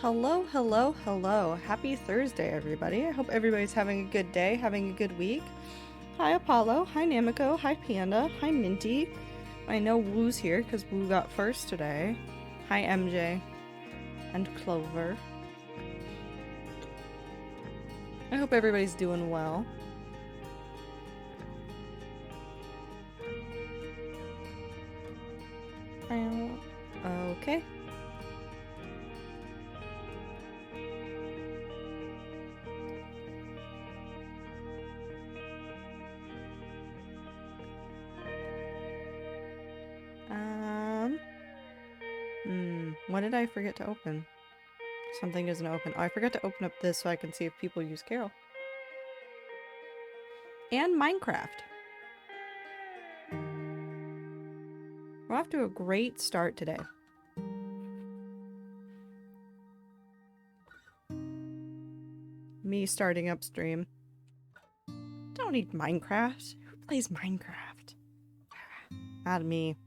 Hello, hello, hello. Happy Thursday, everybody. I hope everybody's having a good day, having a good week. Hi, Apollo. Hi, Namiko. Hi, Panda. Hi, Minty. I know Woo's here because Woo got first today. Hi, MJ. And Clover. I hope everybody's doing well. Okay. What did I forget to open? Something isn't open. Oh, I forgot to open up this so I can see if people use Carol. And Minecraft. We're off to a great start today. Me starting up stream. Don't need Minecraft. Who plays Minecraft? Not me.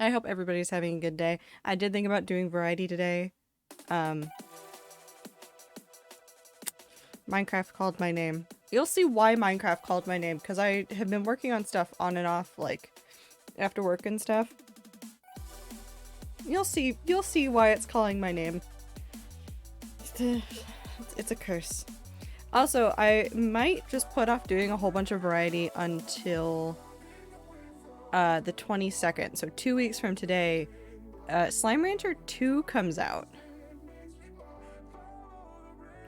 I hope everybody's having a good day. I did think about doing variety today. Minecraft called my name. You'll see why Minecraft called my name, because I have been working on stuff on and off, like, after work and stuff. You'll see why it's calling my name. It's a curse. Also, I might just put off doing a whole bunch of variety until the 22nd. So 2 weeks from today, Slime Rancher 2 comes out.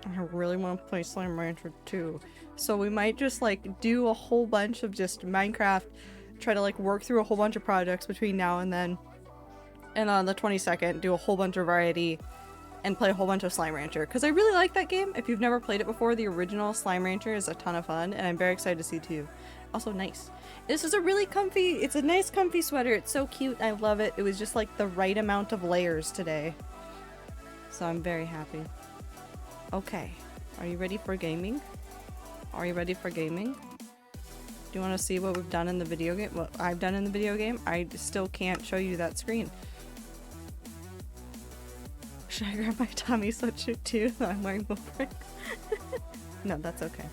I really want to play Slime Rancher 2. So we might just like do a whole bunch of just Minecraft, try to like work through a whole bunch of projects between now and then. And on the 22nd, do a whole bunch of variety and play a whole bunch of Slime Rancher. Because I really like that game. If you've never played it before, the original Slime Rancher is a ton of fun. And I'm very excited to see 2. Also nice. This is a really comfy, it's a nice comfy sweater. It's so cute. I love it. It was just like the right amount of layers today. So I'm very happy. Okay. Are you ready for gaming? Are you ready for gaming? Do you want to see what we've done in the video game? What I've done in the video game? I still can't show you that screen. Should I grab my Tommy sweatshirt too? I'm wearing over. No, that's okay.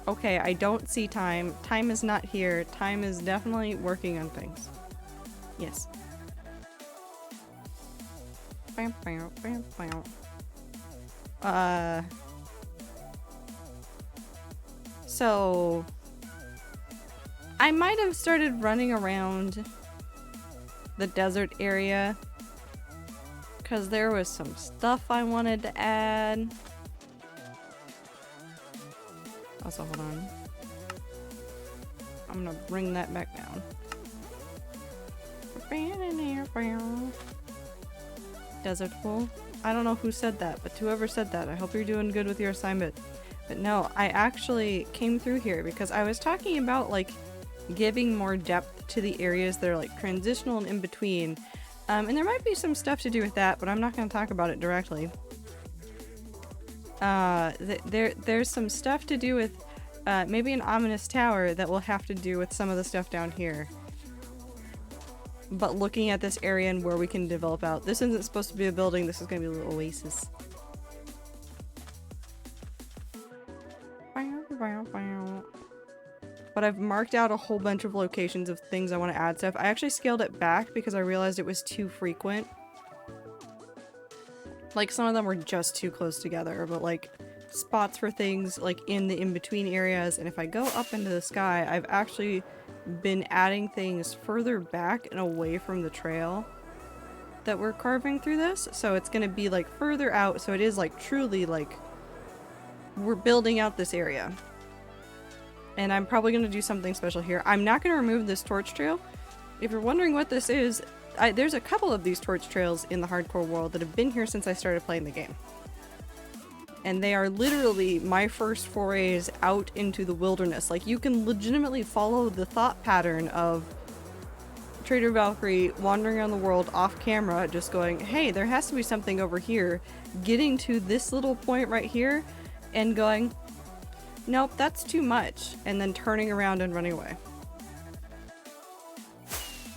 Okay, I don't see time. Time is not here. Time is definitely working on things. Yes. So I might have started running around the desert area because there was some stuff I wanted to add. Also, hold on. I'm gonna bring that back down. Desert pool. I don't know who said that, but whoever said that, I hope you're doing good with your assignment. But no, I actually came through here because I was talking about like giving more depth to the areas that are like transitional and in between. And there might be some stuff to do with that, but I'm not going to talk about it directly. There's some stuff to do with maybe an ominous tower that will have to do with some of the stuff down here. But looking at this area and where we can develop out. This isn't supposed to be a building, this is going to be a little oasis. But I've marked out a whole bunch of locations of things I want to add stuff. I actually scaled it back because I realized it was too frequent. Like some of them were just too close together, but like spots for things like in the in-between areas. And if I go up into the sky, I've actually been adding things further back and away from the trail that we're carving through this. So it's going to be like further out. So it is like truly like we're building out this area. And I'm probably going to do something special here. I'm not going to remove this torch trail. If you're wondering what this is, there's a couple of these torch trails in the hardcore world that have been here since I started playing the game. And they are literally my first forays out into the wilderness. Like, you can legitimately follow the thought pattern of Trader Valkyrie wandering around the world off camera, just going, hey, there has to be something over here, getting to this little point right here, and going, nope, that's too much, and then turning around and running away.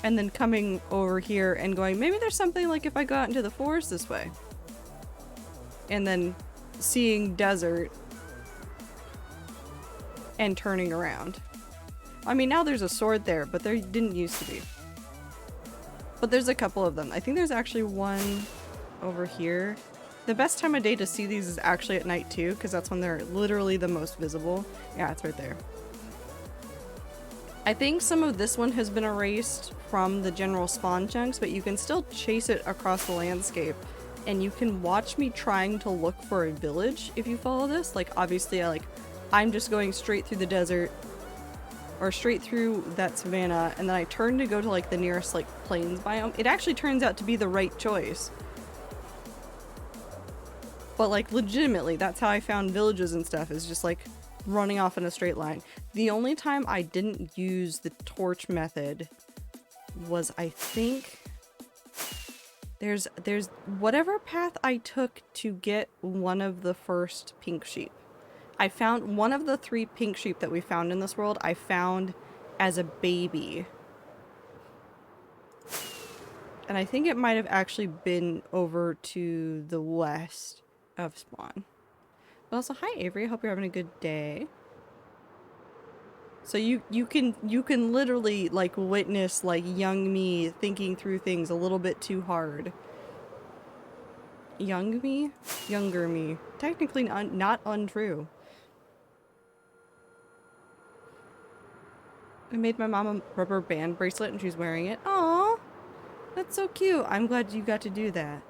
And then coming over here and going, maybe there's something like if I go out into the forest this way. And then seeing desert and turning around. I mean, now there's a sword there, but there didn't used to be. But there's a couple of them. I think there's actually one over here. The best time of day to see these is actually at night too, because that's when they're literally the most visible. Yeah, it's right there. I think some of this one has been erased from the general spawn chunks, but you can still chase it across the landscape. And you can watch me trying to look for a village if you follow this. Like, obviously, I'm just going straight through the desert, or straight through that savanna, and then I turn to go to, like, the nearest, like, plains biome. It actually turns out to be the right choice. But, like, legitimately, that's how I found villages and stuff, is just, like, running off in a straight line. The only time I didn't use the torch method was, I think, there's whatever path I took to get one of the first pink sheep. I found one of the 3 pink sheep that we found in this world, I found as a baby. And I think it might have actually been over to the west of spawn. But also, hi Avery, I hope you're having a good day. So you can literally, like, witness, like, young me thinking through things a little bit too hard. Young me? Younger me. Technically not untrue. I made my mom a rubber band bracelet and she's wearing it. Aww! That's so cute. I'm glad you got to do that.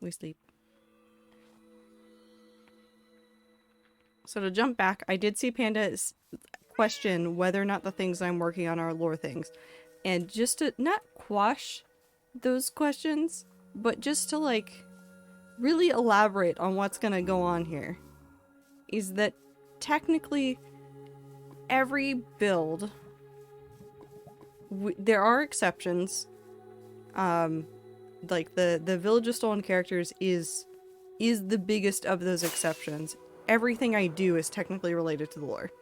We sleep. So to jump back, I did see Panda question whether or not the things I'm working on are lore things. And just to not quash those questions, but just to, like, really elaborate on what's gonna go on here, is that technically every build, there are exceptions. Like the Village of Stolen Characters is the biggest of those exceptions. Everything I do is technically related to the lore.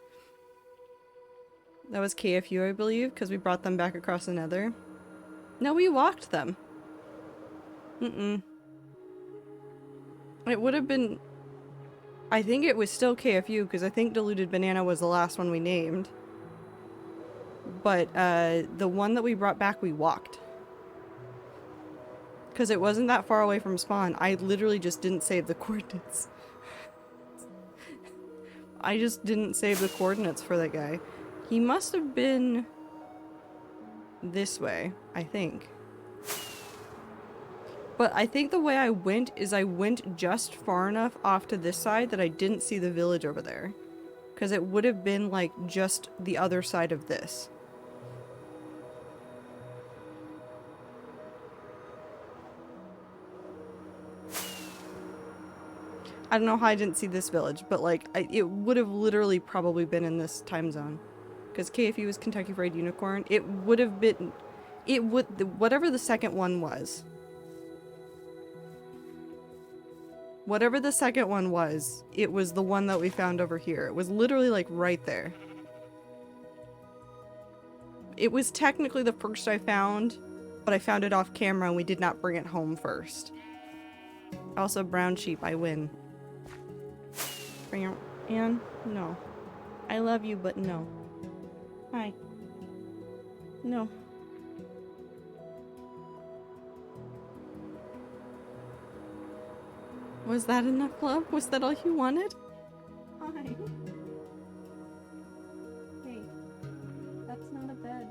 That was KFU, I believe, because we brought them back across the Nether. No, we walked them. It would have been... I think it was still KFU, because I think Diluted Banana was the last one we named. But, the one that we brought back, we walked. Because it wasn't that far away from spawn. I literally just didn't save the coordinates. I just didn't save the coordinates for that guy. He must have been this way, I think. But I think the way I went is I went just far enough off to this side that I didn't see the village over there. Because it would have been, like, just the other side of this. I don't know how I didn't see this village, but, like, it would have literally probably been in this time zone. Because KFU was Kentucky Fried Unicorn. It would have been... whatever the second one was. Whatever the second one was, it was the one that we found over here. It was literally, like, right there. It was technically the first I found, but I found it off camera and we did not bring it home first. Also, brown sheep, I win. Anne? No. I love you, but no. Hi. No. Was that enough love? Was that all you wanted? Hi. Hey. That's not a bed.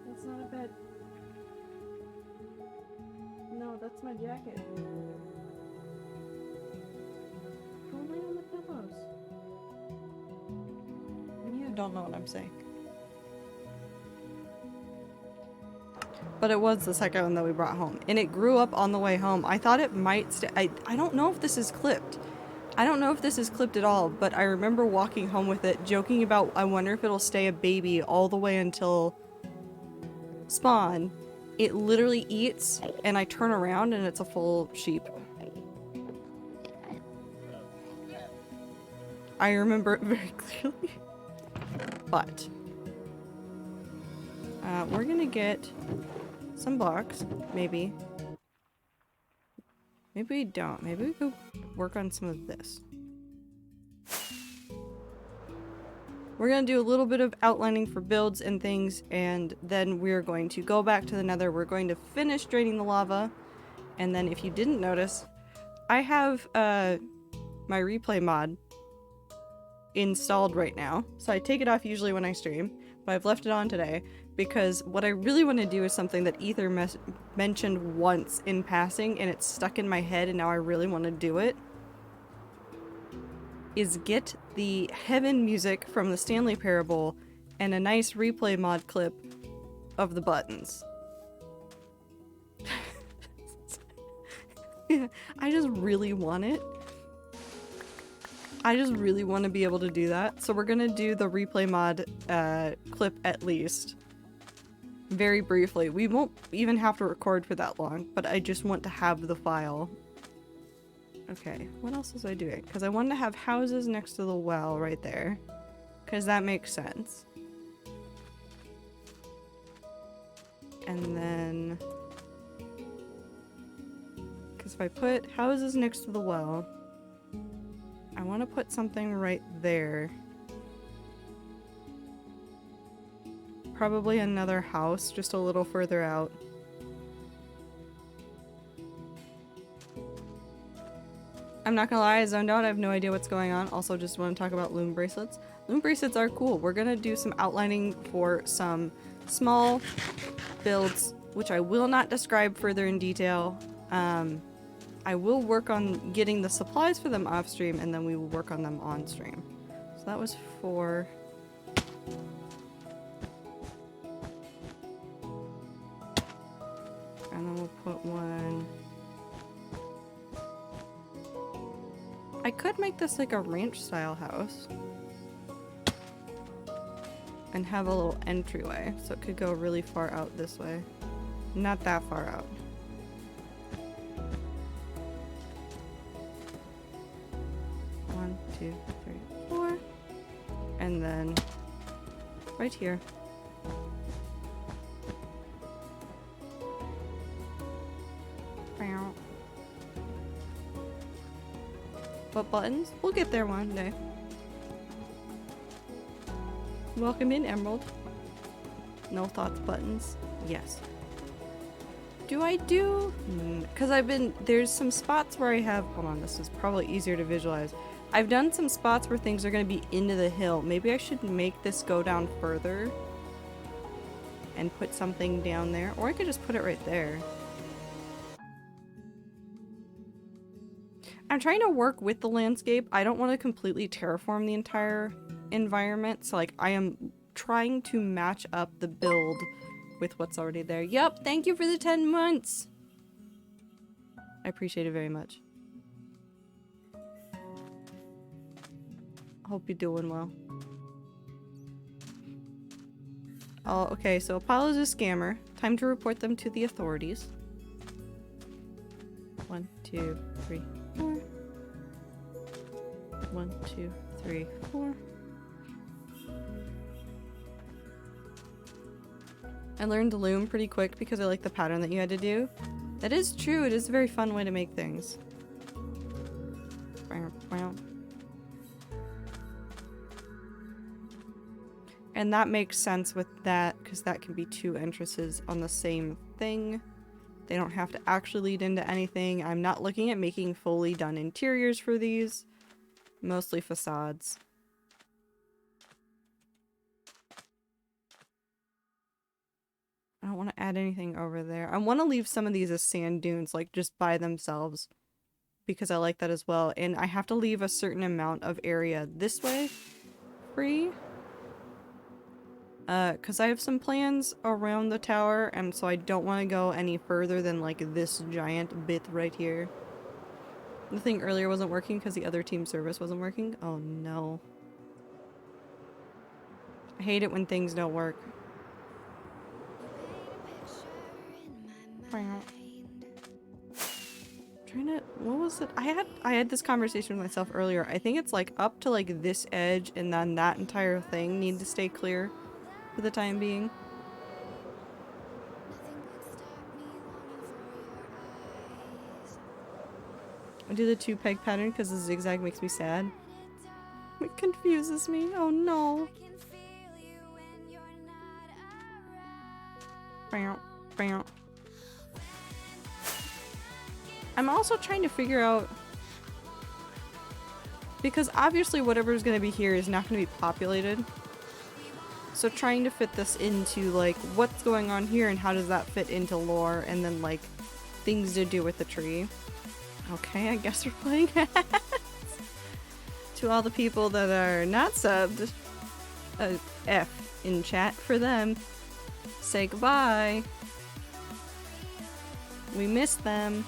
That's not a bed. No, that's my jacket. Go lay on the pillows. You don't know what I'm saying. But it was the second one that we brought home. And it grew up on the way home. I thought it might stay. I don't know if this is clipped. I don't know if this is clipped at all, but I remember walking home with it, joking about, I wonder if it'll stay a baby all the way until spawn. It literally eats, and I turn around and it's a full sheep. I remember it very clearly. But we're gonna get some blocks, maybe. Maybe we don't. Maybe we go work on some of this. We're gonna do a little bit of outlining for builds and things, and then we're going to go back to the nether. We're going to finish draining the lava, and then if you didn't notice, I have my replay mod installed right now. So I take it off usually when I stream, but I've left it on today because what I really want to do is something that Ether mentioned once in passing, and it's stuck in my head, and now I really want to do it. Is get the heaven music from the Stanley Parable and a nice replay mod clip of the buttons. I just really want it. I just really want to be able to do that. So we're gonna do the replay mod clip at least. Very briefly. We won't even have to record for that long, but I just want to have the file. Okay, what else was I doing? Because I wanted to have houses next to the well right there. Because that makes sense. And then... because if I put houses next to the well, I want to put something right there. Probably another house just a little further out. I'm not gonna lie, I zoned out. I have no idea what's going on. Also, just want to talk about loom bracelets. Loom bracelets are cool. We're gonna do some outlining for some small builds, which I will not describe further in detail. I will work on getting the supplies for them off stream, and then we will work on them on stream. So that was 4. And then we'll put 1. I could make this like a ranch style house and have a little entryway, so it could go really far out this way. Not that far out. One, 2, 3, 4. And then right here. What buttons? We'll get there one day. Welcome in, Emerald. No thoughts buttons? Yes. Do I do? Because there's some spots where I have, hold on, this is probably easier to visualize. I've done some spots where things are going to be into the hill. Maybe I should make this go down further and put something down there. Or I could just put it right there. I'm trying to work with the landscape. I don't want to completely terraform the entire environment. So like I am trying to match up the build with what's already there. Yup, thank you for the 10 months. I appreciate it very much. Hope you're doing well. Oh, okay, so Apollo's a scammer. Time to report them to the authorities. 1, 2, 3, 4. 1, 2, 3, 4. I learned to loom pretty quick because I like the pattern that you had to do. That is true, it is a very fun way to make things. And that makes sense with that, because that can be 2 entrances on the same thing. They don't have to actually lead into anything. I'm not looking at making fully done interiors for these. Mostly facades. I don't want to add anything over there. I want to leave some of these as sand dunes, like just by themselves. Because I like that as well. And I have to leave a certain amount of area this way free. Because I have some plans around the tower, and so I don't want to go any further than like this giant bit right here. The thing earlier wasn't working because the other team service wasn't working. Oh no. I hate it when things don't work. Trying to, what was it? I had this conversation with myself earlier. I think it's like up to like this edge and then that entire thing need to stay clear for the time being. I do the 2-peg pattern because the zigzag makes me sad. It confuses me. Oh no. I'm also trying to figure out, because obviously whatever's going to be here is not going to be populated. So trying to fit this into like what's going on here and how does that fit into lore and then like things to do with the tree. Okay, I guess we're playing ads. To all the people that are not subbed, F in chat for them. Say goodbye. We miss them.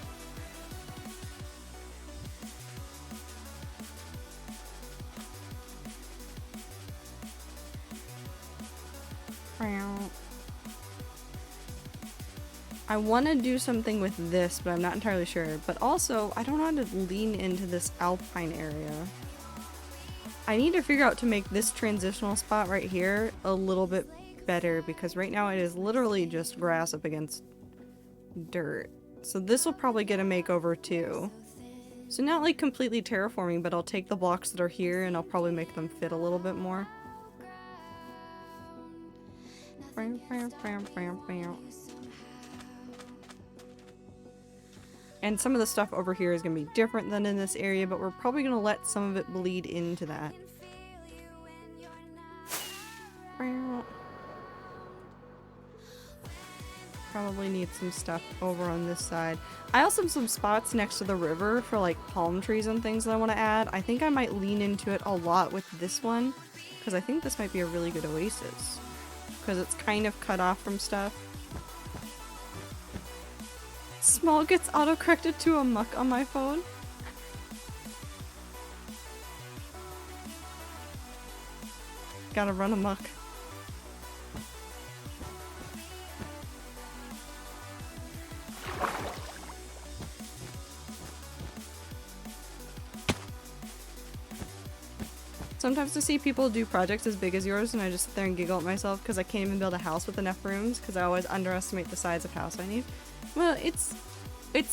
I want to do something with this, but I'm not entirely sure. But also, I don't know how to lean into this alpine area. I need to figure out to make this transitional spot right here a little bit better, because right now it is literally just grass up against dirt. So this will probably get a makeover too. So not like completely terraforming, but I'll take the blocks that are here and I'll probably make them fit a little bit more. And some of the stuff over here is going to be different than in this area, but we're probably going to let some of it bleed into that. Probably need some stuff over on this side. I also have some spots next to the river for like palm trees and things that I want to add. I think I might lean into it a lot with this one, because I think this might be a really good oasis. Because it's kind of cut off from stuff. Small gets auto-corrected to a muck on my phone. Gotta run amok. Sometimes I see people do projects as big as yours and I just sit there and giggle at myself because I can't even build a house with enough rooms because I always underestimate the size of house I need. Well, it's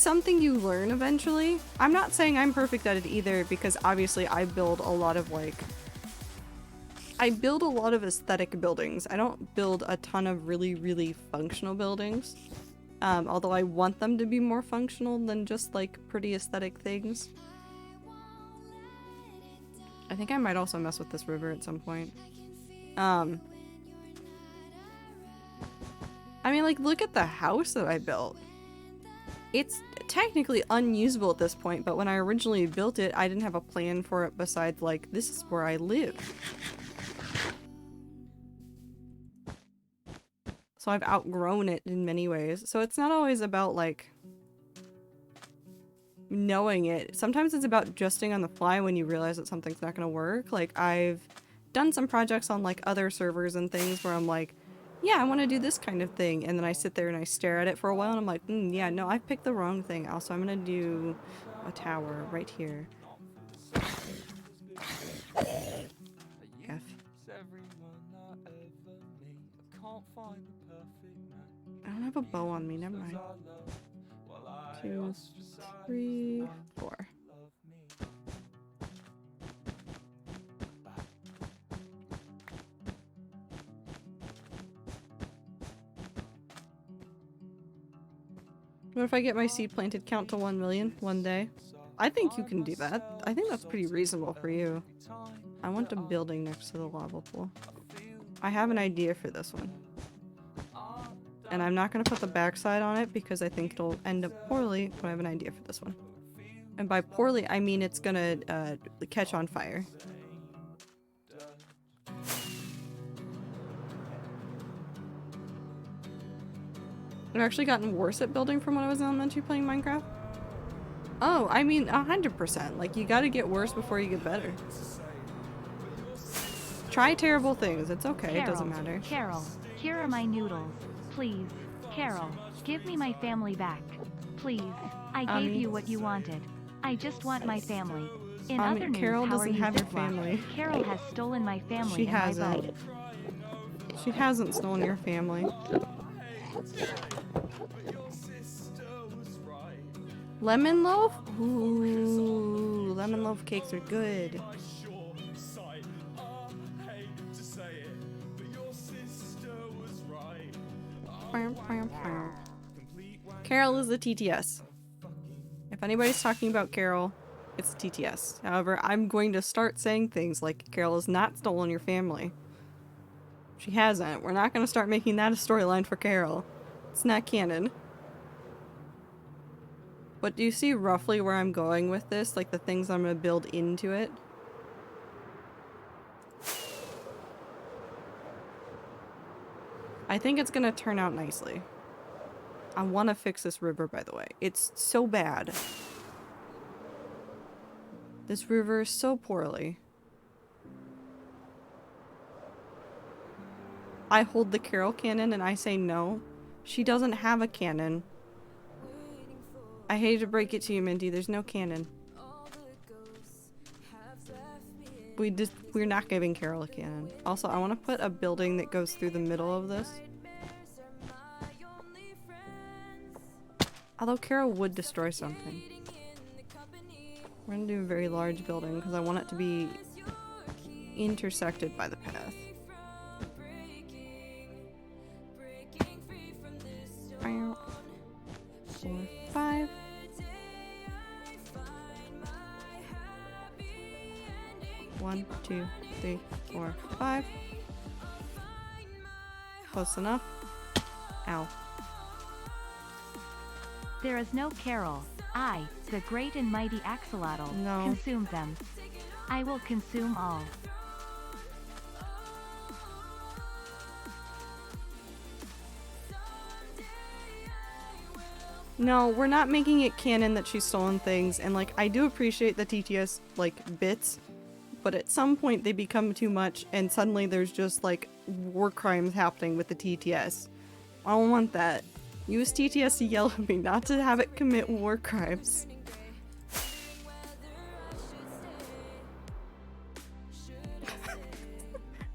something you learn eventually. I'm not saying I'm perfect at it either, because obviously I build a lot of aesthetic buildings. I don't build a ton of really, really functional buildings. Although I want them to be more functional than just like pretty aesthetic things. I think I might also mess with this river at some point. I mean, like, look at the house that I built. It's technically unusable at this point, but when I originally built it, I didn't have a plan for it besides, like, this is where I live. So I've outgrown it in many ways. So it's not always about, like, knowing it. Sometimes it's about adjusting on the fly when you realize that something's not gonna work. Like, I've done some projects on, like, other servers and things where I'm like, yeah, I want to do this kind of thing, and then I sit there and I stare at it for a while and I'm like, yeah, no, I picked the wrong thing. Also, I'm gonna do a tower right here. F. I don't have a bow on me, never mind. 2, 3, 4. What if I get my seed planted count to 1 million one day? I think you can do that. I think that's pretty reasonable for you. I want a building next to the lava pool. I have an idea for this one. And I'm not going to put the backside on it because I think it'll end up poorly, but I have an idea for this one. And by poorly, I mean it's going to catch on fire. I've actually gotten worse at building from when I was in elementary playing Minecraft. Oh, I mean 100%. Like, you gotta get worse before you get better. Try terrible things. It's okay. Carol, it doesn't matter. Carol, here are my noodles. Please, Carol, give me my family back. Please, I gave you what you wanted. I just want my family. In Ami, other news, Carol how are doesn't you, have your Ziploc? family. Carol has stolen my family She and my hasn't. bike. She hasn't stolen your family. Lemon loaf? Ooh, lemon loaf cakes are good. Carol is the TTS. If anybody's talking about Carol, it's the TTS. However, I'm going to start saying things like Carol has not stolen your family. She hasn't. We're not going to start making that a storyline for Carol. It's not canon. But do you see roughly where I'm going with this? Like the things I'm going to build into it? I think it's going to turn out nicely. I want to fix this river, by the way. It's so bad. This river is so poorly. I hold the Carol cannon and I say no. She doesn't have a cannon. I hate to break it to you, Mindy. There's no cannon. We're not giving Carol a cannon. Also, I want to put a building that goes through the middle of this. Although Carol would destroy something. We're gonna do a very large building because I want it to be intersected by the path. 4, 5. One, 2, 3, 4, 5. Close enough. Ow. There is no Carol. I, the great and mighty Axolotl, No. consume them. I will consume all. No, we're not making it canon that she's stolen things, and like, I do appreciate the TTS, like, bits, but at some point they become too much, and suddenly there's just, like, war crimes happening with the TTS. I don't want that. Use TTS to yell at me, not to have it commit war crimes.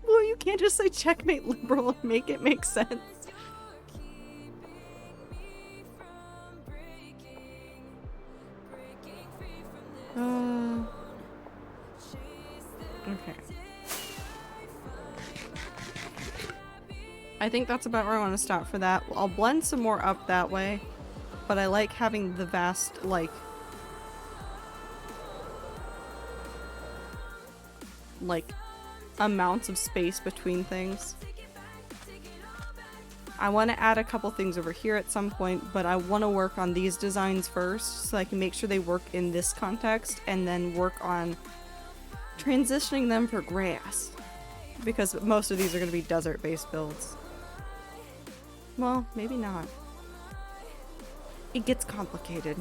Well, you can't just say checkmate liberal and make it make sense. Okay. I think that's about where I want to stop for that. I'll blend some more up that way, but I like having the vast, like amounts of space between things. I want to add a couple things over here at some point, but I want to work on these designs first so I can make sure they work in this context and then work on transitioning them for grass, because most of these are going to be desert-based builds. Well, maybe not. It gets complicated.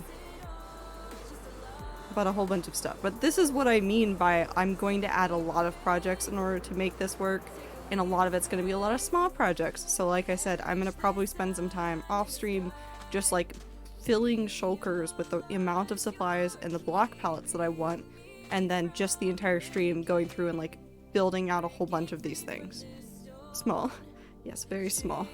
About a whole bunch of stuff. But this is what I mean by I'm going to add a lot of projects in order to make this work, and a lot of it's going to be a lot of small projects. So like I said, I'm going to probably spend some time off stream just like filling shulkers with the amount of supplies and the block pallets that I want, and then just the entire stream going through and like building out a whole bunch of these things. Small. Yes, very small.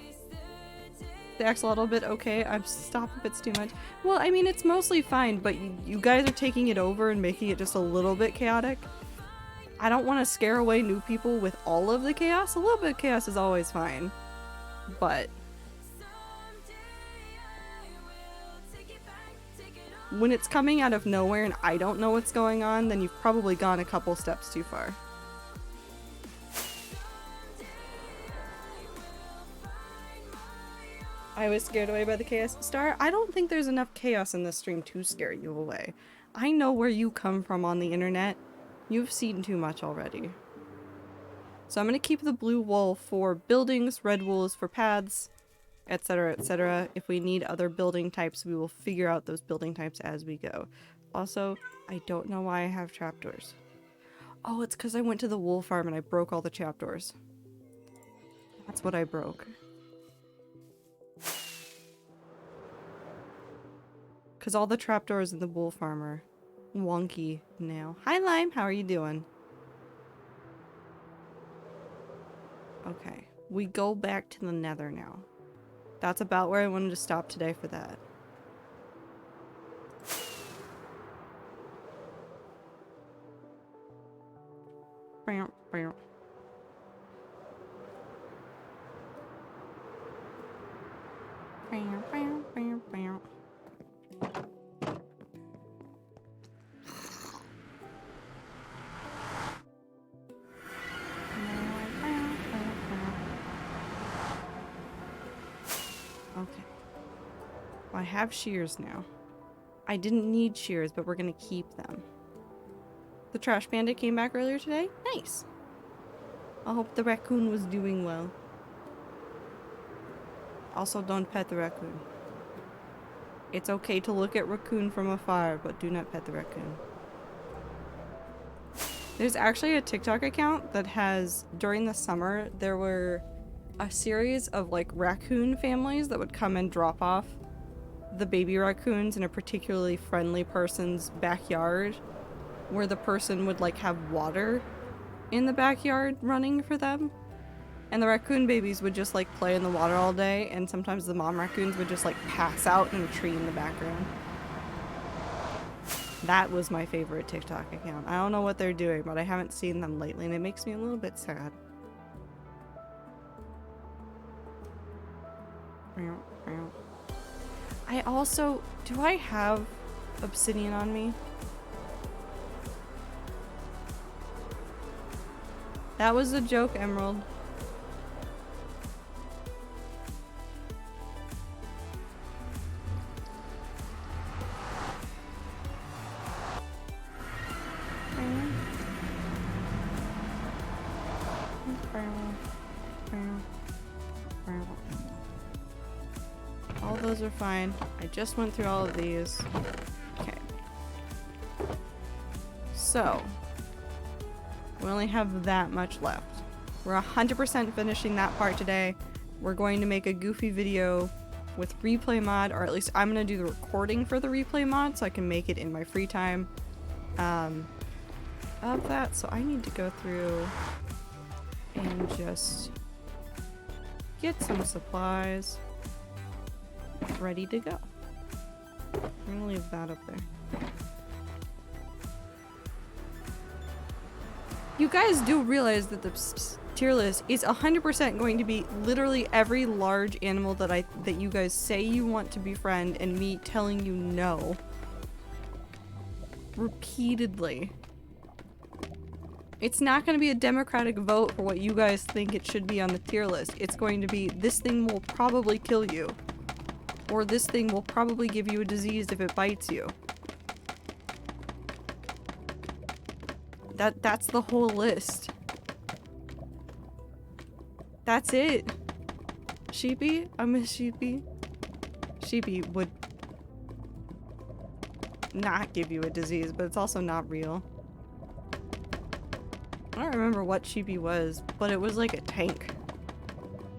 The axolotl bit, okay, stop if it's too much. Well, I mean, it's mostly fine, but you guys are taking it over and making it just a little bit chaotic. I don't want to scare away new people with all of the chaos. A little bit of chaos is always fine. But when it's coming out of nowhere and I don't know what's going on, then you've probably gone a couple steps too far. I was scared away by the chaos. Star, I don't think there's enough chaos in this stream to scare you away. I know where you come from on the internet. You've seen too much already. So I'm going to keep the blue wool for buildings, red wool is for paths, etc, etc. If we need other building types, we will figure out those building types as we go. Also, I don't know why I have trapdoors. Oh, it's because I went to the wool farm and I broke all the trapdoors. That's what I broke. Because all the trapdoors in the wool farm are wonky now. Hi, Lime. How are you doing? Okay. We go back to the nether now. That's about where I wanted to stop today for that. Bam, bam. Bam, bam, bam, bam. Okay. Well, I have shears now. I didn't need shears, but we're gonna keep them. The trash bandit came back earlier today? Nice. I hope the raccoon was doing well. Also, don't pet the raccoon. It's okay to look at raccoon from afar, but do not pet the raccoon. There's actually a TikTok account that has, during the summer, there were a series of like raccoon families that would come and drop off the baby raccoons in a particularly friendly person's backyard, where the person would like have water in the backyard running for them, and the raccoon babies would just like play in the water all day, and sometimes the mom raccoons would just like pass out in a tree in the background. That was my favorite TikTok account. I don't know what they're doing, but I haven't seen them lately, and it makes me a little bit sad. I also... do I have obsidian on me? That was a joke, Emerald. All those are fine. I just went through all of these. Okay. So, we only have that much left. We're 100% finishing that part today. We're going to make a goofy video with replay mod, or at least I'm going to do the recording for the replay mod so I can make it in my free time of that. So I need to go through and just get some supplies ready to go. I'm gonna leave that up there. You guys do realize that the tier list is 100% going to be literally every large animal that you guys say you want to befriend, and me telling you no repeatedly. It's not going to be a democratic vote for what you guys think it should be on the tier list. It's going to be, this thing will probably kill you, or this thing will probably give you a disease if it bites you. That's the whole list. That's it. Sheepy? I miss Sheepy. Sheepy would not give you a disease, but it's also not real. I don't remember what Sheepy was, but it was like a tank.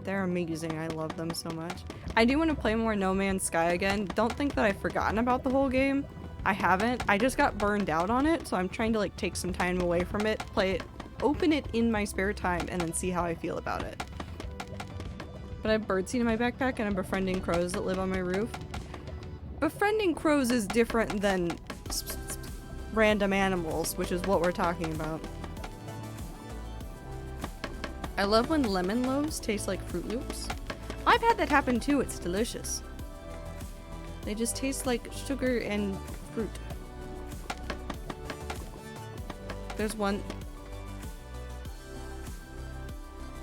They're amazing. I love them so much. I do want to play more No Man's Sky again. Don't think that I've forgotten about the whole game. I haven't. I just got burned out on it, so I'm trying to like take some time away from it, play it, open it in my spare time, and then see how I feel about it. But I have birdseed in my backpack, and I'm befriending crows that live on my roof. Befriending crows is different than random animals, which is what we're talking about. I love when lemon loaves taste like Fruit Loops. I've had that happen too, it's delicious. They just taste like sugar and fruit. There's one.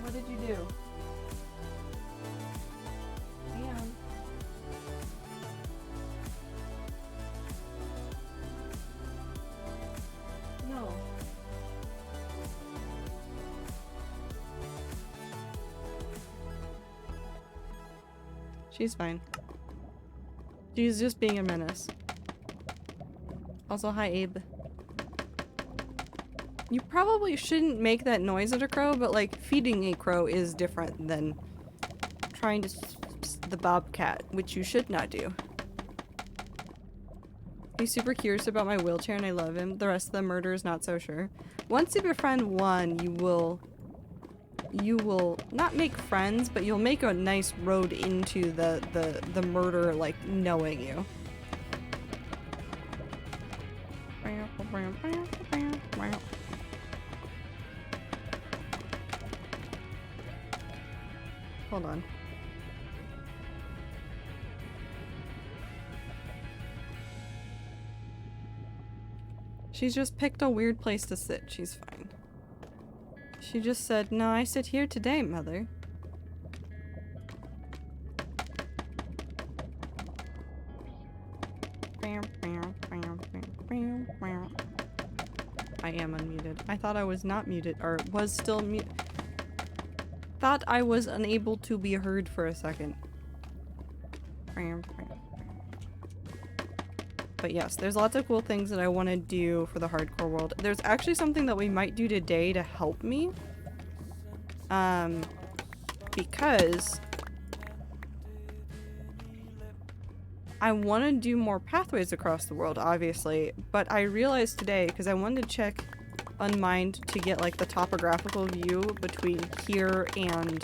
What did you do? Damn. No. She's fine. She's just being a menace. Also, hi Abe. You probably shouldn't make that noise at a crow, but like feeding a crow is different than trying to the bobcat, which you should not do. He's super curious about my wheelchair and I love him. The rest of the murder is not so sure. Once you befriend one, you will not make friends, but you'll make a nice road into the murder, like, knowing you. Hold on. She's just picked a weird place to sit. She's fine. She just said, "No, I sit here today, mother." I am unmuted. I thought I was not muted, or was still mute. Thought I was unable to be heard for a second. But yes, there's lots of cool things that I want to do for the hardcore world. There's actually something that we might do today to help me. Because I want to do more pathways across the world, obviously, but I realized today, because I wanted to check Unmind to get like the topographical view between here and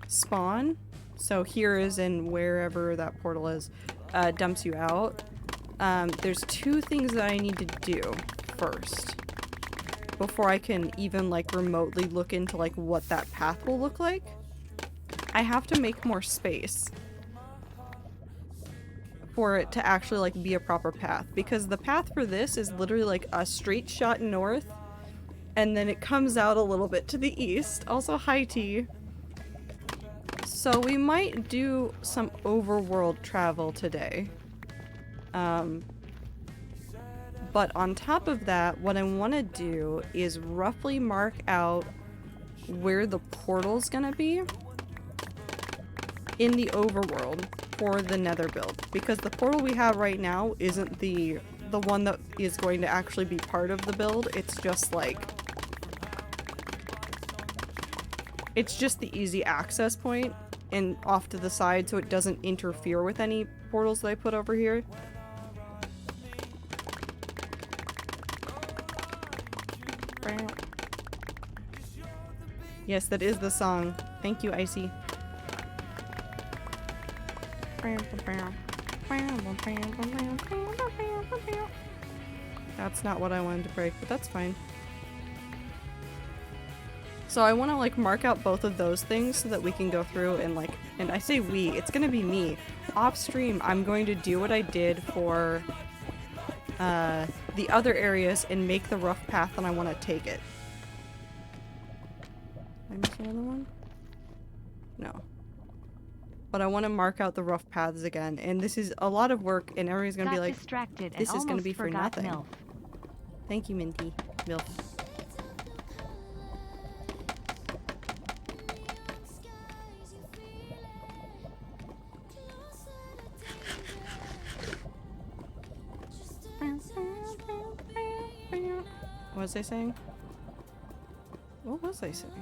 spawn. So here is in wherever that portal is, dumps you out. There's two things that I need to do first before I can even like remotely look into like what that path will look like. I have to make more space for it to actually like be a proper path, because the path for this is literally like a straight shot north and then it comes out a little bit to the east. Also, hi T. So we might do some overworld travel today. But on top of that, what I want to do is roughly mark out where the portal's gonna be in the overworld for the nether build, because the portal we have right now isn't the one that is going to actually be part of the build. It's just like, it's just the easy access point and off to the side, so it doesn't interfere with any portals that I put over here. Yes, that is the song. Thank you, Icy. That's not what I wanted to break, but that's fine. So I want to like mark out both of those things so that we can go through and like, and I say we, it's gonna be me. Off stream, I'm going to do what I did for the other areas and make the rough path, and I want to take it. Did I miss another one? No. But I want to mark out the rough paths again, and this is a lot of work, and everybody's gonna be like, this is gonna be for nothing. MILF. Thank you, Minty. MILF. What was I saying? What was I saying?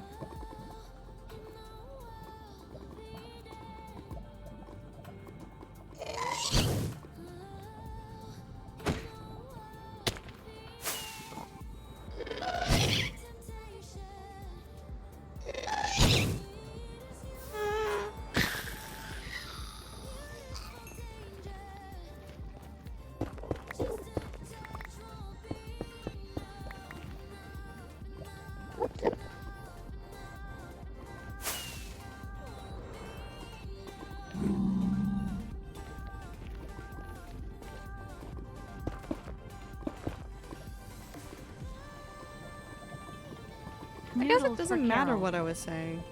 I guess it doesn't matter what I was saying.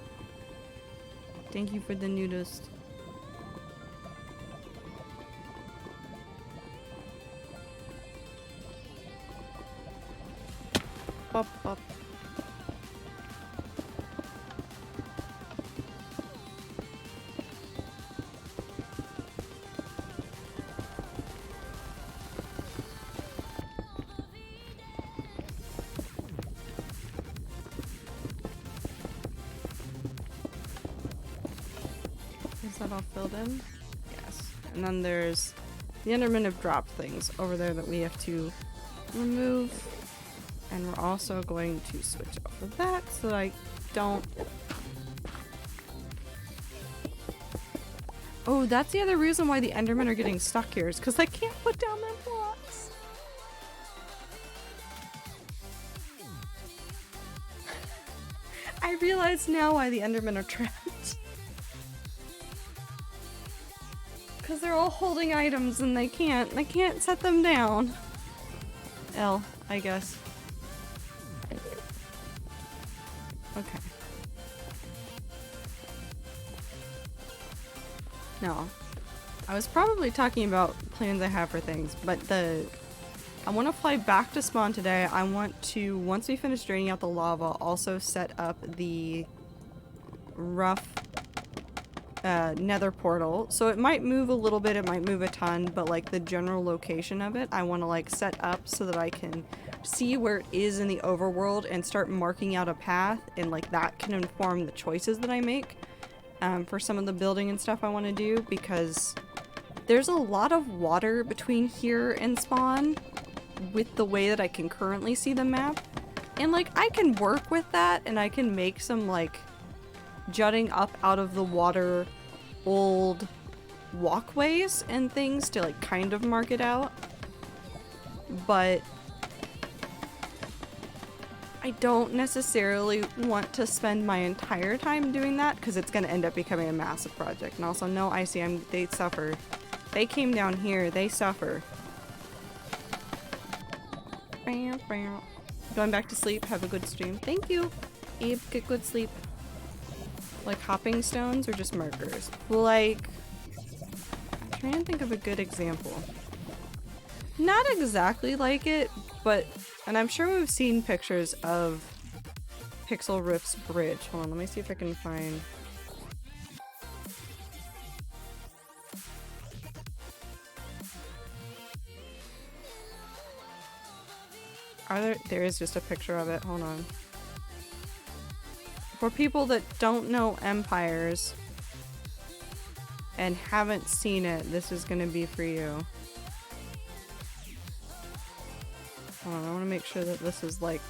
Thank you for the nudist. Pop, pop. Is that all filled in? Yes. And then there's The Endermen have dropped things over there that we have to remove. And we're also going to switch off of that so that I don't... Oh, that's the other reason why the Endermen are getting stuck here, is because I can't put down their blocks. I realize now why the Endermen are trapped. Because they're all holding items and they can't set them down. L, I guess. Okay. No. I was probably talking about plans I have for things, but I want to fly back to spawn today. I want to, once we finish draining out the lava, also set up the rough nether portal. So it might move a little bit, it might move a ton, but like the general location of it, I want to like set up so that I can see where it is in the overworld and start marking out a path, and like that can inform the choices that I make for some of the building and stuff I want to do, because there's a lot of water between here and spawn with the way that I can currently see the map, and like I can work with that and I can make some like jutting up out of the water old walkways and things to like kind of mark it out, but I don't necessarily want to spend my entire time doing that because it's going to end up becoming a massive project. And also, no, they suffer. They came down here, they suffer. Going back to sleep, have a good stream. Thank you, Abe, get good sleep. Like hopping stones or just markers? Like, I'm trying to think of a good example. Not exactly like it, but, and I'm sure we've seen pictures of Pixel Rift's bridge. Hold on, let me see if I can find. There is just a picture of it, hold on. For people that don't know Empires and haven't seen it, this is gonna be for you. Hold on, I want to make sure that this is like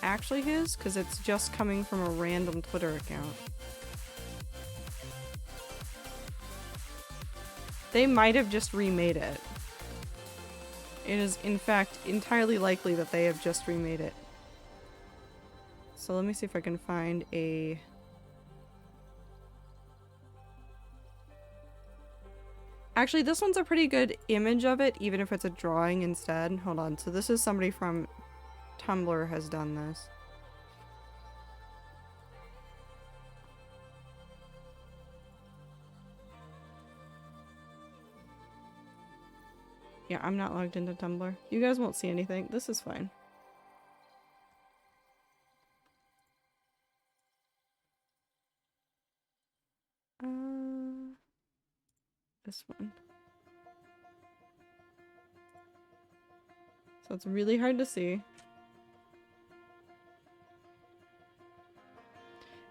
actually his, because it's just coming from a random Twitter account. They might have just remade it. It is in fact entirely likely that they have just remade it. So let me see if I can find a... Actually, this one's a pretty good image of it, even if it's a drawing instead. Hold on, so this is somebody from Tumblr has done this. Yeah, I'm not logged into Tumblr. You guys won't see anything. This is fine. This one. So it's really hard to see.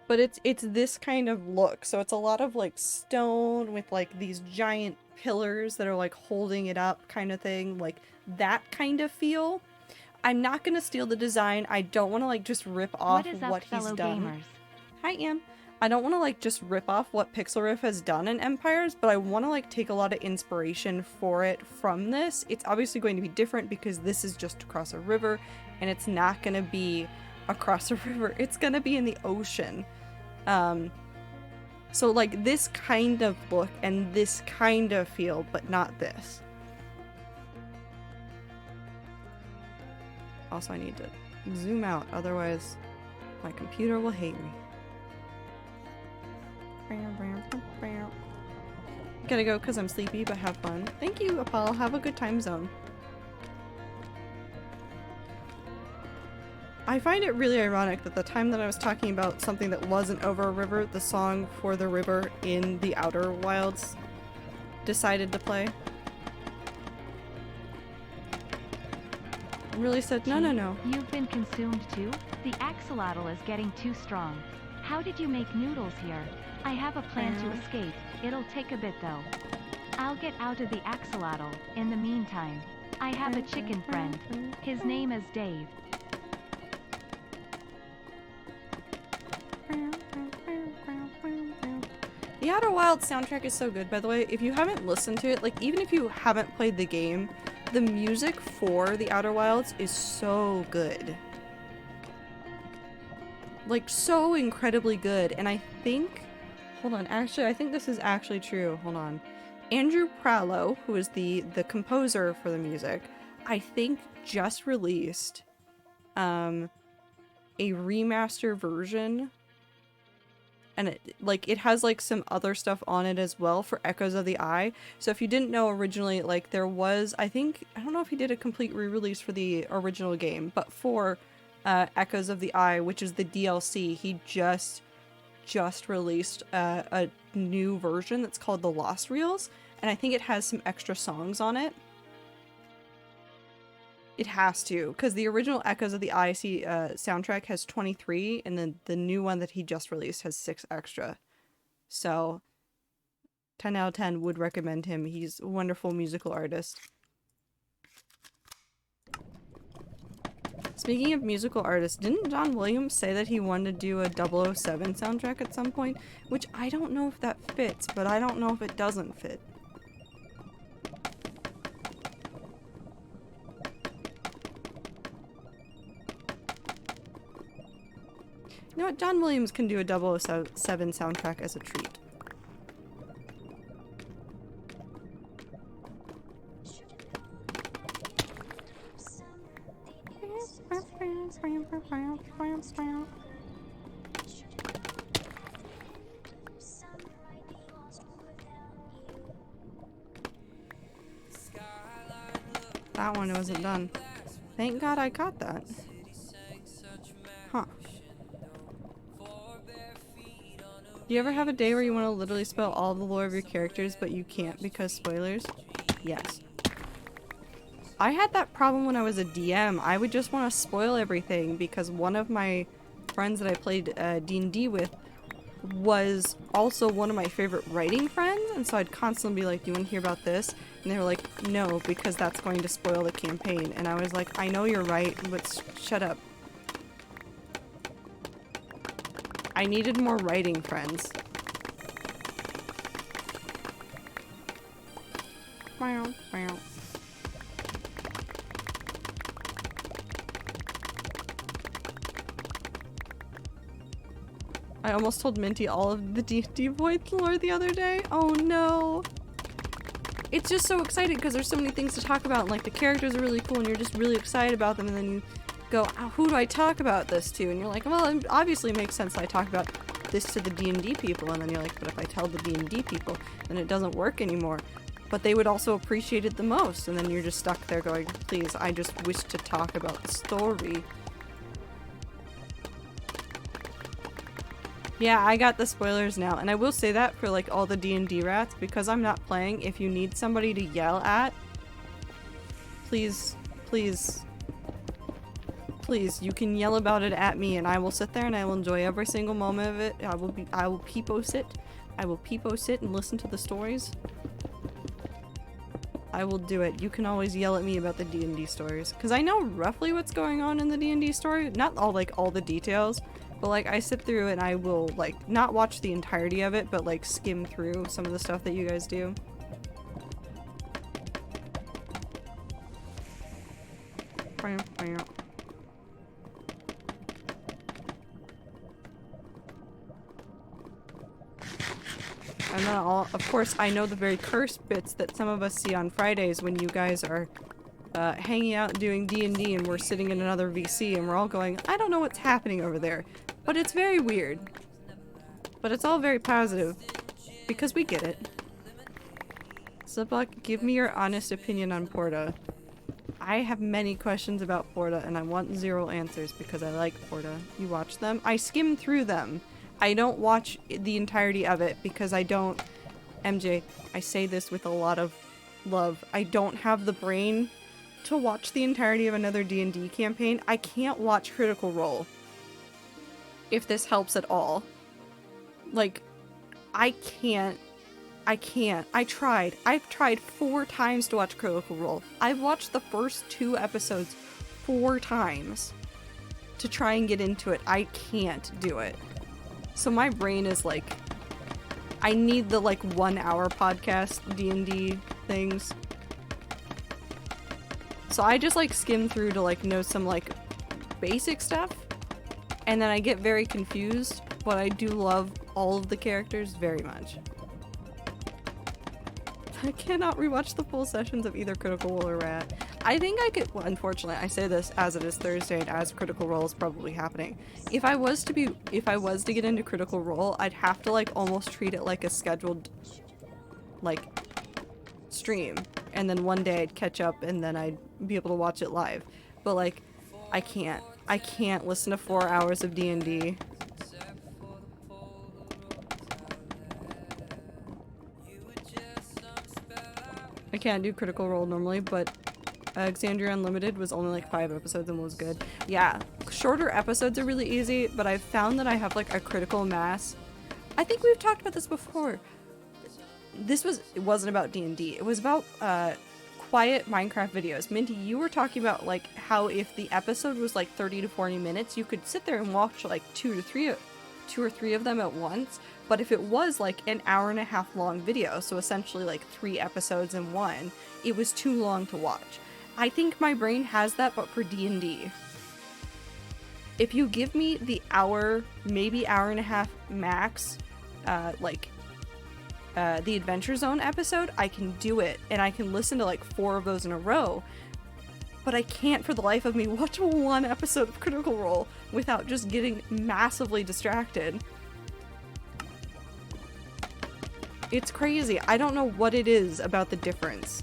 But it's this kind of look. So it's a lot of like stone with like these giant pillars that are like holding it up kind of thing. Like that kind of feel. I'm not gonna steal the design. I don't want to like just rip off what he's done. Gamers? Hi, Am. I don't want to like just rip off what Pixel Rift has done in Empires, but I want to like take a lot of inspiration for it from this. It's obviously going to be different because this is just across a river, and it's not going to be across a river. It's going to be in the ocean. So like this kind of look and this kind of feel, but not this. Also, I need to zoom out, otherwise my computer will hate me. Gotta go because I'm sleepy, but have fun. Thank you, Apollo. Have a good time zone. I find it really ironic that the time that I was talking about something that wasn't over a river, the song for the river in the Outer Wilds decided to play. I really said, no, no, no. You've been consumed too? The axolotl is getting too strong. How did you make noodles here? I have a plan to escape. It'll take a bit though. I'll get out of the axolotl. In the meantime, I have a chicken friend. His name is Dave. The Outer Wilds soundtrack is so good, by the way. If you haven't listened to it, like, even if you haven't played the game, the music for the Outer Wilds is so good. Like, so incredibly good. And I think... Hold on, actually, I think this is actually true. Hold on. Andrew Prallo, who is the composer for the music, I think just released a remaster version, and it has like some other stuff on it as well for Echoes of the Eye. So if you didn't know, originally, like, there was, I don't know if he did a complete re-release for the original game, but for Echoes of the Eye, which is the DLC, he just released a new version that's called the Lost Reels, and I think it has some extra songs on it. It has to, because the original Echoes of the Eye soundtrack has 23, and then the new one that he just released has 6 extra. So, 10 out of 10 would recommend him. He's a wonderful musical artist. Speaking of musical artists, didn't John Williams say that he wanted to do a 007 soundtrack at some point? Which I don't know if that fits, but I don't know if it doesn't fit. You know what? John Williams can do a 007 soundtrack as a treat. That one wasn't done. Thank God I caught that. Huh. Do you ever have a day where you want to literally spell all the lore of your characters, but you can't because spoilers? Yes. I had that problem when I was a DM. I would just want to spoil everything because one of my friends that I played D&D with was also one of my favorite writing friends, and so I'd constantly be like, do you want to hear about this? And they were like, no, because that's going to spoil the campaign. And I was like, I know you're right, but shut up. I needed more writing friends. Meow, meow. I almost told Minty all of the D&D Void lore the other day. Oh no. It's just so exciting because there's so many things to talk about, and like the characters are really cool and you're just really excited about them, and then you go, who do I talk about this to? And you're like, well, it obviously makes sense that I talk about this to the D&D people, and then you're like, but if I tell the D&D people, then it doesn't work anymore. But they would also appreciate it the most, and then you're just stuck there going, please, I just wish to talk about the story. Yeah, I got the spoilers now, and I will say that for like all the D&D rats, because I'm not playing. If you need somebody to yell at, please, please, please, you can yell about it at me, and I will sit there and I will enjoy every single moment of it. I will peepo sit. I will peepo sit and listen to the stories. I will do it. You can always yell at me about the D&D stories, because I know roughly what's going on in the D&D story. Not all the details. But, like, I sit through and I will, like, not watch the entirety of it, but, like, skim through some of the stuff that you guys do. And then of course, I know the very cursed bits that some of us see on Fridays when you guys are hanging out doing D&D and we're sitting in another VC and we're all going, I don't know what's happening over there. But it's very weird. But it's all very positive. Because we get it. Ziploc, give me your honest opinion on Porta. I have many questions about Porta and I want 0 answers because I like Porta. You watch them? I skim through them. I don't watch the entirety of it because I don't... MJ, I say this with a lot of love. I don't have the brain to watch the entirety of another D&D campaign. I can't watch Critical Role. If this helps at all. Like, I can't I can't. I tried. I've tried 4 times to watch Critical Role. I've watched the first 2 episodes 4 times to try and get into it. I can't do it. So my brain is like, I need the like 1 hour podcast D&D things. So I just like skim through to like know some like basic stuff. And then I get very confused, but I do love all of the characters very much. I cannot rewatch the full sessions of either Critical Role or Rat. I think I could, well, unfortunately, I say this as it is Thursday and as Critical Role is probably happening. If I was to get into Critical Role, I'd have to like almost treat it like a scheduled like stream. And then one day I'd catch up and then I'd be able to watch it live. But like, I can't listen to 4 hours of D&D. I can't do Critical Role normally, but Alexandria Unlimited was only like 5 episodes and was good. Yeah, shorter episodes are really easy, but I've found that I have like a critical mass. I think we've talked about this before. It wasn't about D&D. It was about quiet Minecraft videos. Minty, you were talking about like how if the episode was like 30 to 40 minutes, you could sit there and watch like 2 or 3 of them at once. But if it was like an hour and a half long video, so essentially like 3 episodes in one, it was too long to watch. I think my brain has that, but for D&D. If you give me the hour, maybe hour and a half max, the Adventure Zone episode, I can do it, and I can listen to like 4 of those in a row. But I can't for the life of me watch 1 episode of Critical Role without just getting massively distracted. It's crazy. I don't know what it is about the difference.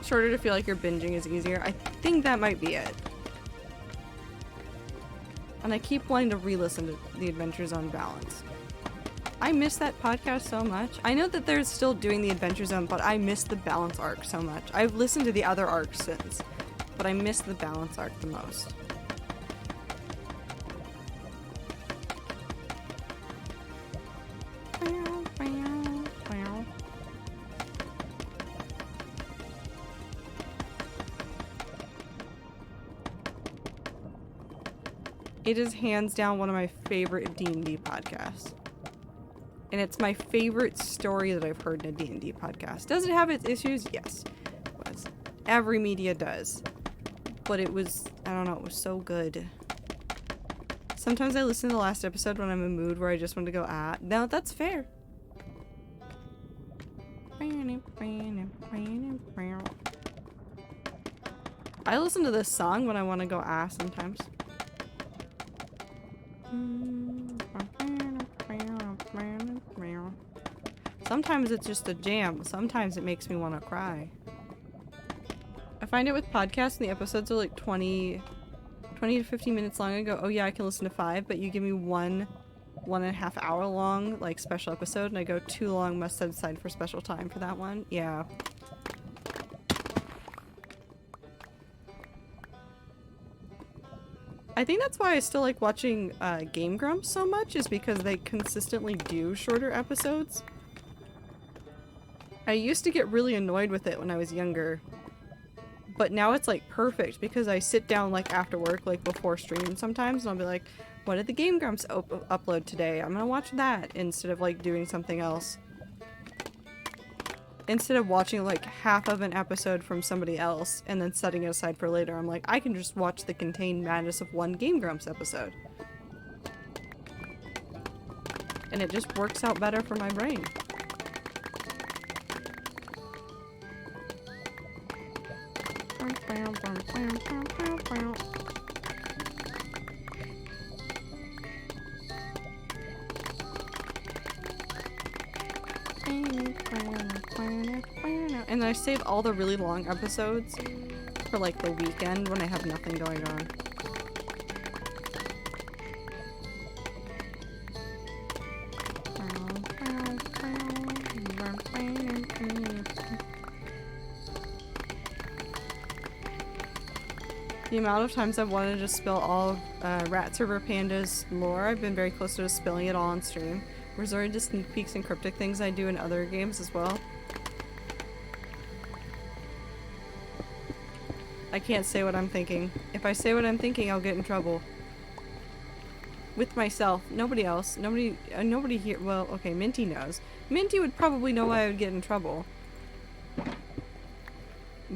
Shorter to feel like your binging is easier. I think that might be it. And I keep wanting to re-listen to The Adventures on Balance. I miss that podcast so much. I know that they're still doing the Adventure Zone, but I miss the Balance arc so much. I've listened to the other arcs since, but I miss the Balance arc the most. It is hands down one of my favorite D&D podcasts. And it's my favorite story that I've heard in a D&D podcast. Does it have its issues? Yes. It was. Every media does. But it was, I don't know, it was so good. Sometimes I listen to the last episode when I'm in a mood where I just want to go, no, that's fair. I listen to this song when I want to go sometimes. Sometimes it's just a jam. Sometimes it makes me want to cry. I find it with podcasts and the episodes are like 20 to 15 minutes long. I go, oh yeah, I can listen to 5, but you give me 1.5 hour long like special episode and I go, too long, must set aside for special time for that one. Yeah. I think that's why I still like watching Game Grumps so much, is because they consistently do shorter episodes. I used to get really annoyed with it when I was younger, but now it's like perfect because I sit down like after work, like before stream sometimes, and I'll be like, what did the Game Grumps upload today? I'm gonna watch that instead of like doing something else. Instead of watching like half of an episode from somebody else and then setting it aside for later, I'm like, I can just watch the contained madness of one Game Grumps episode. And it just works out better for my brain. And I save all the really long episodes for like the weekend when I have nothing going on. The amount of times I've wanted to just spill all of Rat Server Panda's lore, I've been very close to just spilling it all on stream. Resorting to sneak peeks and cryptic things I do in other games as well. I can't say what I'm thinking. If I say what I'm thinking, I'll get in trouble. With myself. Nobody else. Nobody here. Well, okay, Minty knows. Minty would probably know why I would get in trouble.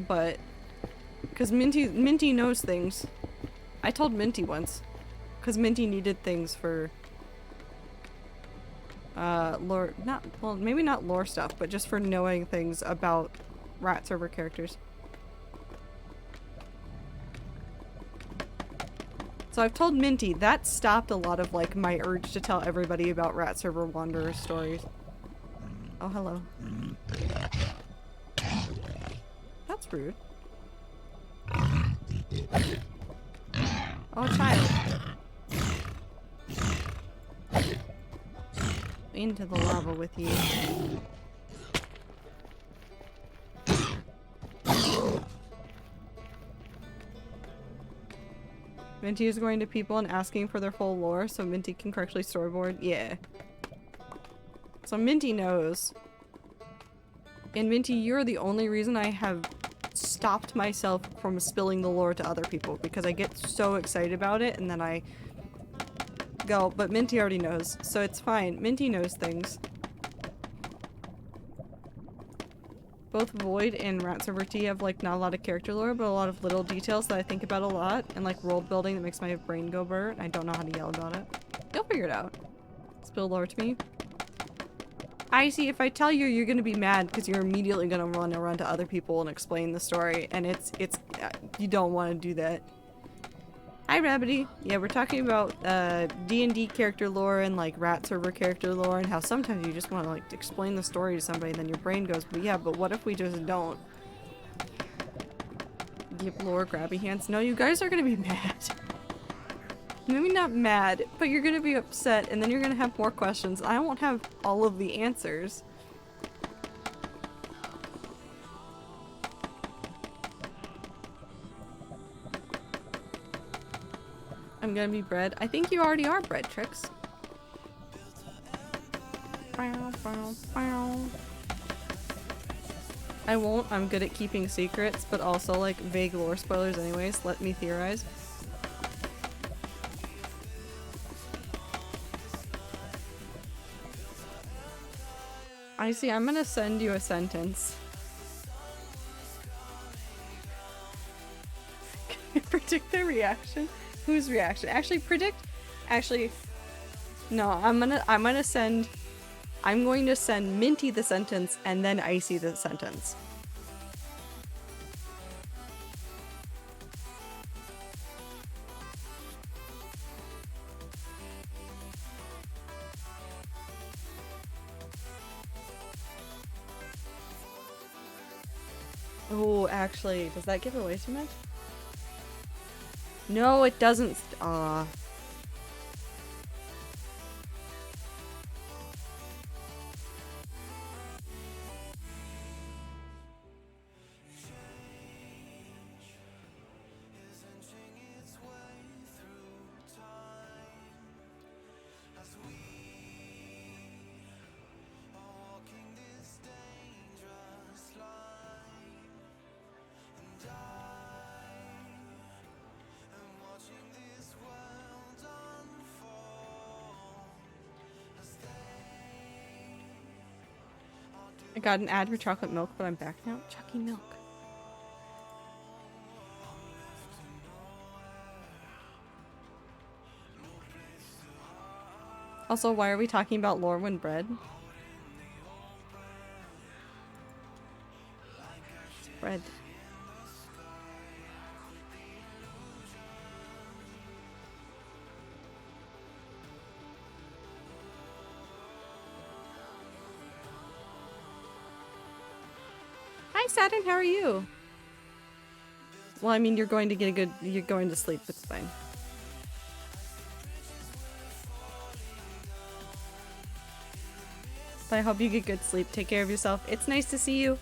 But... because Minty knows things. I told Minty once. Because Minty needed things for... lore... not... well, maybe not lore stuff, but just for knowing things about Rat Server characters. So I've told Minty, that stopped a lot of, like, my urge to tell everybody about Rat Server Wanderer stories. Oh, hello. That's rude. Oh, child. Into the lava with you. Minty is going to people and asking for their full lore so Minty can correctly storyboard. Yeah. So Minty knows. And Minty, you're the only reason I have stopped myself from spilling the lore to other people because I get so excited about it and then I go, but Minty already knows, so it's fine. Minty knows things. Both Void and Rat Server T have like not a lot of character lore, but a lot of little details that I think about a lot, and like world building that makes my brain go burr. I don't know how to yell about it. You'll figure it out. Spill lore to me. I see. If I tell you, you're gonna be mad because you're immediately gonna run around to other people and explain the story, and you don't want to do that. Hi, Rabbity. Yeah, we're talking about D&D character lore and like Rat Server character lore and how sometimes you just want to like explain the story to somebody and then your brain goes, but yeah, but what if we just don't? Give lore grabby hands. No, you guys are gonna be mad. Maybe not mad, but you're gonna be upset and then you're gonna have more questions. I won't have all of the answers. I'm gonna be bread. I think you already are bread, Trix. I won't. I'm good at keeping secrets, but also like vague lore spoilers anyways. Let me theorize. I see. I'm gonna send you a sentence. Can you predict their reaction? Whose reaction? Actually, predict. Actually, no. I'm going to send Minty the sentence and then Icy the sentence. Oh, actually, does that give away too much? No, it doesn't. Aw. I got an ad for chocolate milk, but I'm back now. Chucky milk. Also, why are we talking about lore when bread? It's bread. Hi Saturn, how are you? Well, I mean, you're going to sleep, it's fine. But I hope you get good sleep. Take care of yourself. It's nice to see you.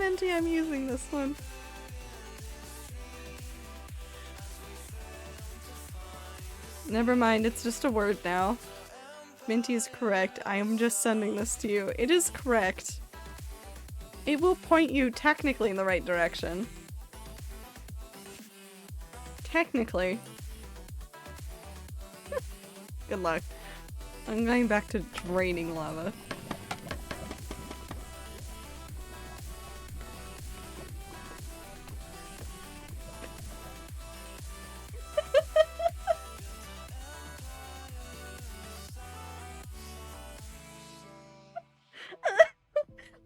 Minty, I'm using this one. Never mind, it's just a word now. Minty is correct. I am just sending this to you. It is correct. It will point you technically in the right direction. Technically. Good luck. I'm going back to draining lava.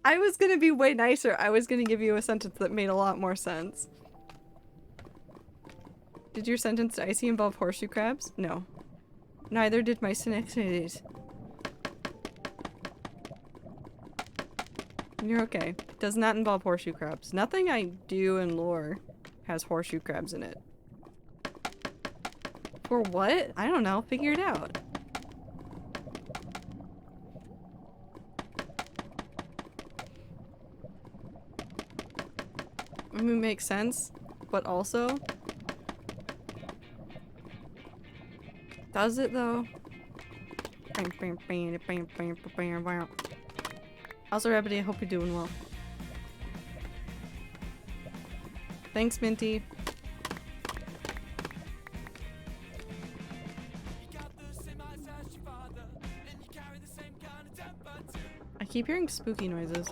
I was gonna be way nicer. I was gonna give you a sentence that made a lot more sense. Did your sentence to Icy involve horseshoe crabs? No. Neither did my synecdoches. You're okay. It does not involve horseshoe crabs. Nothing I do in lore has horseshoe crabs in it. For what? I don't know. Figure it out. I mean, it makes sense, but also... Does it though? Also, Rabbity, I hope you're doing well. Thanks, Minty. I keep hearing spooky noises.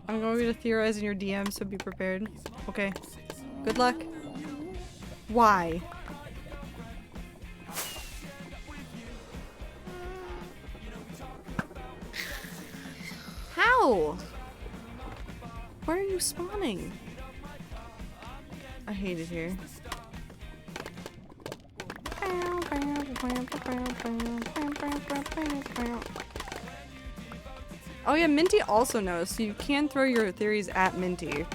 I'm going to theorize in your DM, so be prepared. Okay. Good luck. Why? How? Where are you spawning? I hate it here. Oh yeah, Minty also knows, so you can throw your theories at Minty.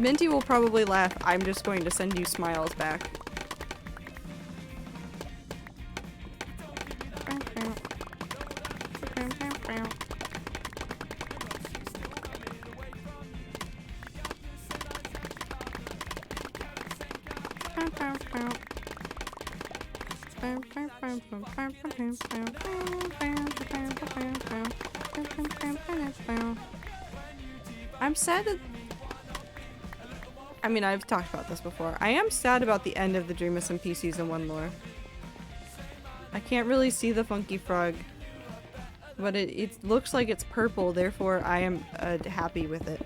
Minty will probably laugh. I'm just going to send you smiles back. I'm sad that... I mean, I've talked about this before. I am sad about the end of the Dream SMP Season 1 lore. I can't really see the funky frog. But it looks like it's purple, therefore I am happy with it.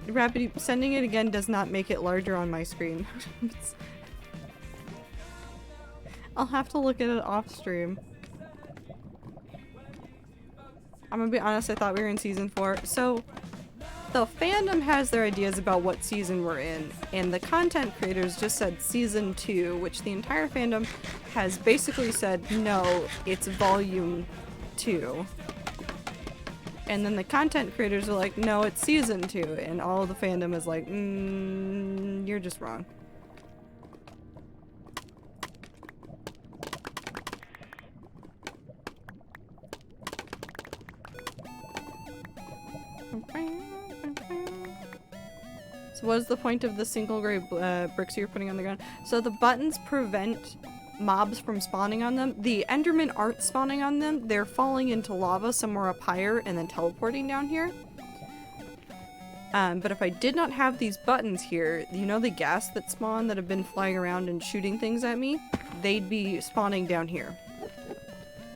Rapid sending it again does not make it larger on my screen. I'll have to look at it off stream. I'm gonna be honest, I thought we were in season 4. So, the fandom has their ideas about what season we're in, and the content creators just said season 2, which the entire fandom has basically said, no, it's volume 2. And then the content creators are like, no, it's season 2, and all of the fandom is like, you're just wrong. So what is the point of the single gray bricks you're putting on the ground? So the buttons prevent mobs from spawning on them. The Endermen aren't spawning on them. They're falling into lava somewhere up higher and then teleporting down here. But if I did not have these buttons here, you know the gas that spawn that have been flying around and shooting things at me? They'd be spawning down here.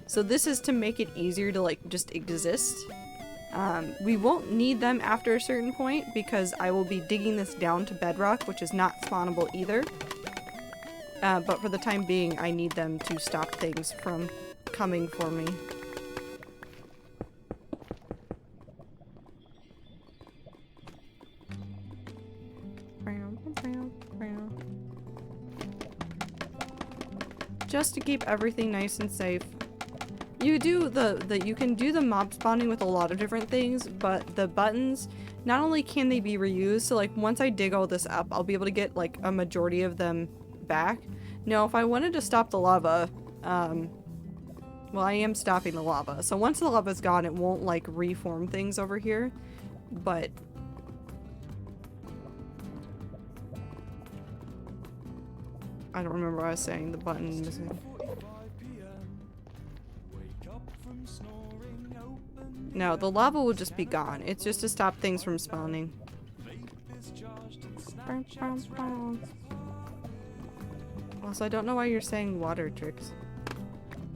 So this is to make it easier to like just exist. We won't need them after a certain point because I will be digging this down to bedrock, which is not spawnable either. But for the time being, I need them to stop things from coming for me. just to keep everything nice and safe. You do you can do the mob spawning with a lot of different things, but the buttons, not only can they be reused, so like once I dig all this up, I'll be able to get like a majority of them back. Now, if I wanted to stop the lava, well, I am stopping the lava. So once the lava's gone, it won't like reform things over here, but I don't remember what I was saying. The button missing. No, the lava will just be gone. It's just to stop things from spawning. Also, I don't know why you're saying water tricks.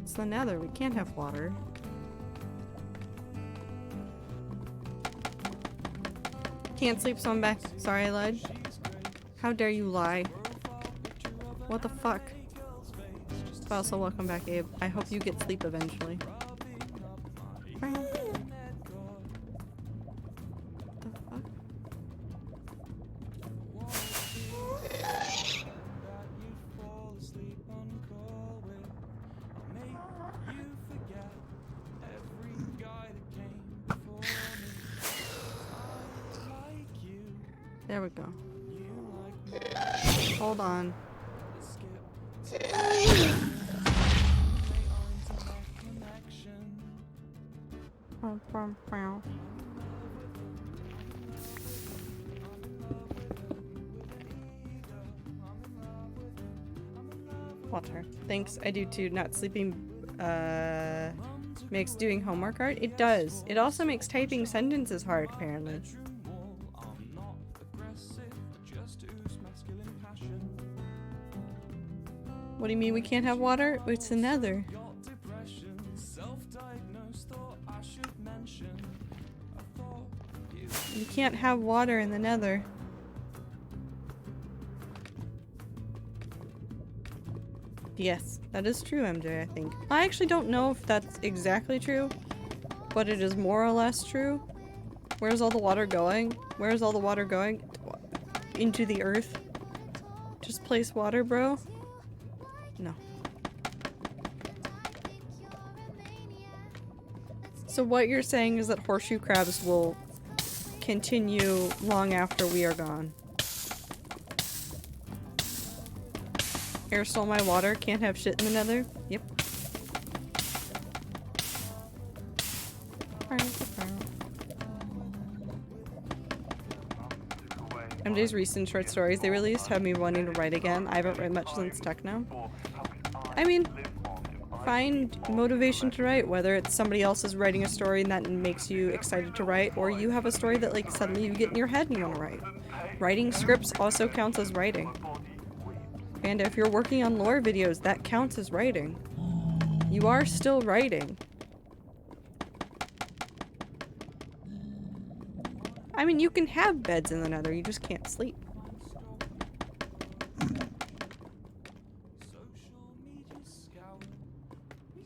It's the nether. We can't have water. Can't sleep, so I'm back. Sorry I lied. How dare you lie? What the fuck? But also, welcome back, Abe. I hope you get sleep eventually. The fuck? There we go. Hold on. Water. Thanks, I do too. Not sleeping makes doing homework hard. It does. It also makes typing sentences hard, apparently. What do you mean we can't have water? It's the nether. You can't have water in the nether. Yes, that is true, MJ, I think. I actually don't know if that's exactly true, but it is more or less true. Where's all the water going? Where's all the water going? Into the earth. Just place water, bro. No. So what you're saying is that horseshoe crabs will continue long after we are gone. Air stole my water, can't have shit in the nether. Yep. MJ's recent short stories they released have me wanting to write again. I haven't read much since Techno. I mean, find motivation to write, whether it's somebody else is writing a story and that makes you excited to write, or you have a story that like suddenly you get in your head and you want to write. Writing scripts also counts as writing. And if you're working on lore videos, that counts as writing. You are still writing. I mean, you can have beds in the nether, you just can't sleep.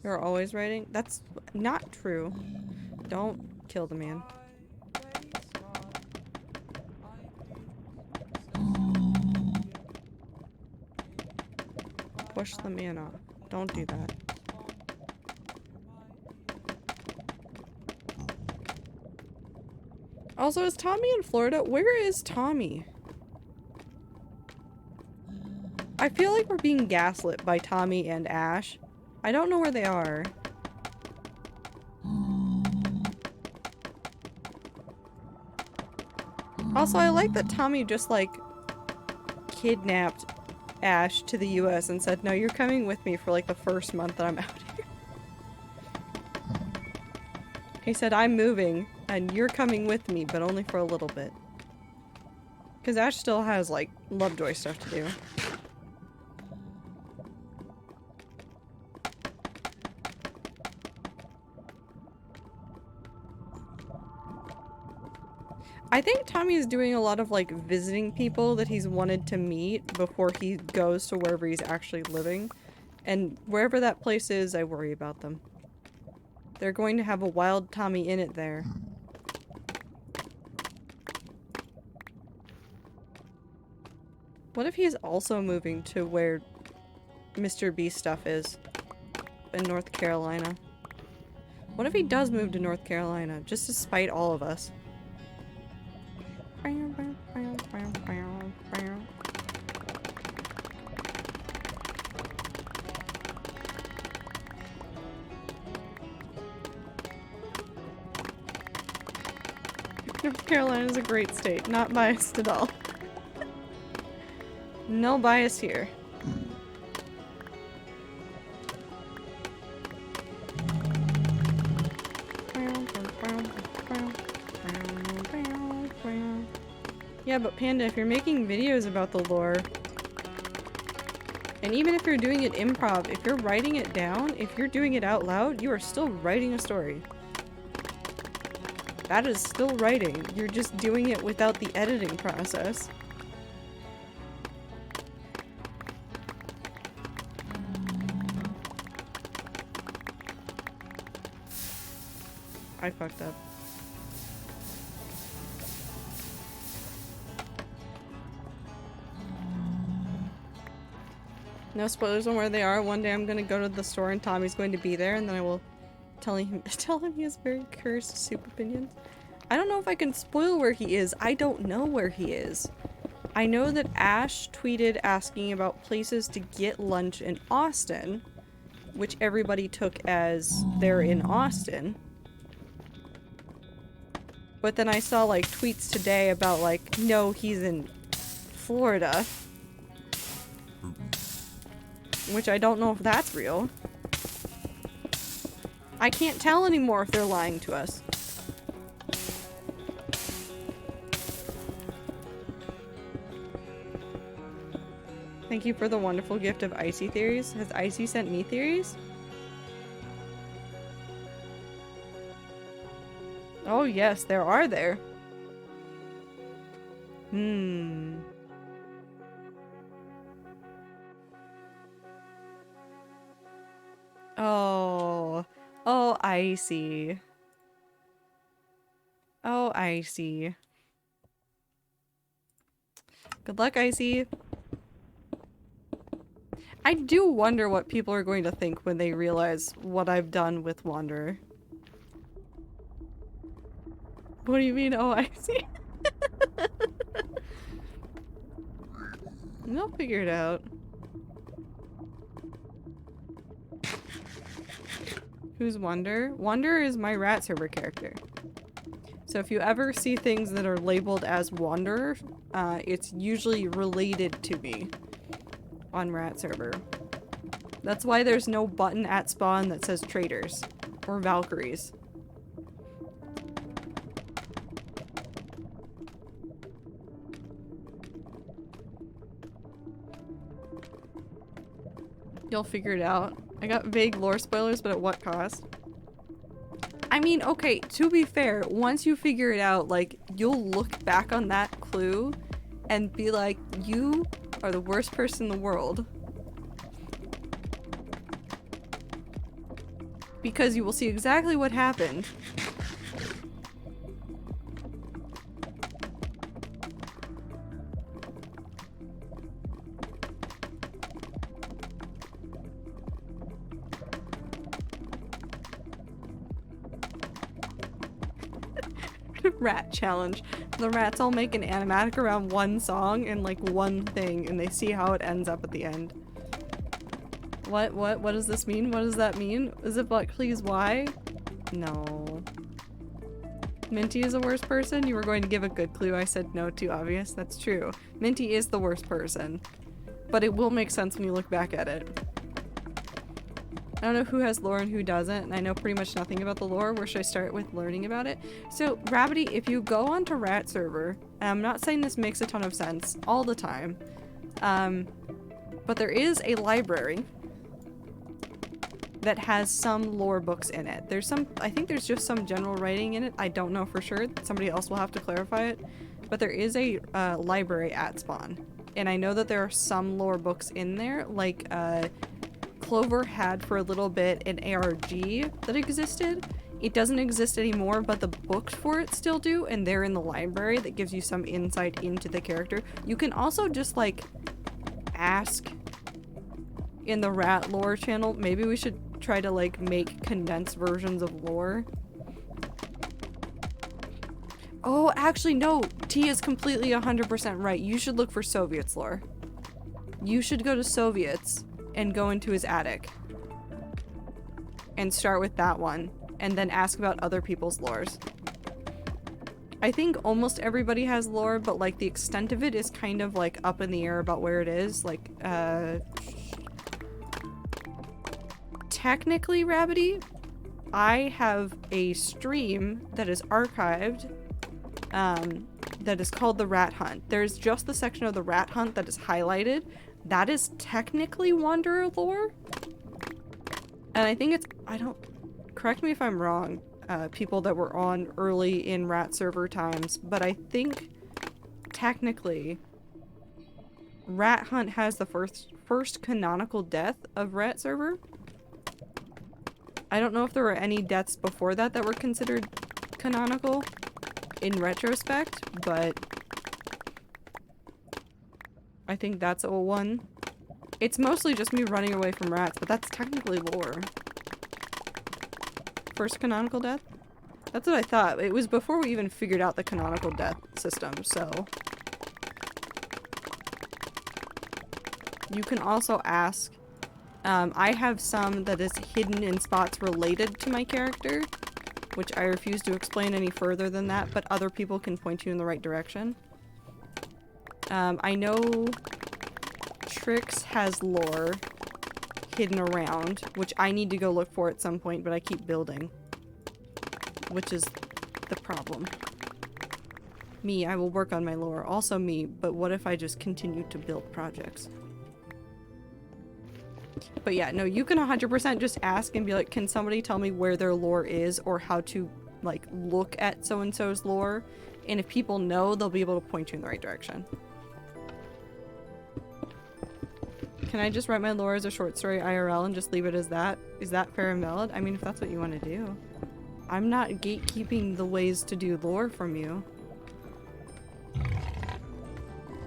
You're always writing? That's not true. Don't kill the man. Push the man off. Don't do that. Also, is Tommy in Florida? Where is Tommy? I feel like we're being gaslit by Tommy and Ash. I don't know where they are. Also, I like that Tommy just, like, kidnapped Ash to the US and said, no, you're coming with me for, like, the first month that I'm out here. He said, I'm moving, and you're coming with me, but only for a little bit. Because Ash still has, like, Lovejoy stuff to do. I think Tommy is doing a lot of, like, visiting people that he's wanted to meet before he goes to wherever he's actually living. And wherever that place is, I worry about them. They're going to have a wild Tommy in it there. What if he's also moving to where Mr. B stuff is in North Carolina. What if he does move to North Carolina, just to spite all of us? North Carolina is a great state, not biased at all. No bias here. Yeah, but Panda, if you're making videos about the lore, and even if you're doing it improv, if you're writing it down, if you're doing it out loud, you are still writing a story. That is still writing. You're just doing it without the editing process. I fucked up. No spoilers on where they are. One day I'm gonna go to the store and Tommy's going to be there, and then I will tell him he has very cursed soup opinions. I don't know if I can spoil where he is. I don't know where he is. I know that Ash tweeted asking about places to get lunch in Austin, which everybody took as they're in Austin. But then I saw like tweets today about like, no, he's in Florida. Which I don't know if that's real. I can't tell anymore if they're lying to us. Thank you for the wonderful gift of Icy theories. Has Icy sent me theories? Oh yes, there are there. Oh. Oh, Icy. Oh, Icy. Good luck, Icy. I do wonder what people are going to think when they realize what I've done with Wanderer. What do you mean, oh, Icy? They'll figure it out. Who's Wonder? Wonder is my rat server character. So if you ever see things that are labeled as Wanderer, it's usually related to me on rat server. That's why there's no button at spawn that says traders or Valkyries. You'll figure it out. I got vague lore spoilers, but at what cost? I mean, okay, to be fair, once you figure it out, like, you'll look back on that clue and be like, you are the worst person in the world. Because you will see exactly what happened. Rat challenge. The rats all make an animatic around one song and like one thing, and they see how it ends up at the end. What does this mean? What does that mean? Is it but please why? No. Minty is the worst person? You were going to give a good clue. I said no, too obvious. That's true. Minty is the worst person. But it will make sense when you look back at it. I don't know who has lore and who doesn't, and I know pretty much nothing about the lore. Where should I start with learning about it? So, Rabbity, if you go onto Rat Server, and I'm not saying this makes a ton of sense all the time, but there is a library that has some lore books in it. There's some, I think there's just some general writing in it. I don't know for sure. Somebody else will have to clarify it. But there is a library at spawn. And I know that there are some lore books in there, like, Clover had for a little bit an ARG that existed. It doesn't exist anymore, but the books for it still do, and they're in the library that gives you some insight into the character. You can also just like ask in the rat lore channel. Maybe we should try to like make condensed versions of lore. Oh, actually no, T is completely 100% right. You should look for Soviets lore. You should go to Soviets and go into his attic. And start with that one. And then ask about other people's lores. I think almost everybody has lore, but like the extent of it is kind of like up in the air about where it is. Like, technically, Rabbity, I have a stream that is archived that is called the Rat Hunt. There's just the section of the Rat Hunt that is highlighted. That is technically Wanderer lore. And I think it's, correct me if I'm wrong, people that were on early in Rat server times, but I think technically Rat Hunt has the first canonical death of Rat server. I don't know if there were any deaths before that that were considered canonical in retrospect, but I think that's a one. It's mostly just me running away from rats, but that's technically lore. First canonical death? That's what I thought. It was before we even figured out the canonical death system, so. You can also ask. I have some that is hidden in spots related to my character, which I refuse to explain any further than that, but other people can point you in the right direction. I know Trix has lore hidden around, which I need to go look for at some point, but I keep building. Which is the problem. Me, I will work on my lore. Also me, but what if I just continue to build projects? But yeah, no, you can 100% just ask and be like, can somebody tell me where their lore is or how to, like, look at so-and-so's lore? And if people know, they'll be able to point you in the right direction. Can I just write my lore as a short story IRL and just leave it as that? Is that fair and valid? I mean, if that's what you want to do. I'm not gatekeeping the ways to do lore from you.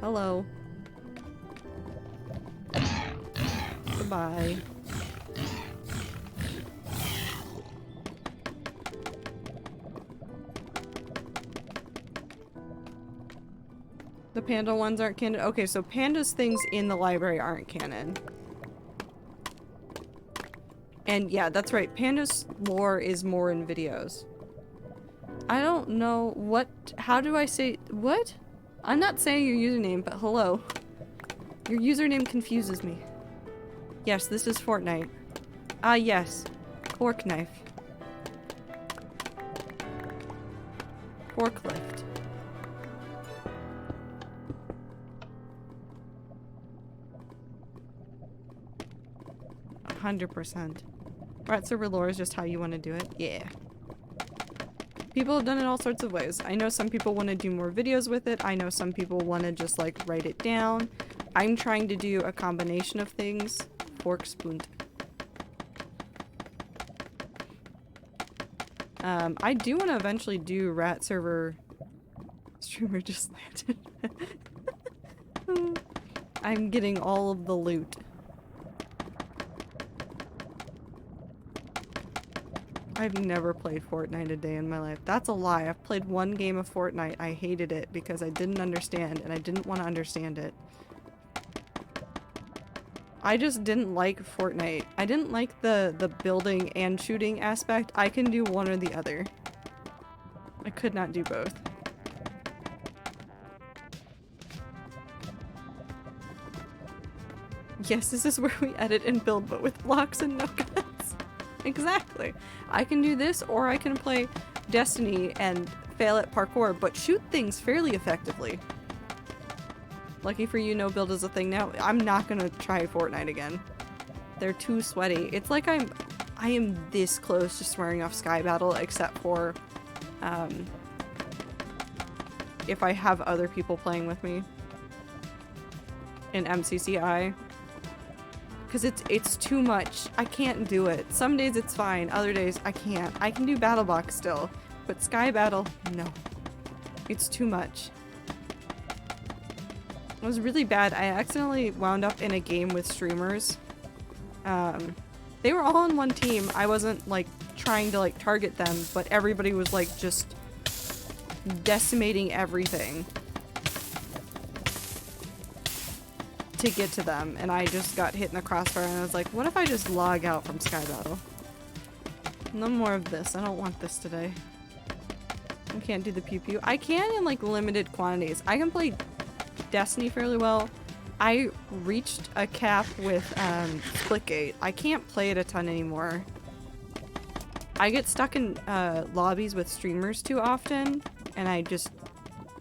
Hello. Goodbye. The panda ones aren't canon. Okay, so panda's things in the library aren't canon. And yeah, that's right. Panda's lore is more in videos. I don't know what... How do I say... What? I'm not saying your username, but hello. Your username confuses me. Yes, this is Fortnite. Ah, yes. Fork knife. Forklift. 100%. Rat server lore is just how you want to do it. Yeah. People have done it all sorts of ways. I know some people want to do more videos with it. I know some people want to just like write it down. I'm trying to do a combination of things. Fork spoon. I do want to eventually do rat server. Streamer just landed. I'm getting all of the loot. I've never played Fortnite a day in my life. That's a lie. I've played one game of Fortnite. I hated it because I didn't understand and I didn't want to understand it. I just didn't like Fortnite. I didn't like the building and shooting aspect. I can do one or the other. I could not do both. Yes, this is where we edit and build, but with blocks and no guns. Exactly. I can do this, or I can play Destiny and fail at parkour, but shoot things fairly effectively. Lucky for you, no build is a thing now. I'm not gonna try Fortnite again. They're too sweaty. It's like I am this close to swearing off Sky Battle, except for if I have other people playing with me in MCCI. Because it's too much. I can't do it. Some days it's fine, other days I can't. I can do BattleBox still, but Sky Battle, no. It's too much. It was really bad. I accidentally wound up in a game with streamers They were all on one team. I wasn't like trying to like target them, but everybody was like just decimating everything to get to them, and I just got hit in the crossfire, and I was like, what if I just log out from Sky Battle? No more of this. I don't want this today. I can't do the pew pew. I can in like limited quantities. I can play Destiny fairly well. I reached a cap with Splitgate. I can't play it a ton anymore. I get stuck in lobbies with streamers too often, and I just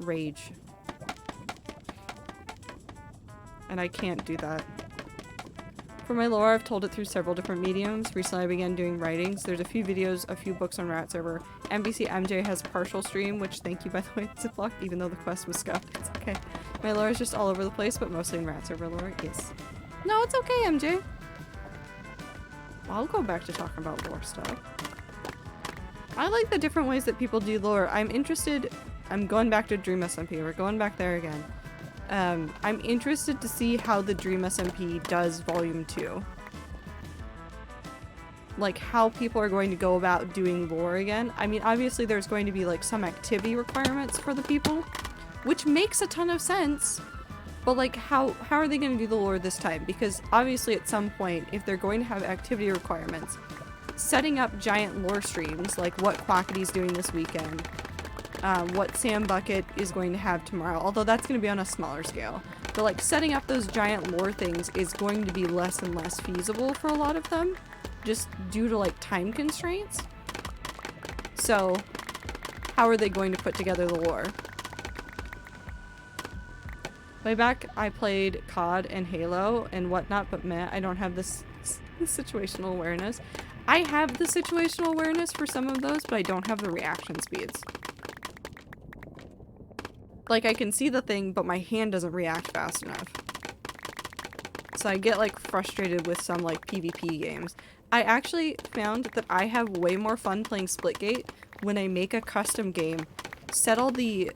rage. And I can't do that. For my lore, I've told it through several different mediums. Recently I began doing writings. There's a few videos, a few books on Rat Server. MVC MJ has partial stream, which thank you by the way, Ziploc, even though the quest was scuffed. It's okay. My lore is just all over the place, but mostly in Rat Server lore. Yes. No, it's okay, MJ. I'll go back to talking about lore stuff. I like the different ways that people do lore. I'm going back to Dream SMP. We're going back there again. I'm interested to see how the Dream SMP does Volume 2. Like, how people are going to go about doing lore again. I mean, obviously there's going to be, like, some activity requirements for the people, which makes a ton of sense. But, like, how are they going to do the lore this time? Because, obviously, at some point, if they're going to have activity requirements, setting up giant lore streams, like what Quackity's doing this weekend, what Sam Bucket is going to have tomorrow, although that's going to be on a smaller scale. But like setting up those giant lore things is going to be less and less feasible for a lot of them, just due to like time constraints. So how are they going to put together the lore? Way back I played COD and Halo and whatnot, but meh, I don't have this situational awareness. I have the situational awareness for some of those, but I don't have the reaction speeds. Like, I can see the thing, but my hand doesn't react fast enough. So I get, like, frustrated with some, like, PvP games. I actually found that I have way more fun playing Splitgate when I make a custom game, set all the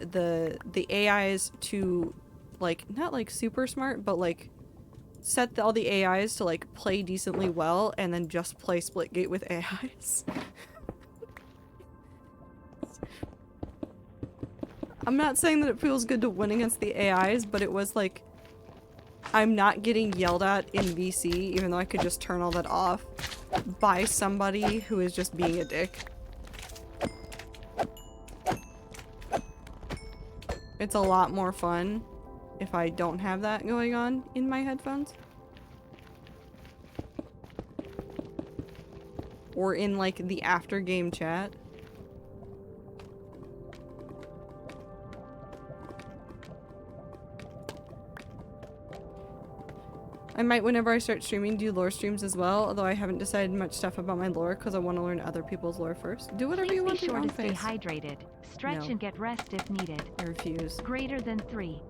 AIs to, like, not, like, super smart, but, like, set all the AIs to, like, play decently well, and then just play Splitgate with AIs. I'm not saying that it feels good to win against the AIs, but it was like, I'm not getting yelled at in VC, even though I could just turn all that off, by somebody who is just being a dick. It's a lot more fun if I don't have that going on in my headphones. Or in like the after game chat. I might, whenever I start streaming, do lore streams as well, although I haven't decided much stuff about my lore because I want to learn other people's lore first. Do whatever you want to. Be sure to stay hydrated, stretch No. and get rest if needed. I refuse. Greater than 3.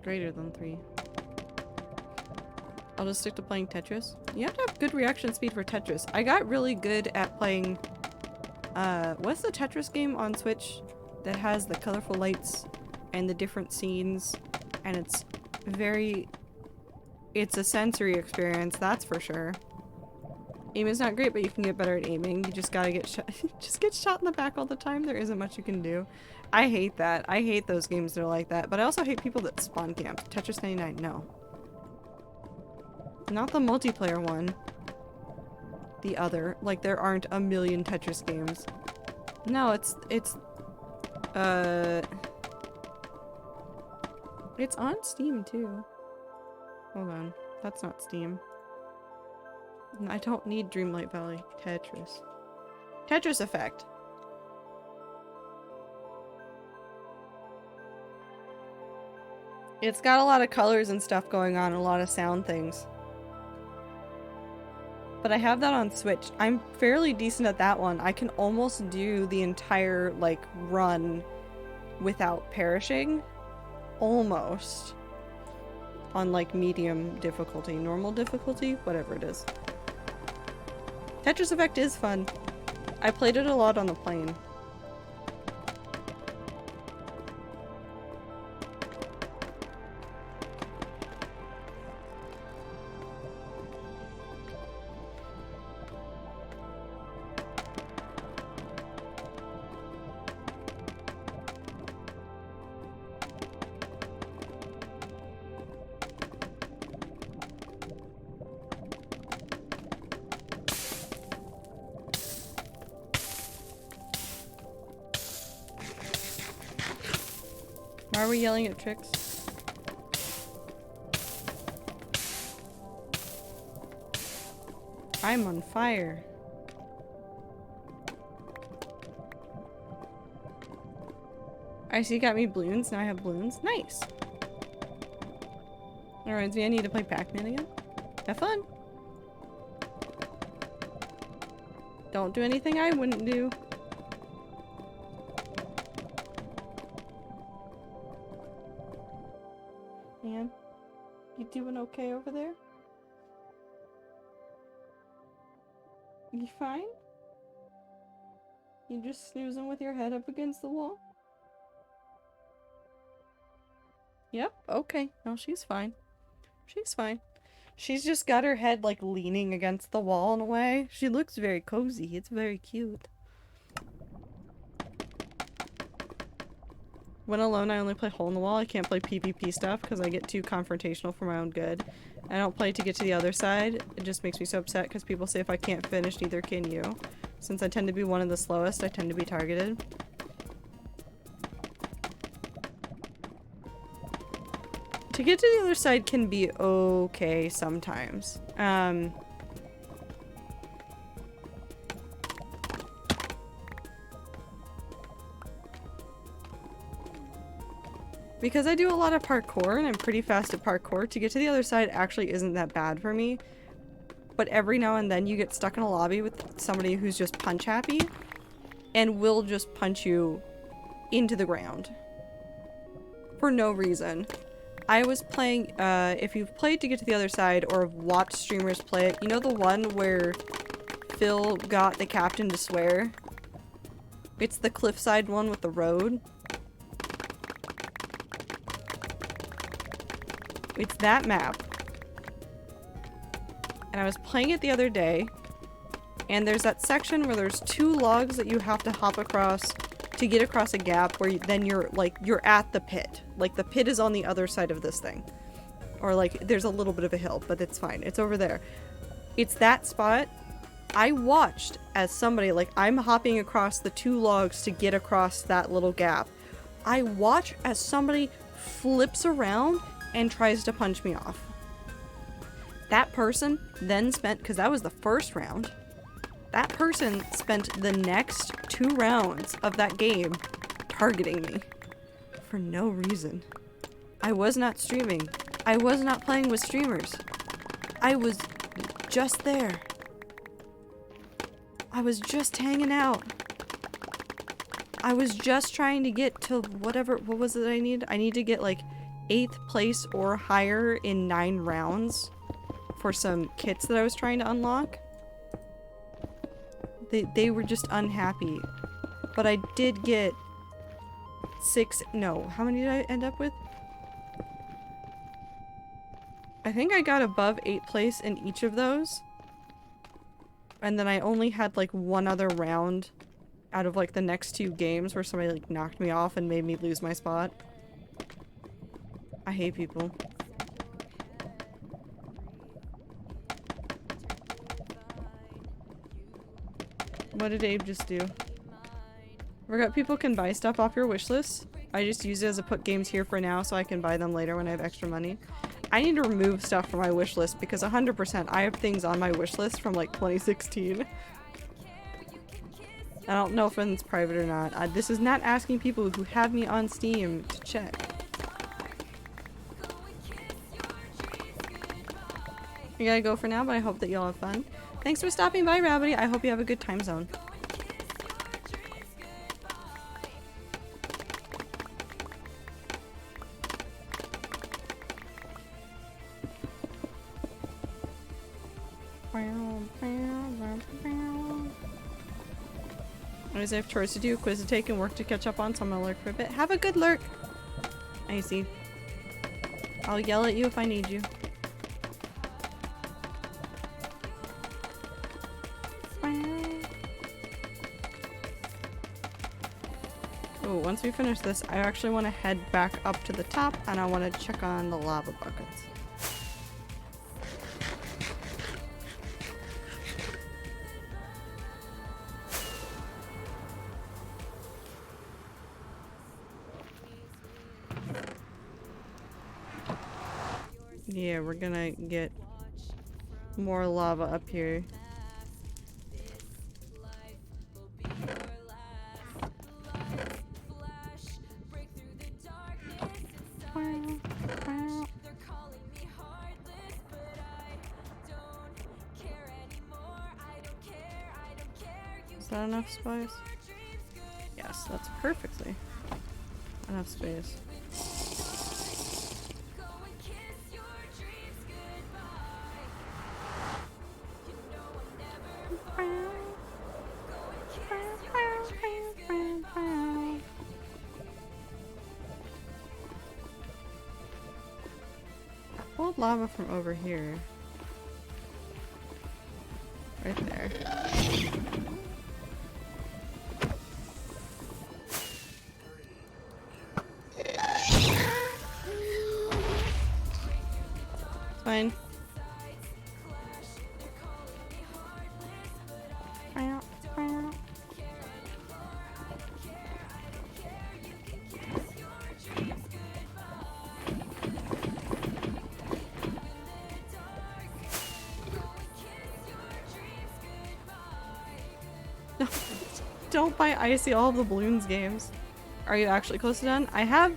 Greater than 3. I'll just stick to playing Tetris. You have to have good reaction speed for Tetris. I got really good at playing, what's the Tetris game on Switch that has the colorful lights and the different scenes, and it's a sensory experience, that's for sure. Aiming's not great, but you can get better at aiming. You just gotta get shot. Just get shot in the back all the time. There isn't much you can do. I hate that. I hate those games that are like that, but I also hate people that spawn camp. Tetris 99, no. Not the multiplayer one. The other. Like, there aren't a million Tetris games. No, it's on Steam, too. Hold on. That's not Steam. I don't need Dreamlight Valley. Tetris. Tetris Effect. It's got a lot of colors and stuff going on, a lot of sound things. But I have that on Switch. I'm fairly decent at that one. I can almost do the entire, like, run without perishing. Almost. On, like, medium difficulty. Normal difficulty? Whatever it is. Tetris Effect is fun. I played it a lot on the plane. Why are we yelling at chicks? I'm on fire. I see you got me balloons. Now I have balloons. Nice. Alright, so I need to play Pac-Man again. Have fun. Don't do anything I wouldn't do. Man, you doing okay over there? You fine? You just snoozing with your head up against the wall? Yep, okay. No, she's fine. She's fine. She's just got her head like leaning against the wall in a way. She looks very cozy. It's very cute. When alone, I only play hole in the wall. I can't play PvP stuff because I get too confrontational for my own good. I don't play to get to the other side. It just makes me so upset because people say if I can't finish, neither can you. Since I tend to be one of the slowest, I tend to be targeted. To get to the other side can be okay sometimes. Because I do a lot of parkour and I'm pretty fast at parkour, to get to the other side actually isn't that bad for me. But every now and then you get stuck in a lobby with somebody who's just punch happy and will just punch you into the ground. For no reason. I was playing, if you've played To Get to the Other Side or have watched streamers play it, you know the one where Phil got the captain to swear? It's the cliffside one with the road. It's that map. And I was playing it the other day, and there's that section where there's 2 logs that you have to hop across to get across a gap where then you're at the pit. Like the pit is on the other side of this thing. Or like there's a little bit of a hill, but it's fine. It's over there. It's that spot. I watched as somebody, like I'm hopping across the 2 logs to get across that little gap. I watch as somebody flips around and tries to punch me off. That person then spent, because that was the first round, that person spent the next 2 rounds of that game targeting me. For no reason. I was not streaming. I was not playing with streamers. I was just there. I was just hanging out. I was just trying to get to whatever, what was it I need? I need to get like 8th place or higher in 9 rounds for some kits that I was trying to unlock. They were just unhappy. But I did get 6, no, how many did I end up with? I think I got above 8th place in each of those. And then I only had like 1 other round out of like the next 2 games where somebody like knocked me off and made me lose my spot. I hate people. What did Abe just do? Forgot people can buy stuff off your wish list. I just use it as a put games here for now so I can buy them later when I have extra money. I need to remove stuff from my wish list because 100% I have things on my wish list from like 2016. I don't know if it's private or not. This is not asking people who have me on Steam to check. I gotta go for now, but I hope that y'all have fun. Thanks for stopping by, Rabbity. I hope you have a good time zone. I have chores to do, quiz to take, and work to catch up on, so I'm gonna lurk for a bit. Have a good lurk! I see. I'll yell at you if I need you. Oh, once we finish this, I actually want to head back up to the top, and I want to check on the lava buckets. Yeah, we're gonna get more lava up here. Is that enough space? Yes, that's perfectly enough space. Pulled lava from over here. Right there. It's fine. Don't buy Icy all of the balloons games. Are you actually close to done? I have...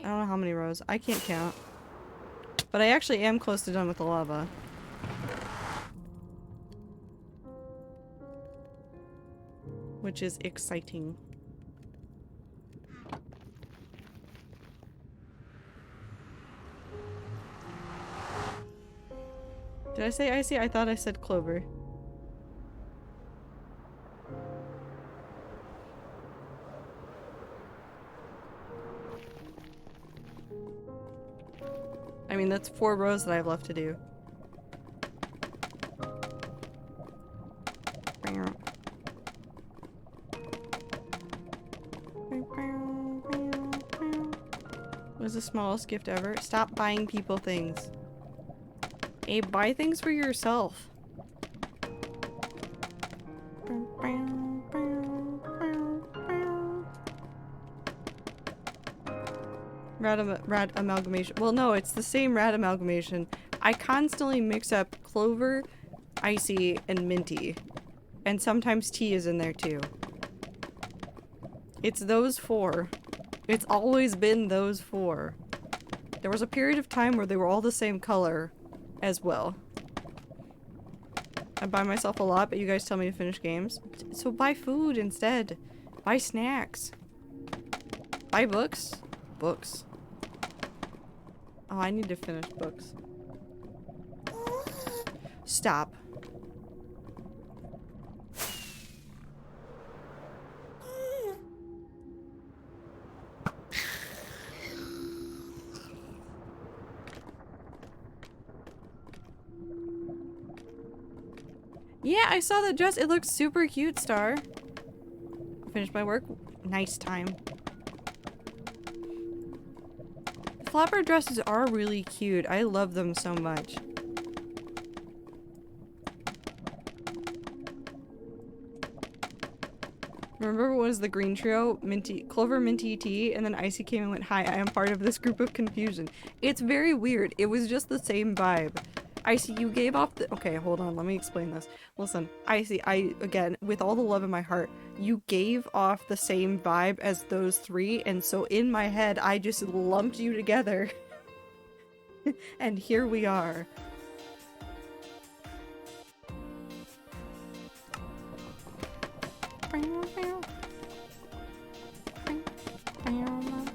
I don't know how many rows. I can't count. But I actually am close to done with the lava. Which is exciting. Did I say Icy? I thought I said Clover. I mean, that's 4 rows that I have left to do. What is the smallest gift ever? Stop buying people things. Hey, buy things for yourself. Rad amalgamation. Well, no, it's the same rad amalgamation. I constantly mix up Clover, Icy, and Minty. And sometimes tea is in there too. It's those 4. It's always been those 4. There was a period of time where they were all the same color as well. I buy myself a lot, but you guys tell me to finish games. So buy food instead. Buy snacks. Buy books. Books. Oh, I need to finish books. Stop. Yeah, I saw that dress. It looks super cute, Star. Finished my work. Nice time. Flapper dresses are really cute. I love them so much. Remember what was the green trio? Minty, Clover, Minty, Tea, and then Icy came and went, "Hi, I am part of this group of confusion." It's very weird. It was just the same vibe. Icy, you gave off the- okay, hold on, let me explain this. Listen, Icy, again, with all the love in my heart, you gave off the same vibe as those 3, and so in my head, I just lumped you together. And here we are.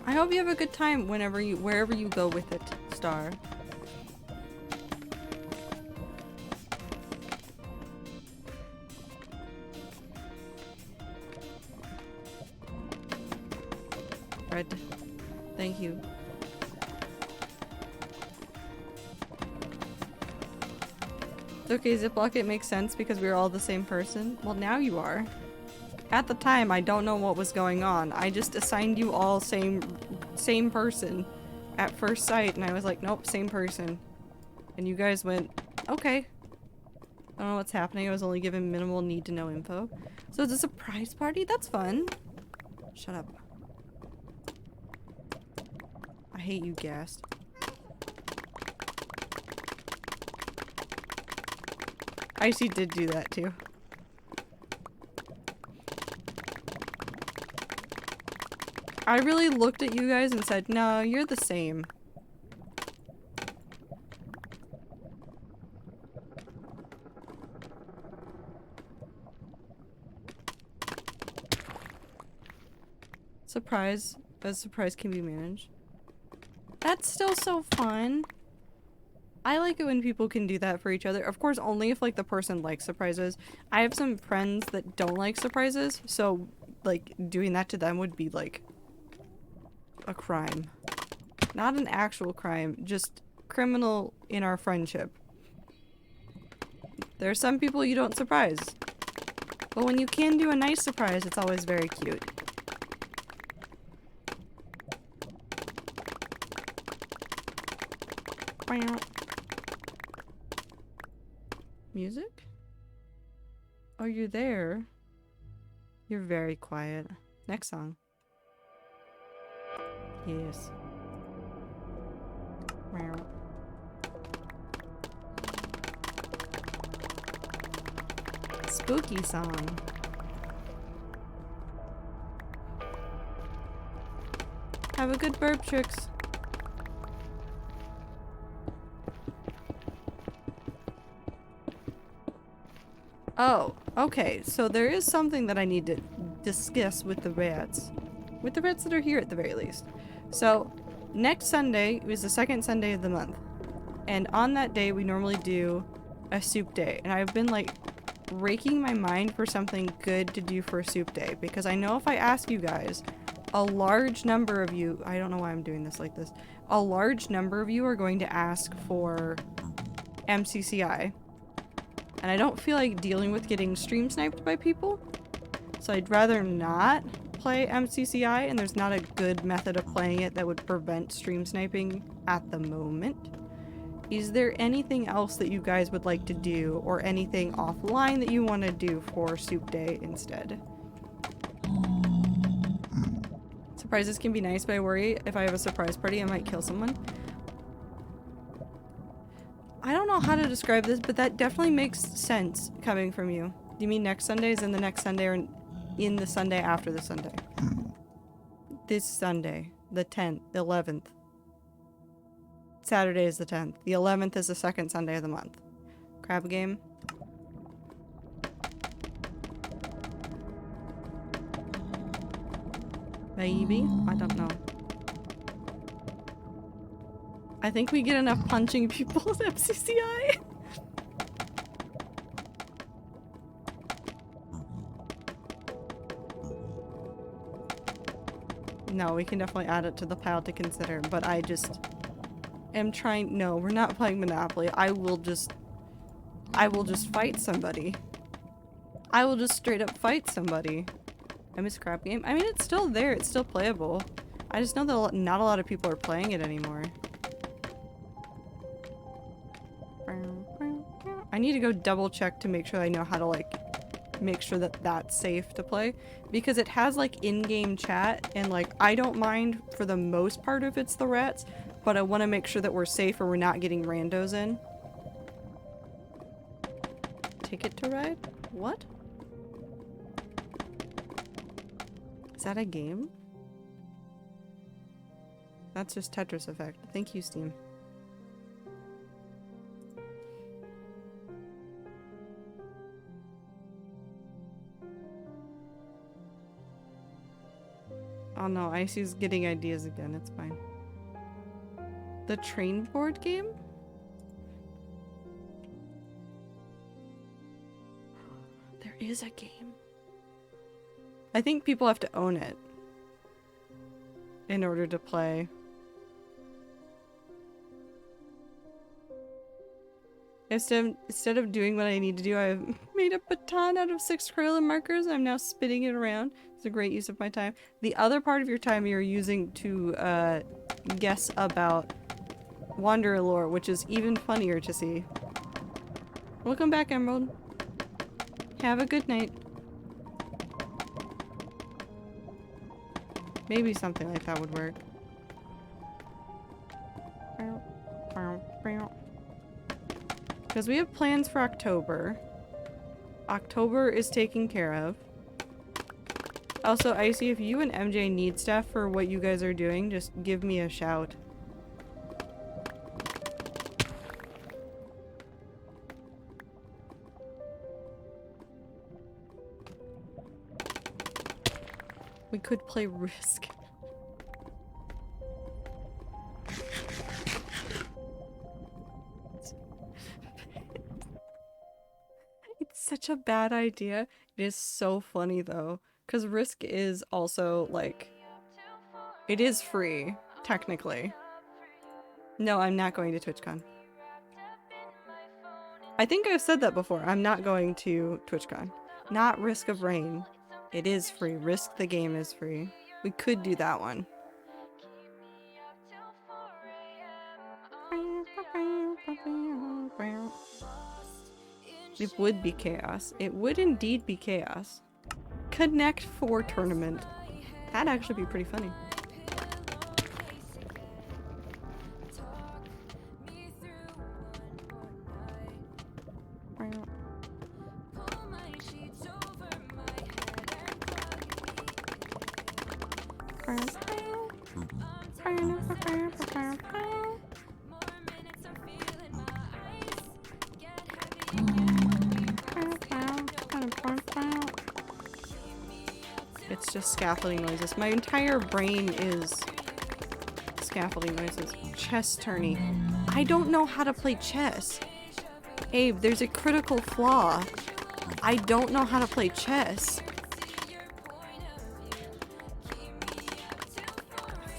I hope you have a good time wherever you go with it, Star. Red. Thank you. Okay, Ziploc, it makes sense because we were all the same person. Well, now you are. At the time, I don't know what was going on. I just assigned you all same person at first sight, and I was like, nope, same person. And you guys went, okay. I don't know what's happening. I was only given minimal need-to-know info. So it's a surprise party? That's fun. Shut up. I hate you, Ghast. Icy did do that too. I really looked at you guys and said, no, you're the same. Surprise. A surprise can be managed. That's still so fun. I like it when people can do that for each other. Of course, only if like the person likes surprises. I have some friends that don't like surprises, so like doing that to them would be like a crime. Not an actual crime, just criminal in our friendship. There are some people you don't surprise. But when you can do a nice surprise, it's always very cute. Music? Oh, you're there. You're very quiet. Next song. Yes. Spooky song. Have a good burp, Tricks. Oh, okay. So there is something that I need to discuss with the rats. With the rats that are here at the very least. So, next Sunday is the second Sunday of the month. And on that day, we normally do a soup day. And I've been like raking my mind for something good to do for a soup day. Because I know if I ask you guys, a large number of you, I don't know why I'm doing this like this. A large number of you are going to ask for MCCI. And I don't feel like dealing with getting stream sniped by people. So I'd rather not play MCCI, and there's not a good method of playing it that would prevent stream sniping at the moment. Is there anything else that you guys would like to do, or anything offline that you want to do for soup day instead? Surprises can be nice, but I worry if I have a surprise party I might kill someone. I don't know how to describe this, but that definitely makes sense coming from you. Do you mean next Sunday is in the next Sunday, or in the Sunday after the Sunday? This Sunday, the 10th, the 11th. Saturday is the 10th. The 11th is the second Sunday of the month. Crab game. Maybe? I don't know. I think we get enough punching people with MCCI. No, we can definitely add it to the pile to consider, but I just am trying— no, we're not playing Monopoly. I will just fight somebody. I will just straight up fight somebody. I miss crap game. I mean, it's still there. It's still playable. I just know that not a lot of people are playing it anymore. I need to go double check to make sure I know how to like make sure that that's safe to play, because it has like in-game chat, and like I don't mind for the most part if it's the rats, but I want to make sure that we're safe or we're not getting randos in. Ticket to ride? What? Is that a game? That's just Tetris Effect. Thank you, Steam. Oh no, Icy's getting ideas again. It's fine. The train board game? There is a game. I think people have to own it in order to play. Instead of doing what I need to do, I've made a baton out of 6 Crayola markers. I'm now spinning it around. It's a great use of my time. The other part of your time you're using to guess about Wanderer lore, which is even funnier to see. Welcome back, Emerald. Have a good night. Maybe something like that would work. Because we have plans for October. October is taken care of. Also, Icy, if you and MJ need stuff for what you guys are doing, just give me a shout. We could play Risk. It's such a bad idea. It is so funny though, because Risk is also like, it is free, technically. No, I'm not going to TwitchCon. I think I've said that before. I'm not going to TwitchCon. Not Risk of Rain. It is free. Risk the game is free. We could do that one. It would be chaos. It would indeed be chaos. Connect 4 tournament. That'd actually be pretty funny. It's just scaffolding noises. My entire brain is scaffolding noises. Chess tourney. I don't know how to play chess. Abe, there's a critical flaw. I don't know how to play chess.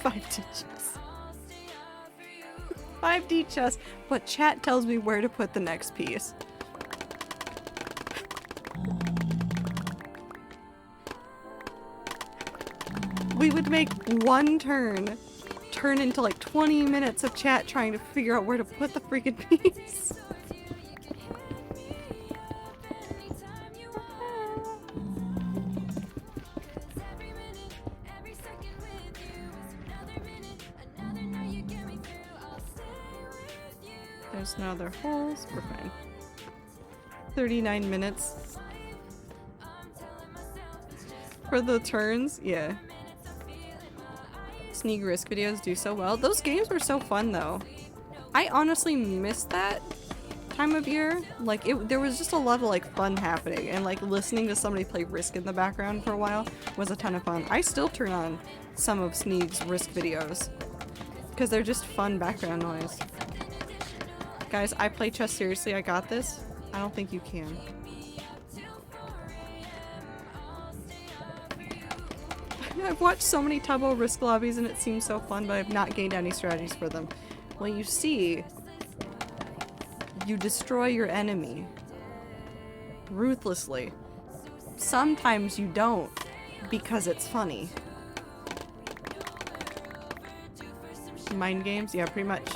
5D chess. 5D chess, but chat tells me where to put the next piece. We would make one turn into like 20 minutes of chat trying to figure out where to put the freaking piece. There's no other holes. We're fine. 39 minutes. For the turns? Yeah. Sneak Risk videos do so well. Those games were so fun though. I honestly missed that time of year. Like, there was just a lot of like fun happening, and like listening to somebody play Risk in the background for a while was a ton of fun. I still turn on some of Sneak's Risk videos because they're just fun background noise. Guys, I play chess seriously. I got this. I don't think you can. I've watched so many Tubbo Risk lobbies and it seems so fun, but I've not gained any strategies for them. Well, you see, you destroy your enemy ruthlessly. Sometimes you don't, because it's funny. Mind games? Yeah, pretty much.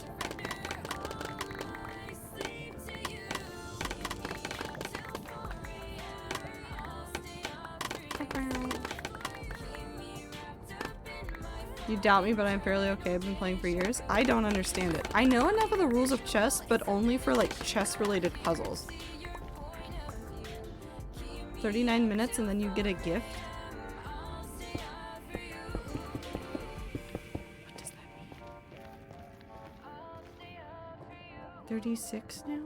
You doubt me, but I'm fairly okay. I've been playing for years. I don't understand it. I know enough of the rules of chess, but only for like chess-related puzzles. 39 minutes and then you get a gift? What does that mean? 36 now?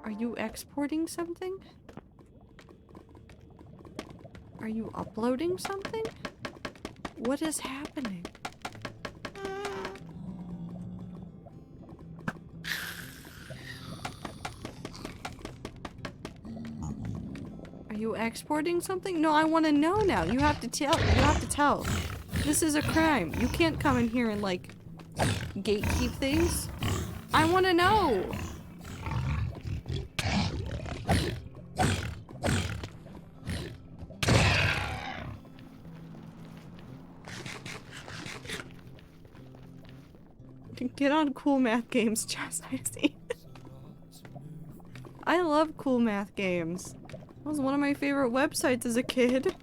Are you exporting something? Are you uploading something? What is happening? Are you exporting something? No, I want to know now. You have to tell. You have to tell. This is a crime. You can't come in here and like gatekeep things. I want to know. Get on cool math games, Chess. I see. I love cool math games. That was one of my favorite websites as a kid.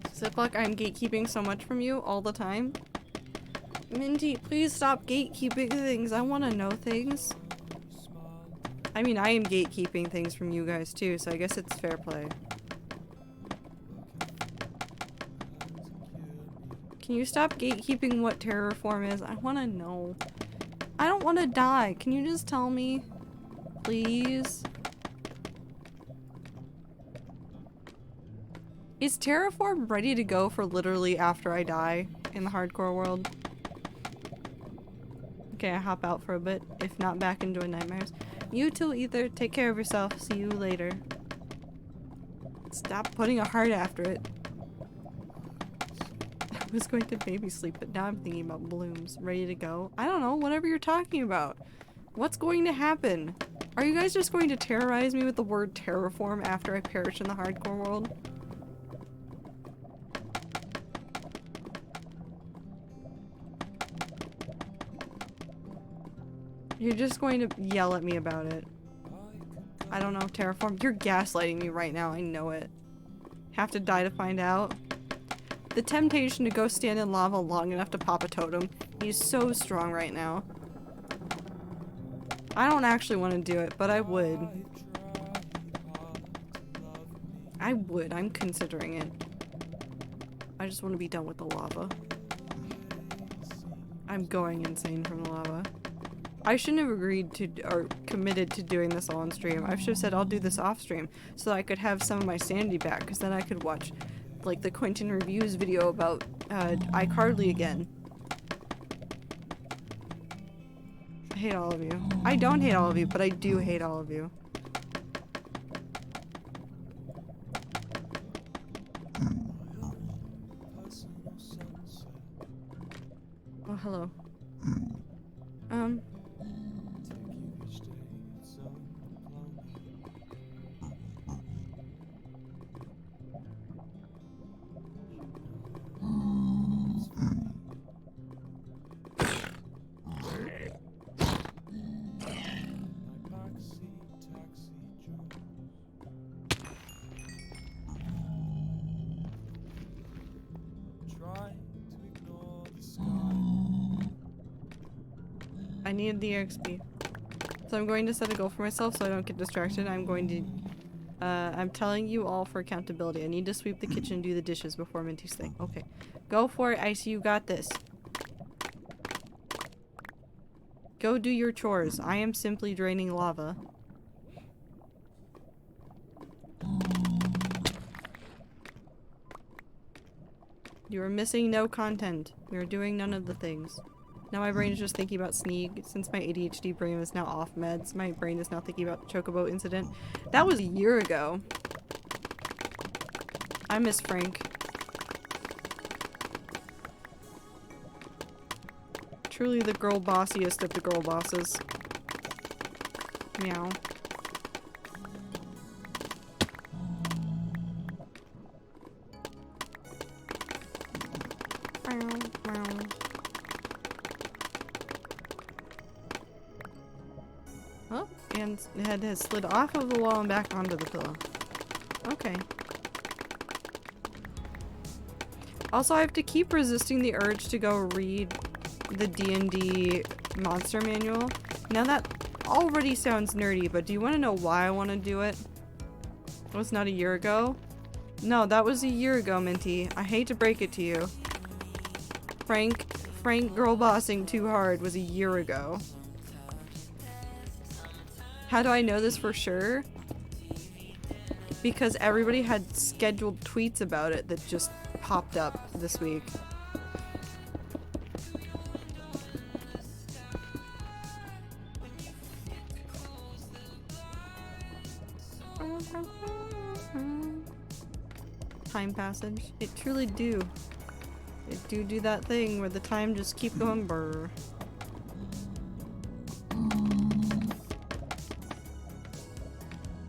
Ziploc, I'm gatekeeping so much from you all the time. Minty, please stop gatekeeping things. I want to know things. I mean, I am gatekeeping things from you guys too, so I guess it's fair play. Can you stop gatekeeping what terraform is? I want to know. I don't want to die. Can you just tell me? Please? Is terraform ready to go for literally after I die in the hardcore world? Okay, I hop out for a bit, if not back into nightmares. You too, Ether. Take care of yourself. See you later. Stop putting a heart after it. I was going to baby sleep, but now I'm thinking about blooms. Ready to go? I don't know, whatever you're talking about. What's going to happen? Are you guys just going to terrorize me with the word terraform after I perish in the hardcore world? You're just going to yell at me about it. I don't know, terraform. You're gaslighting me right now, I know it. Have to die to find out. The temptation to go stand in lava long enough to pop a totem is so strong right now. I don't actually want to do it, but I would. I'm considering it. I just want to be done with the lava. I'm going insane from the lava. I shouldn't have agreed to, or committed to doing this all on stream. I should have said I'll do this off stream so that I could have some of my sanity back, because then I could watch, like, the Quentin Reviews video about iCardly again. I hate all of you. I don't hate all of you, but I do hate all of you. Oh, hello. I needed the XP. So I'm going to set a goal for myself so I don't get distracted. I'm going to, I'm telling you all for accountability. I need to sweep the kitchen and do the dishes before Minty's thing. Okay. Go for it, Icy, you got this. Go do your chores. I am simply draining lava. You are missing no content. We are doing none of the things. Now my brain is just thinking about Sneak. Since my ADHD brain is now off meds, my brain is now thinking about the Chocobo incident. That was a year ago. I miss Frank. Truly the girl bossiest of the girl bosses. Meow. Oh, and the head has slid off of the wall and back onto the pillow. Okay. Also, I have to keep resisting the urge to go read the D&D monster manual. Now that already sounds nerdy, but do you want to know why I want to do it? It was not a year ago? No, that was a year ago, Minty. I hate to break it to you. Frank girl bossing too hard was a year ago. How do I know this for sure? Because everybody had scheduled tweets about it that just popped up this week. Time passage. It truly do. It do that thing where the time just keep going brr.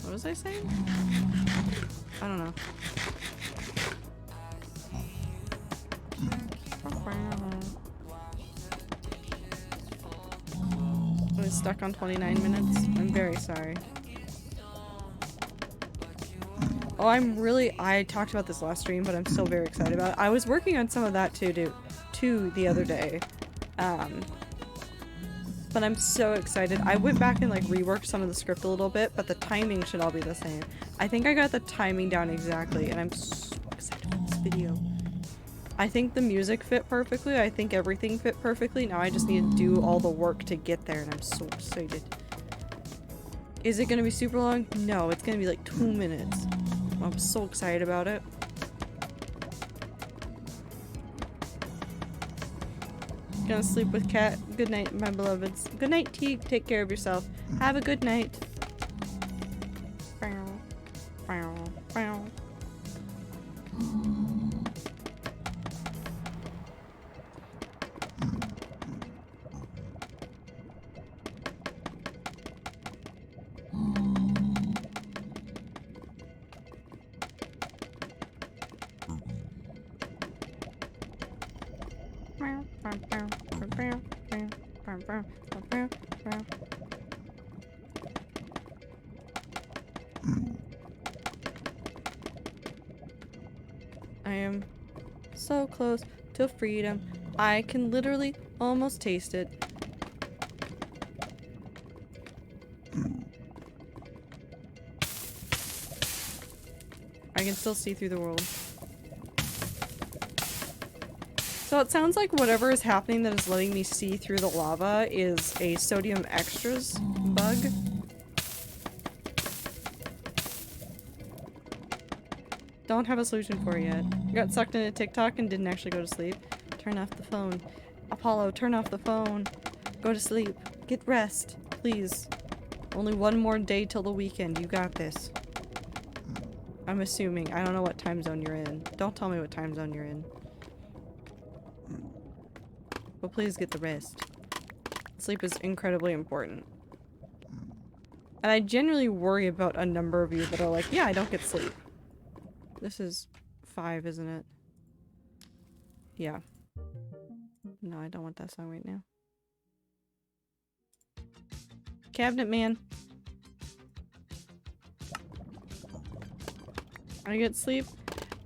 What was I saying? I don't know. I was stuck on 29 minutes. I'm very sorry. Oh, I talked about this last stream, but I'm still very excited about it. I was working on some of that too the other day. But I'm so excited. I went back and like reworked some of the script a little bit, but the timing should all be the same. I think I got the timing down exactly, and I'm so excited about this video. I think the music fit perfectly. I think everything fit perfectly. Now I just need to do all the work to get there, and I'm so excited. Is it gonna be super long? No, it's gonna be like 2 minutes. I'm so excited about it. Gonna sleep with Cat. Good night, my beloveds. Good night, Teague. Take care of yourself. Have a good night. Bow, bow, bow. I am so close to freedom. I can literally almost taste it. I can still see through the world. So it sounds like whatever is happening that is letting me see through the lava is a sodium extras bug. Don't have a solution for it yet. Got sucked into TikTok and didn't actually go to sleep. Turn off the phone. Apollo, turn off the phone. Go to sleep. Get rest. Please. Only one more day till the weekend. You got this. I'm assuming. I don't know what time zone you're in. Don't tell me what time zone you're in. But please get the rest. Sleep is incredibly important. And I genuinely worry about a number of you that are like, yeah, I don't get sleep. This is 5, isn't it? Yeah. No, I don't want that song right now. Cabinet man. I get sleep.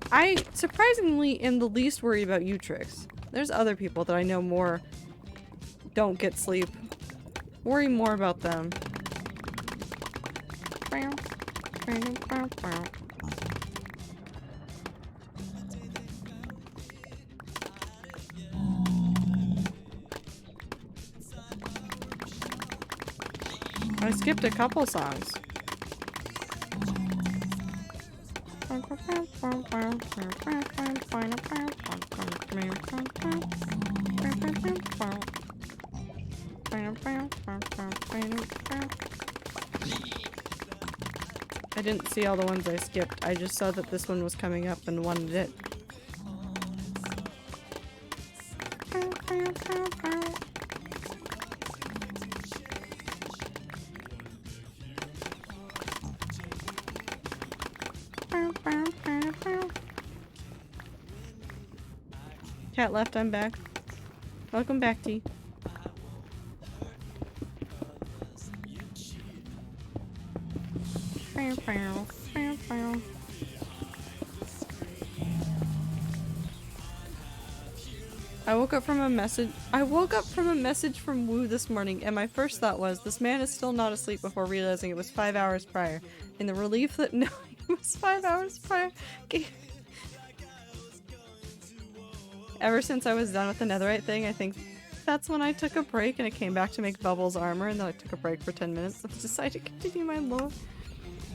I surprisingly am the least worried about you, Trix. There's other people that I know more don't get sleep. Worry more about them. I skipped a couple songs. I didn't see all the ones I skipped. I just saw that this one was coming up and wanted it. Cat left, I'm back. Welcome back, T. I woke up from a message from Woo this morning, and my first thought was, this man is still not asleep, before realizing it was 5 hours prior. In the relief that no, it was 5 hours prior. Ever since I was done with the netherite thing, I think that's when I took a break and I came back to make Bubbles armor, and then I took a break for 10 minutes and decided to continue my load.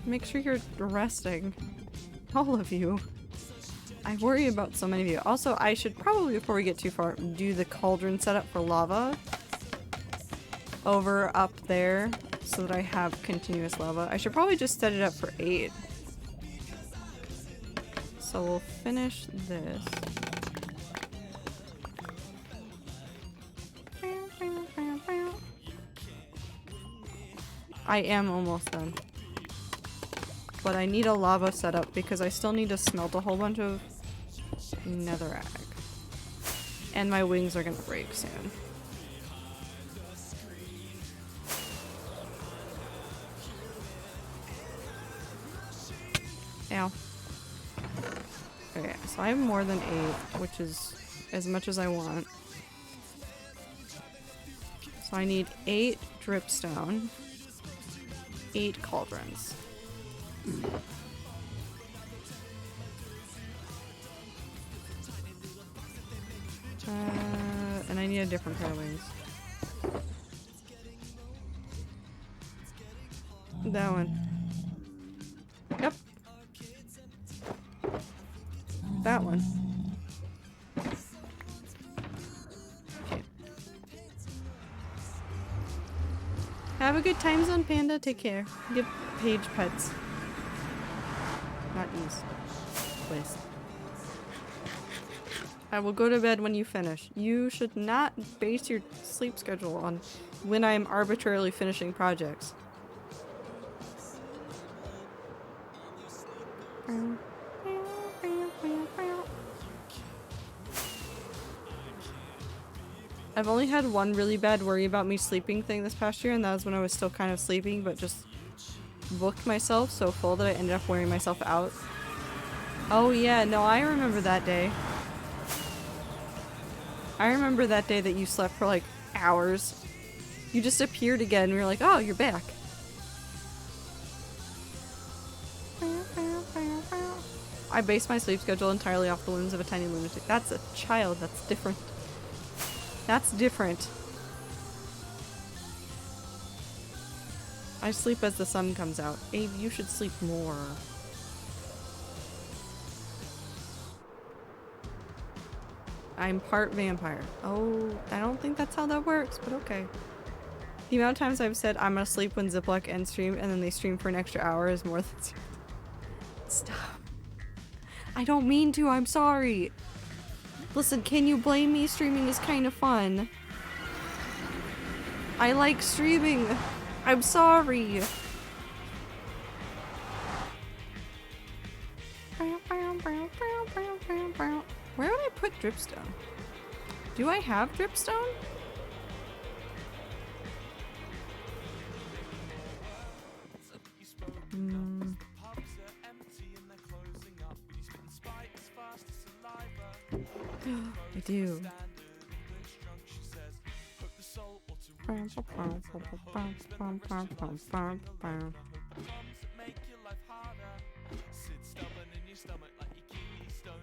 Make sure you're resting. All of you. I worry about so many of you. Also, I should probably, before we get too far, do the cauldron setup for lava over up there so that I have continuous lava. I should probably just set it up for 8. So we'll finish this. I am almost done. But I need a lava setup because I still need to smelt a whole bunch of netherrack. And my wings are gonna break soon. Ow. Okay, so I have more than 8, which is as much as I want. So I need 8 dripstone, 8 cauldrons. And I need a different pair of wings. That one. Yep. That one. Okay. Have a good time zone, Panda. Take care. Get page pets. Not these. Please. I will go to bed when you finish. You should not base your sleep schedule on when I am arbitrarily finishing projects. I've only had one really bad worry about me sleeping thing this past year, and that was when I was still kind of sleeping, but just booked myself so full that I ended up wearing myself out. Oh yeah, no, I remember that day. I remember that day that you slept for like hours. You just appeared again and we were like, oh, you're back. I base my sleep schedule entirely off the whims of a tiny lunatic. That's a child, that's different. That's different. I sleep as the sun comes out. Abe, you should sleep more. I'm part vampire. Oh, I don't think that's how that works, but okay. The amount of times I've said I'm gonna sleep when Ziploc ends stream and then they stream for an extra hour is more than zero. Stop. I don't mean to, I'm sorry. Listen, can you blame me? Streaming is kind of fun. I like streaming. I'm sorry. Where would I put dripstone? Do I have dripstone? I do.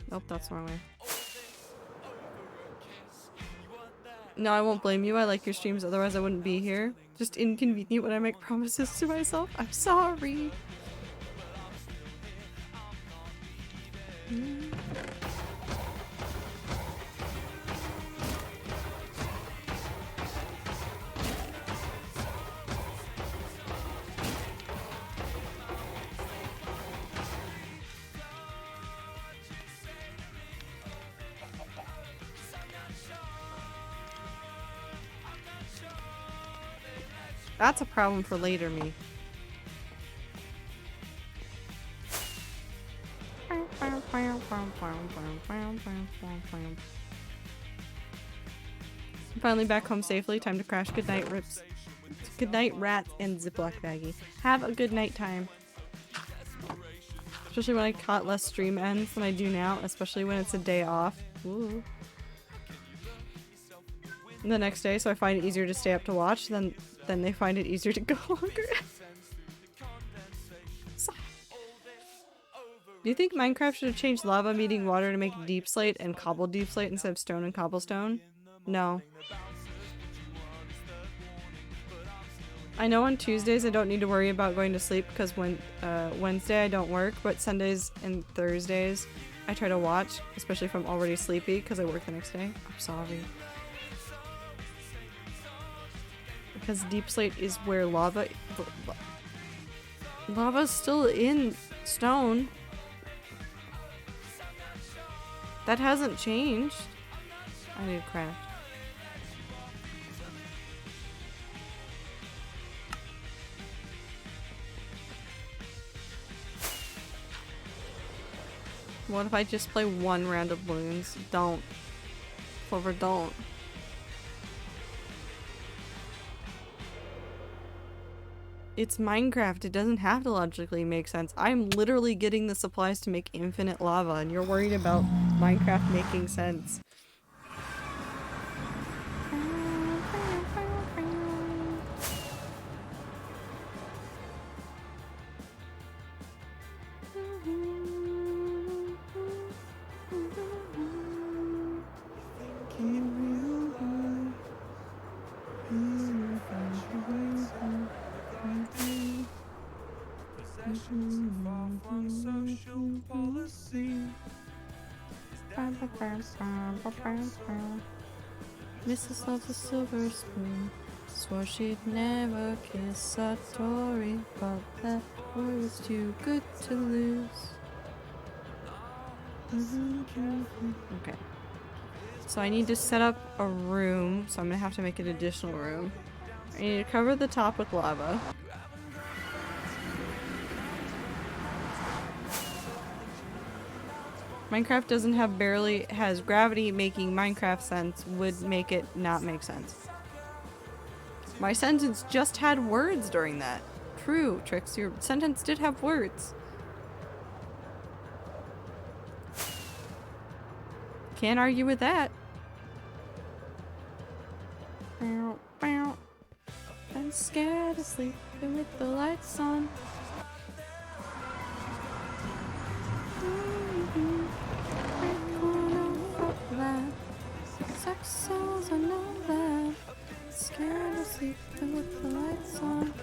Nope, that's the wrong way. No, I won't blame you. I like your streams, otherwise I wouldn't be here. Just inconvenient when I make promises to myself. I'm sorry. That's a problem for later me. Finally back home safely. Time to crash. Good night, Rips. Good night, Rat and Ziploc Baggy. Have a good night time. Especially when I caught less stream ends than I do now, especially when it's a day off. Ooh. The next day, so I find it easier to stay up to watch, then they find it easier to go longer. Do you think Minecraft should have changed lava meeting water to make deep slate and cobbled deep slate instead of stone and cobblestone? No. I know on Tuesdays I don't need to worry about going to sleep because when Wednesday I don't work, but Sundays and Thursdays I try to watch, especially if I'm already sleepy because I work the next day. I'm sorry. Because deep slate is where lava's still in stone. That hasn't changed. I need to craft. What if I just play one round of balloons? Don't. Clover, don't. It's Minecraft. It doesn't have to logically make sense. I'm literally getting the supplies to make infinite lava, and you're worried about Minecraft making sense. Mrs. loves a silver spoon. Swore she'd never kiss Satori, but that boy was too good to lose. Okay. So I need to set up a room, so I'm gonna have to make an additional room. I need to cover the top with lava. Minecraft doesn't have has gravity making Minecraft sense would make it not make sense. My sentence just had words during that. True, Trix, your sentence did have words. Can't argue with that. I'm scared of sleeping with the lights on. Sex sells, I know that. Scared of sleeping with the lights on.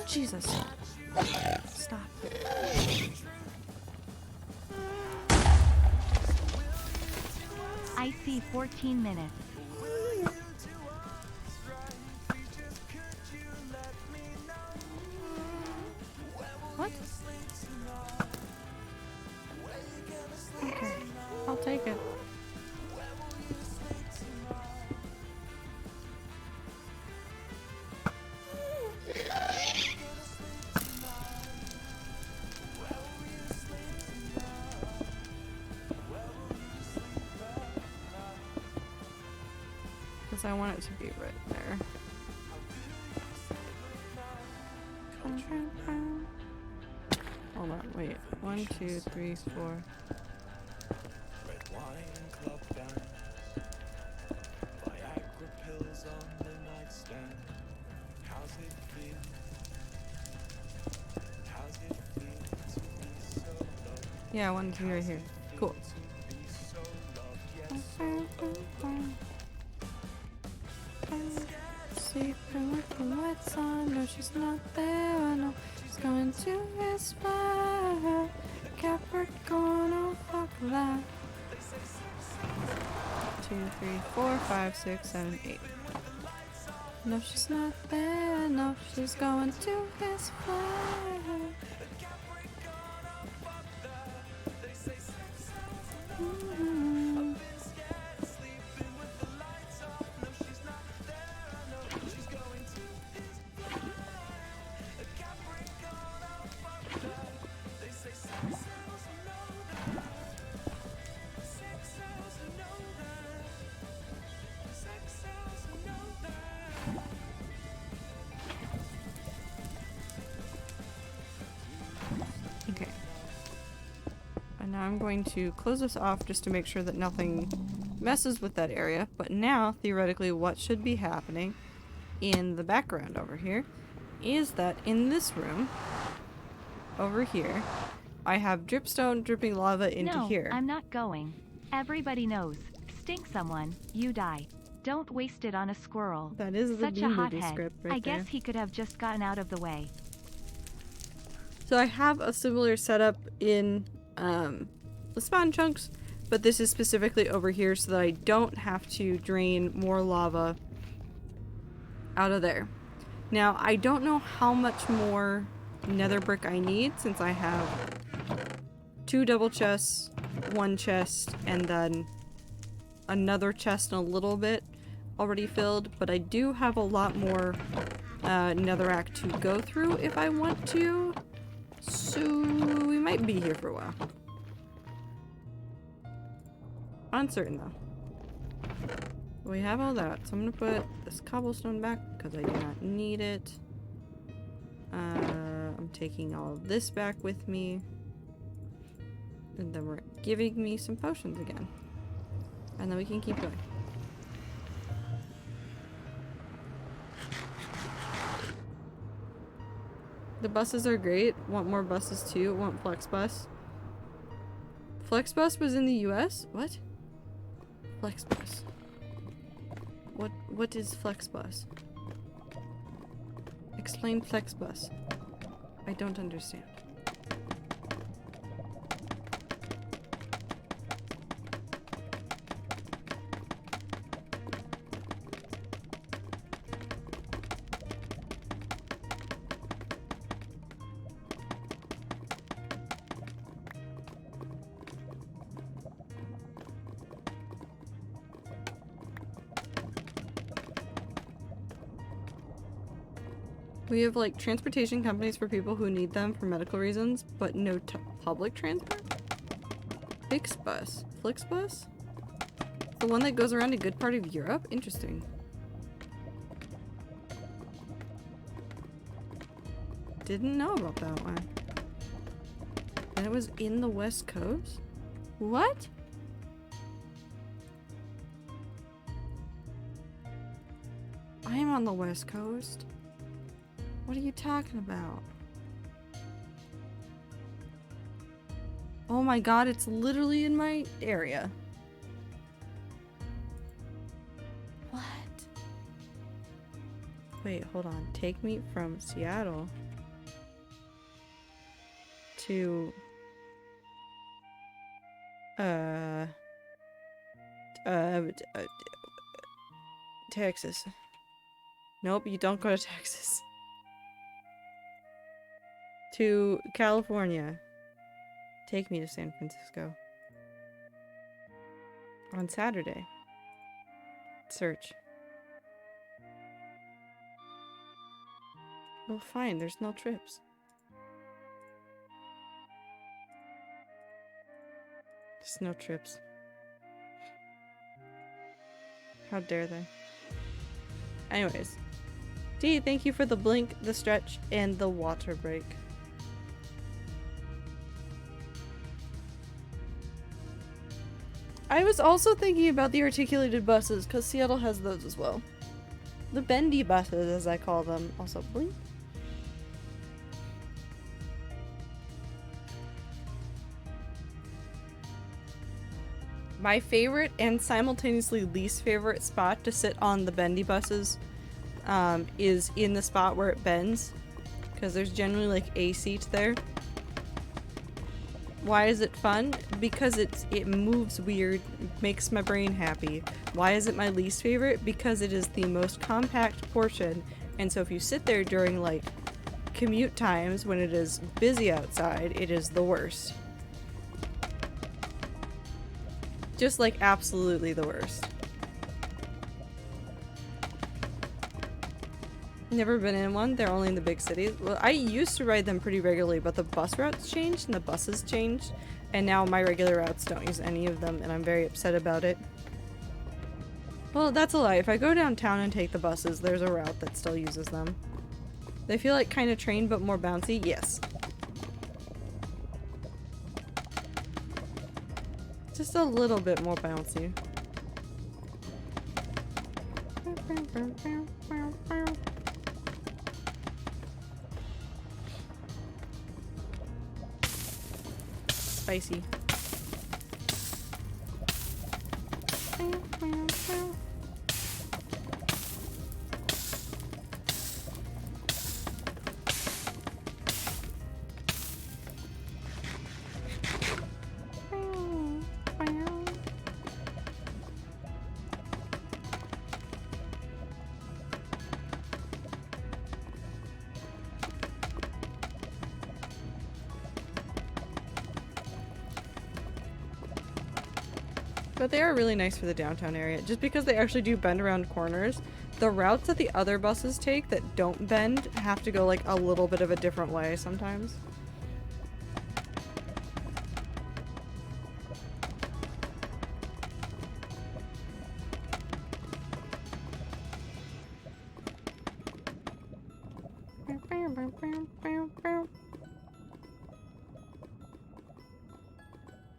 Jesus. Stop. I see 14 minutes. What? Okay, I'll take it. Because I want it to be right there. Hold on, wait. 1, 2, 3, 4. Yeah, I want it to be right here. Cool. Sleeping with the lights on. No, she's not there. I know she's going to his fire. Capricorn, oh fuck that. 2, 3, 4, 5, 6, 7, 8. No, she's not there. No, she's going to his fire. Okay. And now I'm going to close this off just to make sure that nothing messes with that area. But now, theoretically, what should be happening in the background over here is that in this room, over here, I have dripstone dripping lava into No, here. I'm not going. Everybody knows. Stink someone, you die. Don't waste it on a squirrel. That is the Such a B-movie hothead. script right I guess there. he could have just gotten out of the way. So I have a similar setup in the spawn chunks, but this is specifically over here so that I don't have to drain more lava out of there. Now, I don't know how much more nether brick I need since I have 2 double chests, 1 chest, and then another chest and a little bit already filled, but I do have a lot more netherrack to go through if I want to. So we might be here for a while. Uncertain though. We have all that, so I'm gonna put this cobblestone back because I do not need it. I'm taking all of this back with me. And then we're giving me some potions again. And then we can keep going. The buses are great. Want more buses too. Want flex bus. Flexbus was in the US? What? Flexbus. What is Flexbus? Explain Flexbus. I don't understand. We have like transportation companies for people who need them for medical reasons, but no public transport? Flixbus. Flixbus? The one that goes around a good part of Europe? Interesting. Didn't know about that one. And it was in the West Coast? What? I am on the West Coast. What are you talking about? Oh my god, it's literally in my area. What? Wait, hold on. Take me from Seattle to Texas. Nope, you don't go to Texas. To California. Take me to San Francisco. On Saturday. Search. Well, fine, there's no trips. There's no trips. How dare they? Anyways. D, thank you for the blink, the stretch, and the water break. I was also thinking about the articulated buses, because Seattle has those as well. The bendy buses, as I call them. Also, blink. My favorite and simultaneously least favorite spot to sit on the bendy buses is in the spot where it bends, because there's generally like a seat there. Why is it fun? Because it moves weird, makes my brain happy. Why is it my least favorite? Because it is the most compact portion, and so if you sit there during like commute times when it is busy outside, it is the worst. Just like absolutely the worst. Never been in one. They're only in the big cities. Well, I used to ride them pretty regularly, but the bus routes changed and the buses changed, and now my regular routes don't use any of them, and I'm very upset about it. Well, that's a lie. If I go downtown and take the buses, there's a route that still uses them. They feel like kind of train, but more bouncy? Yes. Just a little bit more bouncy. Spicy. But they are really nice for the downtown area, just because they actually do bend around corners. The routes that the other buses take that don't bend have to go like a little bit of a different way sometimes.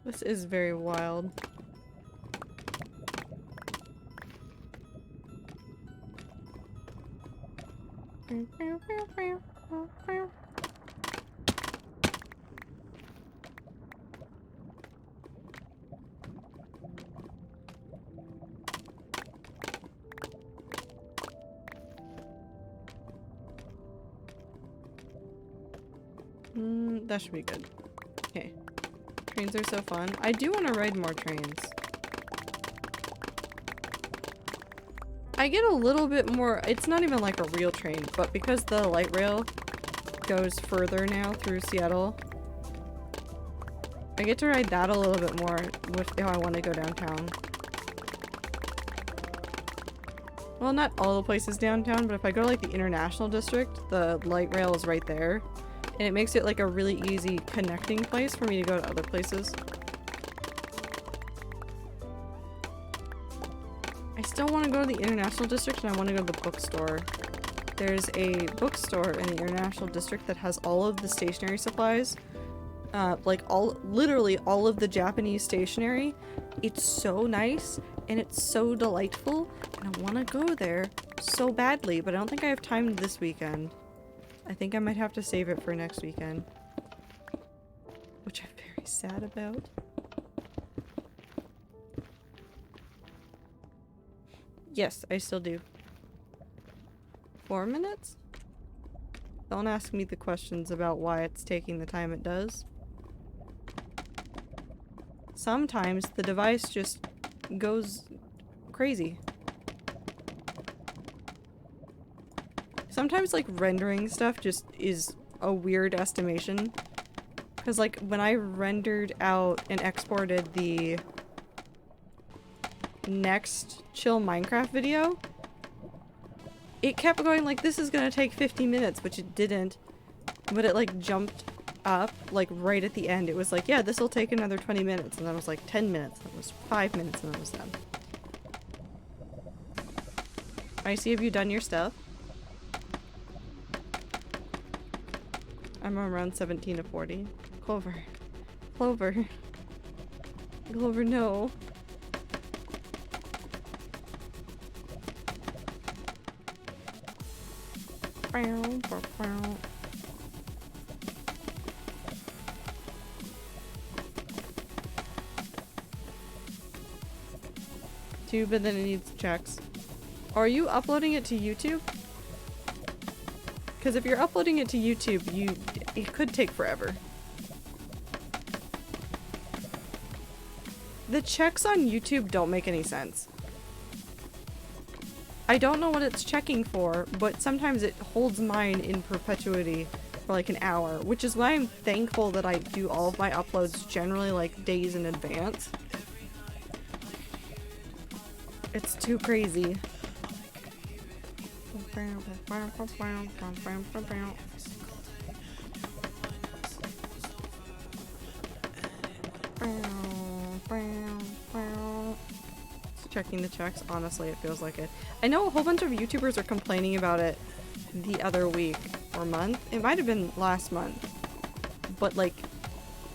This is very wild. That should be good. Okay. Trains are so fun. I do want to ride more trains. I get a little bit more, it's not even like a real train, but because the light rail goes further now through Seattle, I get to ride that a little bit more if I want to go downtown. Well, not all the places downtown, but if I go to like the International District, the light rail is right there. And it makes it like a really easy connecting place for me to go to other places. I still want to go to the International District and I want to go to the bookstore. There's a bookstore in the International District that has all of the stationery supplies. Literally all of the Japanese stationery. It's so nice and it's so delightful and I want to go there so badly, but I don't think I have time this weekend. I think I might have to save it for next weekend, which I'm very sad about. Yes, I still do. 4 minutes? Don't ask me the questions about why it's taking the time it does. Sometimes the device just goes crazy. Sometimes like rendering stuff just is a weird estimation. Because like when I rendered out and exported the next chill Minecraft video, it kept going like this is gonna take 50 minutes, which it didn't. But it like jumped up like right at the end. It was like, yeah, this will take another 20 minutes. And then it was like 10 minutes. And it was 5 minutes and then it was done. I see, have you done your stuff? I'm around 17 to 40. Clover. Clover. Clover, no. Two, but then it needs checks. Are you uploading it to YouTube? Because if you're uploading it to YouTube, it could take forever. The checks on YouTube don't make any sense. I don't know what it's checking for, but sometimes it holds mine in perpetuity for like an hour, which is why I'm thankful that I do all of my uploads generally like days in advance. It's too crazy. Checking the checks, honestly, it feels like it. I know a whole bunch of YouTubers are complaining about it the other week or month. It might have been last month. But like,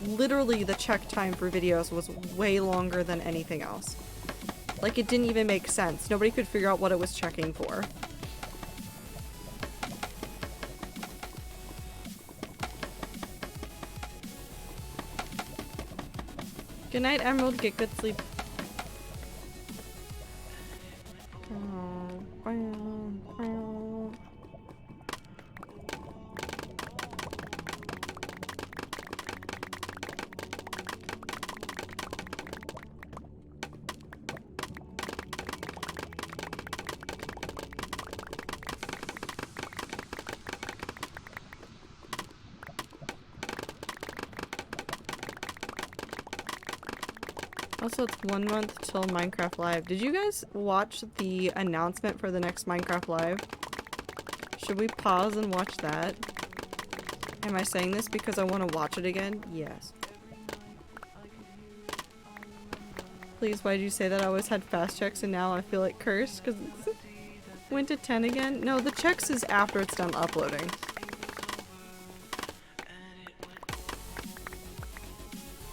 literally the check time for videos was way longer than anything else. Like, it didn't even make sense. Nobody could figure out what it was checking for. Good night, Emerald. Get good sleep. Also, it's 1 month till Minecraft Live. Did you guys watch the announcement for the next Minecraft Live? Should we pause and watch that? Am I saying this because I want to watch it again? Yes. Please, why did you say that? I always had fast checks and now I feel like cursed because it went to 10 again? No, the checks is after it's done uploading.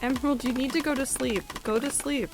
Emerald, you need to go to sleep. Go to sleep.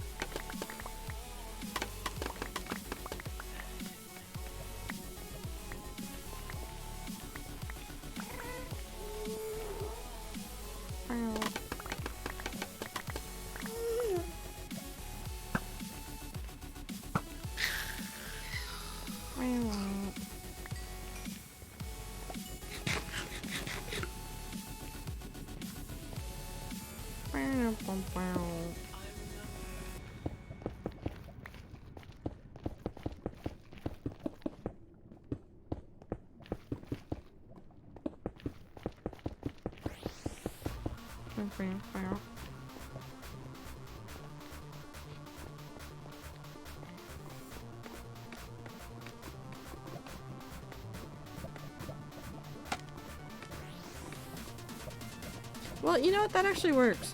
Well, you know what? That actually works.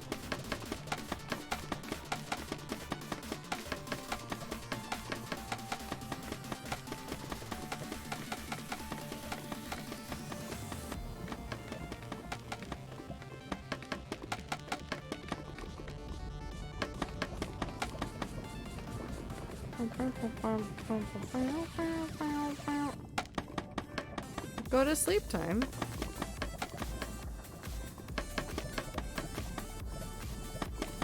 Go to sleep time.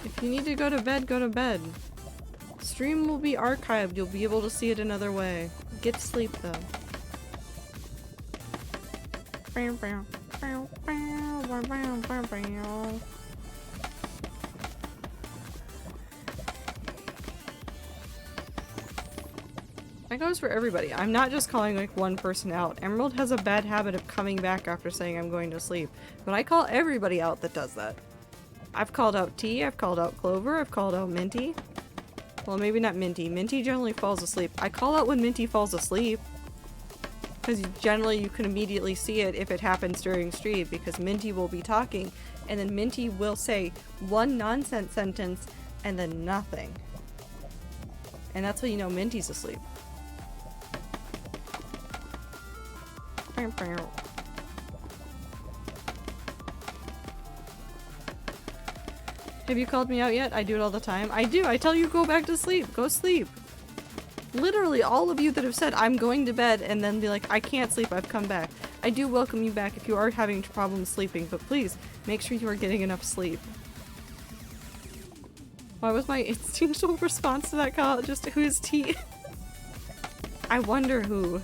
If you need to go to bed, go to bed. Stream will be archived. You'll be able to see it another way. Get sleep though. That goes for everybody. I'm not just calling like one person out. Emerald has a bad habit of coming back after saying I'm going to sleep. But I call everybody out that does that. I've called out T, I've called out Clover, I've called out Minty. Well, maybe not Minty. Minty generally falls asleep. I call out when Minty falls asleep. Because generally you can immediately see it if it happens during stream, because Minty will be talking and then Minty will say one nonsense sentence and then nothing. And that's how you know Minty's asleep. Have you called me out yet? I do it all the time. I do. I tell you go back to sleep. Go sleep. Literally all of you that have said I'm going to bed and then be like I can't sleep, I've come back. I do welcome you back if you are having problems sleeping, but please make sure you are getting enough sleep. Why was my instinctual response to that call just who's T? I wonder who.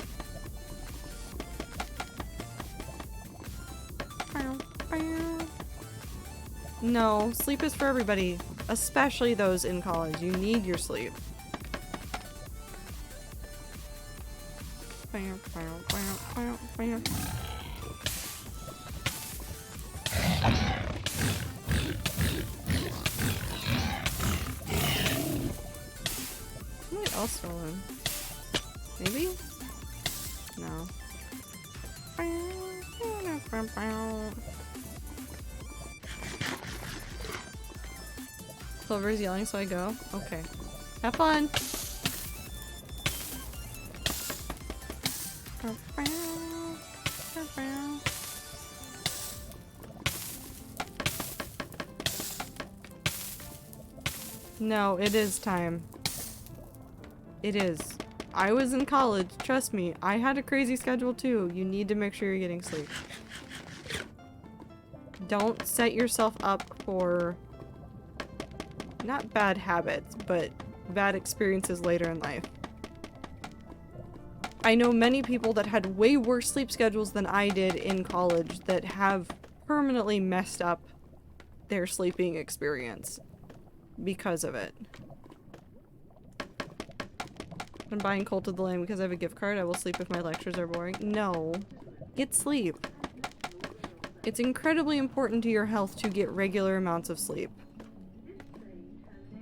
No, sleep is for everybody, especially those in college. You need your sleep. Somebody else fell in. Maybe? No. Clover's yelling, so I go. Okay. Have fun! No, it is time. It is. I was in college, trust me. I had a crazy schedule too. You need to make sure you're getting sleep. Don't set yourself up for not bad habits, but bad experiences later in life. I know many people that had way worse sleep schedules than I did in college that have permanently messed up their sleeping experience because of it. I'm buying Cult of the Lamb because I have a gift card. I will sleep if my lectures are boring. No. Get sleep. It's incredibly important to your health to get regular amounts of sleep.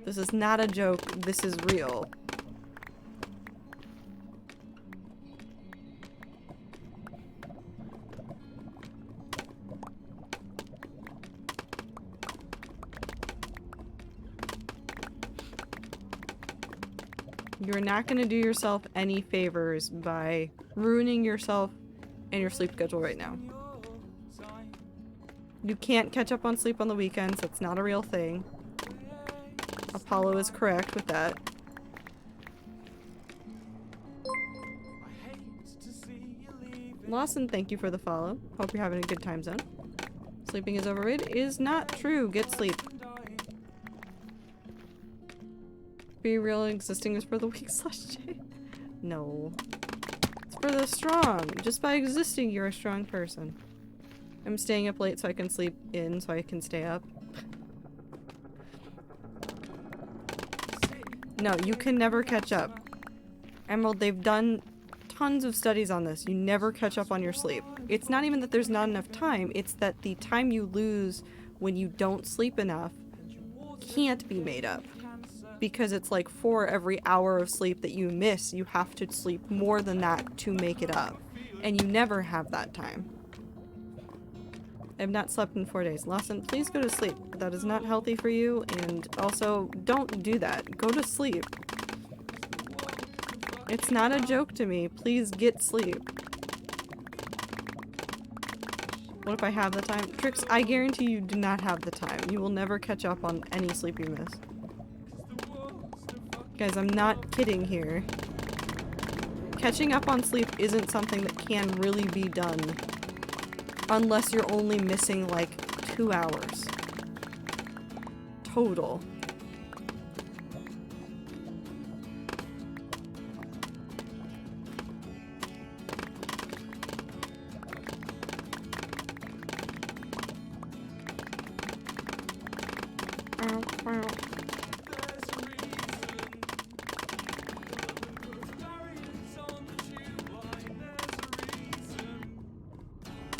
This is not a joke. This is real. You're not going to do yourself any favors by ruining yourself and your sleep schedule right now. You can't catch up on sleep on the weekends. That's not a real thing. Apollo is correct with that. Lawson, thank you for the follow. Hope you're having a good time zone. Sleeping is overrated is not true. Get sleep. Be real, existing is for the weak /J. No. It's for the strong. Just by existing, you're a strong person. I'm staying up late so I can sleep in so I can stay up. No, you can never catch up. Emerald, they've done tons of studies on this. You never catch up on your sleep. It's not even that there's not enough time, it's that the time you lose when you don't sleep enough can't be made up. Because it's like for every hour of sleep that you miss, you have to sleep more than that to make it up. And you never have that time. I have not slept in 4 days. Lawson, please go to sleep. That is not healthy for you, and also, don't do that. Go to sleep. It's not a joke to me. Please get sleep. What if I have the time? Trix, I guarantee you do not have the time. You will never catch up on any sleep you miss. Guys, I'm not kidding here. Catching up on sleep isn't something that can really be done. Unless you're only missing like 2 hours. Total.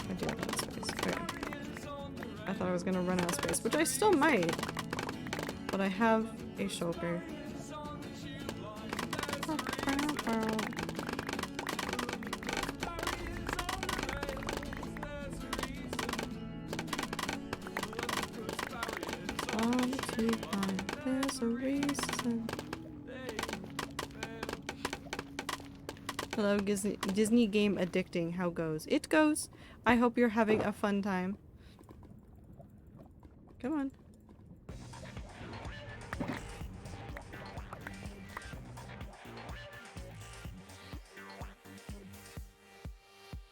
I do have enough space. Okay. I thought I was gonna run out of space, which I still might. But I have a shulker. There's a reason. Hello, Disney game addicting. How goes? It goes. I hope you're having a fun time. Come on.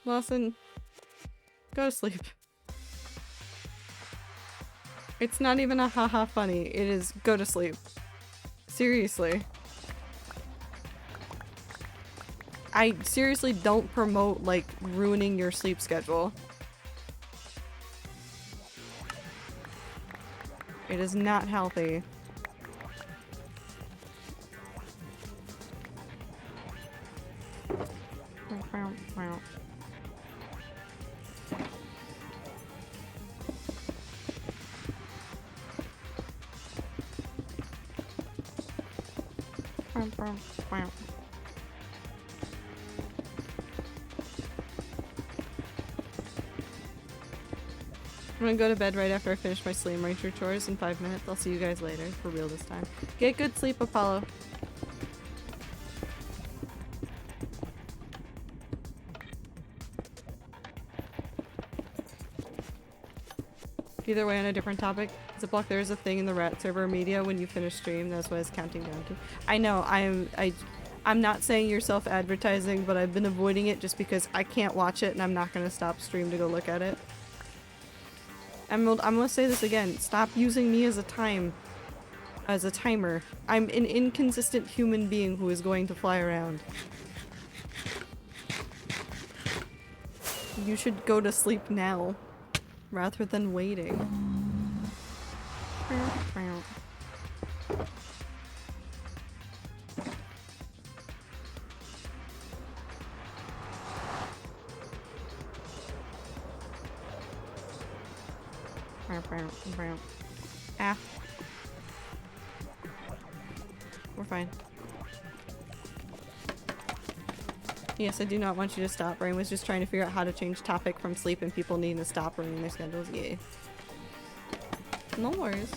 Lawson, go to sleep. It's not even a haha funny. It is go to sleep. Seriously. I seriously don't promote, like, ruining your sleep schedule. It is not healthy. I'm gonna go to bed right after I finish my Slime Rancher chores in 5 minutes. I'll see you guys later. For real this time. Get good sleep, Apollo. Either way, on a different topic. Ziploc, there is a thing in the rat server media when you finish stream. That's what it's counting down to. I know, I'm not saying you're self-advertising, but I've been avoiding it just because I can't watch it and I'm not gonna stop stream to go look at it. I'm gonna say this again. Stop using me as a timer. I'm an inconsistent human being who is going to fly around. You should go to sleep now, rather than waiting. Ah. We're fine. Yes, I do not want you to stop. Rain was just trying to figure out how to change topic from sleep and people needing to stop ruining their schedules. Yeah. No worries.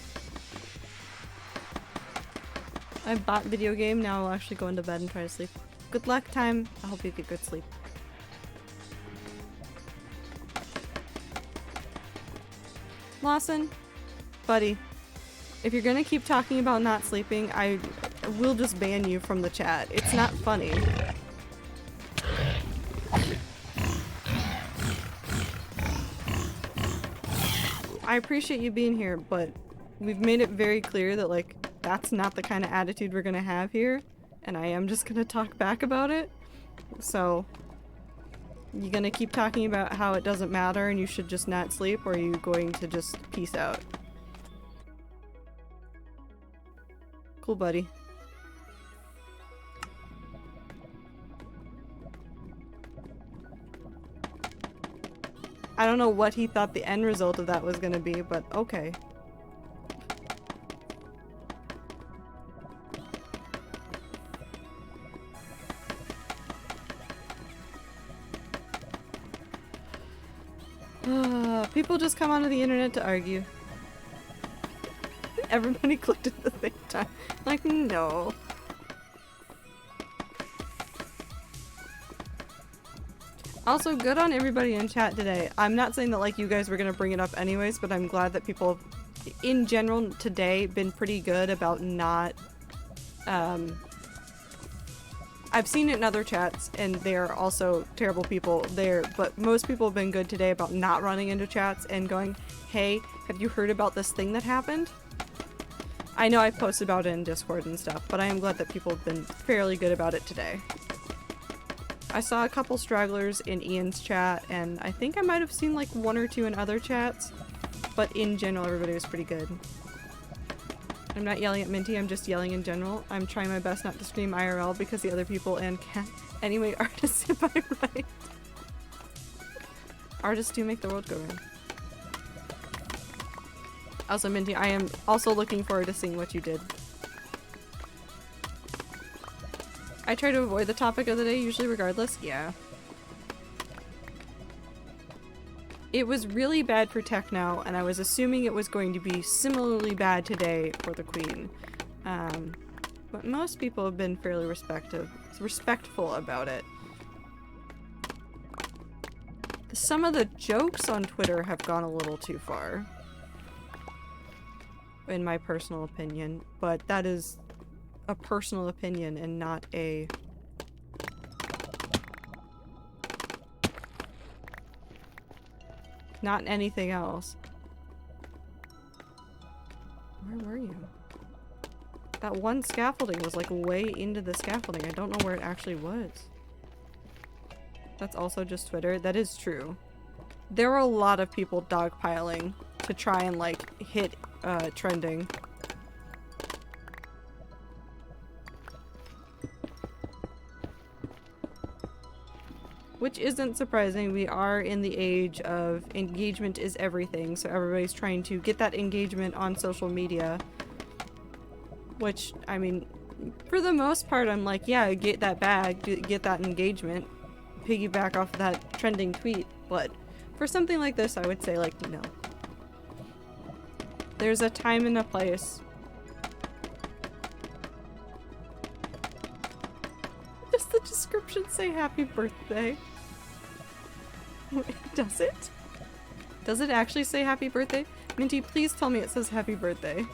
I bought video game, now I'll actually go into bed and try to sleep. Good luck, time. I hope you get good sleep. Lawson, buddy, if you're gonna keep talking about not sleeping, I will just ban you from the chat. It's not funny. I appreciate you being here, but we've made it very clear that, like, that's not the kind of attitude we're gonna have here, and I am just gonna talk back about it. So, you gonna keep talking about how it doesn't matter and you should just not sleep, or are you going to just peace out? Cool, buddy. I don't know what he thought the end result of that was gonna be, but okay. People just come onto the internet to argue. Everybody clicked at the same time. Like, no. Also, good on everybody in chat today. I'm not saying that like you guys were gonna bring it up anyways, but I'm glad that people have, in general today, been pretty good about not, I've seen it in other chats, and they're also terrible people there, but most people have been good today about not running into chats and going, hey, have you heard about this thing that happened? I know I posted about it in Discord and stuff, but I am glad that people have been fairly good about it today. I saw a couple stragglers in Ian's chat, and I think I might have seen like one or two in other chats, but in general everybody was pretty good. I'm not yelling at Minty, I'm just yelling in general. I'm trying my best not to scream IRL because the other people and can't. Anyway, artists, am I right? Artists do make the world go round. Also, Minty, I am also looking forward to seeing what you did. I try to avoid the topic of the day, usually regardless. Yeah. It was really bad for Techno, and I was assuming it was going to be similarly bad today for the Queen. But most people have been fairly respectful about it. Some of the jokes on Twitter have gone a little too far, in my personal opinion, but that is a personal opinion and not a not anything else. Where were you? That one scaffolding was like way into the scaffolding. I don't know where it actually was. That's also just Twitter. That is true. There were a lot of people dogpiling to try and like hit trending. Which isn't surprising. We are in the age of engagement is everything, so everybody's trying to get that engagement on social media. Which, I mean, for the most part, I'm like, yeah, get that bag, get that engagement, piggyback off of that trending tweet, but for something like this, I would say, like, no. There's a time and a place. Does the description say happy birthday? Does it? Does it actually say happy birthday? Minty, please tell me it says happy birthday.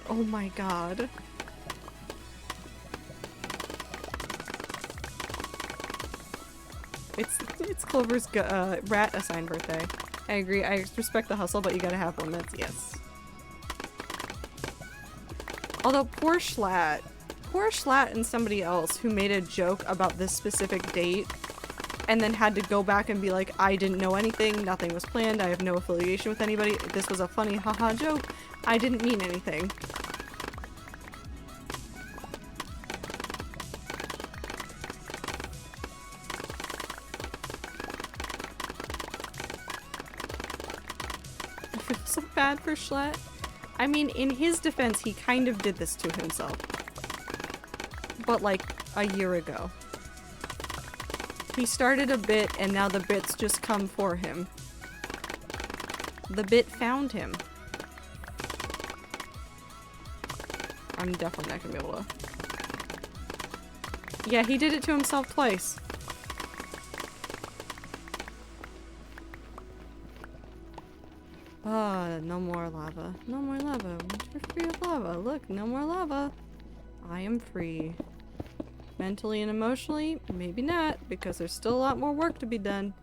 Oh my god. It's Clover's rat assigned birthday. I agree, I respect the hustle, but you gotta have limits, yes. Although poor Schlatt and somebody else who made a joke about this specific date and then had to go back and be like, I didn't know anything, nothing was planned, I have no affiliation with anybody, this was a funny haha joke, I didn't mean anything. I feel so bad for Schlatt. I mean, in his defense, he kind of did this to himself. But like a year ago. He started a bit and now the bits just come for him. The bit found him. I'm definitely not gonna be able to. Yeah, he did it to himself twice. No more lava. No more lava. We're free of lava. Look, no more lava. I am free. Mentally and emotionally, maybe not, because there's still a lot more work to be done.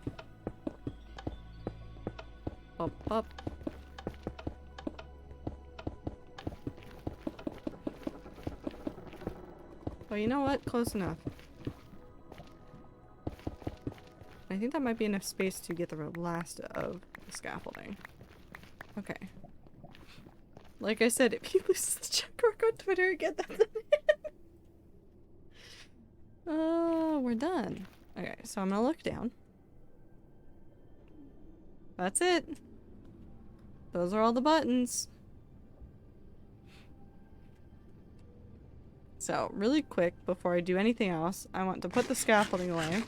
Up, up. Well, you know what? Close enough. I think that might be enough space to get the last of the scaffolding. Okay. Like I said, if you lose the checkmark on Twitter, get that in. Oh, we're done. Okay, so I'm gonna look down. That's it. Those are all the buttons. So, really quick, before I do anything else, I want to put the scaffolding away.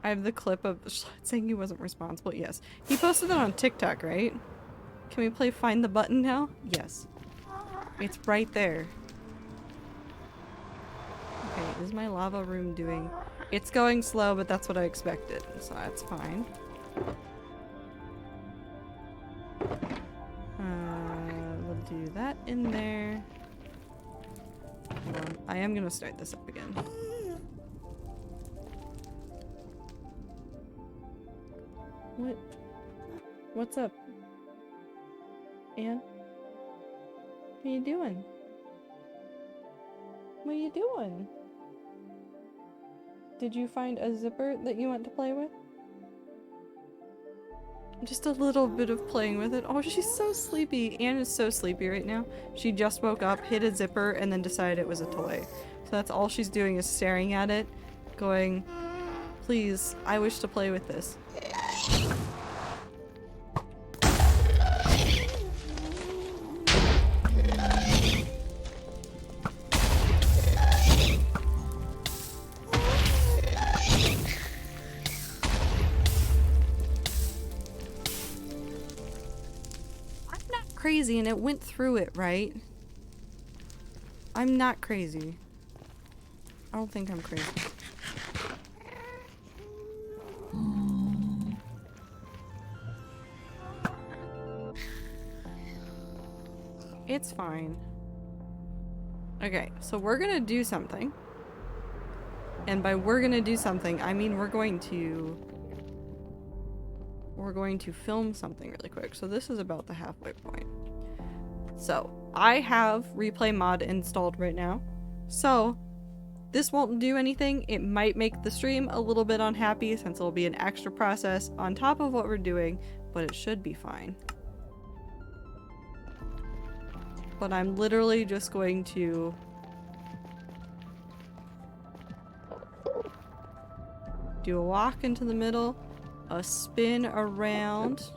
I have the clip of saying he wasn't responsible. Yes. He posted that on TikTok, right? Can we play Find the Button now? Yes. It's right there. Okay, is my lava room doing... It's going slow, but that's what I expected, so that's fine. We'll do that in there. Hold on. I am gonna start this up again. What? What's up? Anne? What are you doing? What are you doing? Did you find a zipper that you want to play with? Just a little bit of playing with it. Oh, she's so sleepy. Anne is so sleepy right now. She just woke up, hit a zipper, and then decided it was a toy. So that's all she's doing is staring at it, going, please, I wish to play with this. Crazy and it went through it, right? I'm not crazy. I don't think I'm crazy. It's fine. Okay, so we're gonna do something. And by we're gonna do something, I mean we're going to film something really quick. So this is about the halfway point. So I have replay mod installed right now. So this won't do anything. It might make the stream a little bit unhappy since it'll be an extra process on top of what we're doing, but it should be fine. But I'm literally just going to do a walk into the middle, a spin around,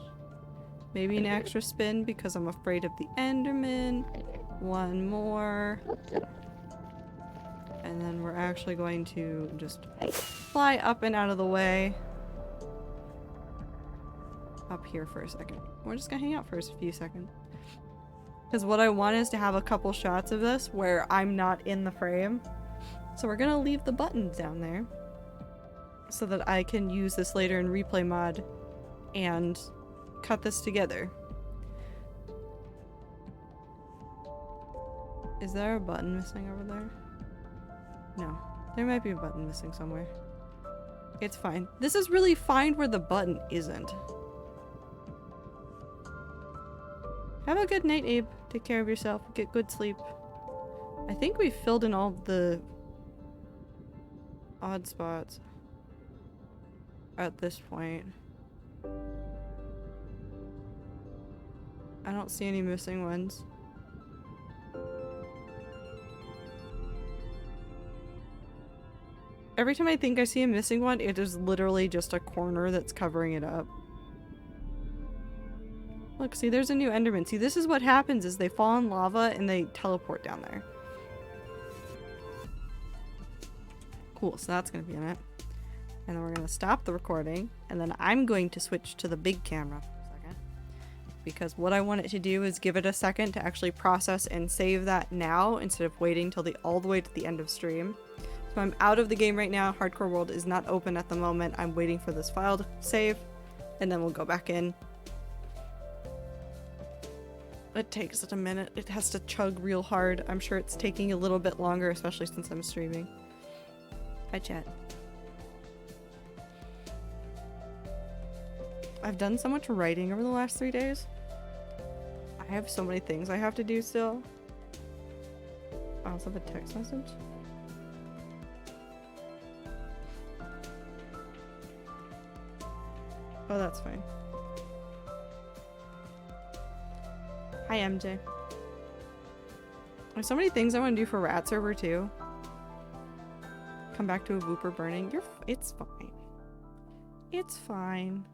maybe an extra spin because I'm afraid of the Enderman, one more, and then we're actually going to just fly up and out of the way. Up here for a second. We're just gonna hang out for a few seconds. Because what I want is to have a couple shots of this where I'm not in the frame. So we're gonna leave the buttons down there so that I can use this later in replay mod and cut this together. Is there a button missing over there? No. There might be a button missing somewhere. It's fine. This is really fine where the button isn't. Have a good night, Abe. Take care of yourself. Get good sleep. I think we filled in all the odd spots at this point. I don't see any missing ones. Every time I think I see a missing one, it is literally just a corner that's covering it up. Look, see, there's a new Enderman. See, this is what happens is they fall in lava and they teleport down there. Cool, so that's gonna be in it. And then we're gonna stop the recording, and then I'm going to switch to the big camera for a second. Because what I want it to do is give it a second to actually process and save that now instead of waiting till all the way to the end of stream. So I'm out of the game right now. Hardcore World is not open at the moment. I'm waiting for this file to save, and then we'll go back in. It takes it a minute. It has to chug real hard. I'm sure it's taking a little bit longer, especially since I'm streaming. Hi, chat. I've done so much writing over the last 3 days. I have so many things I have to do still. I also have a text message. Oh, that's fine. Hi, MJ. There's so many things I want to do for Rat Server too. Come back to a Wooper burning. It's fine. It's fine.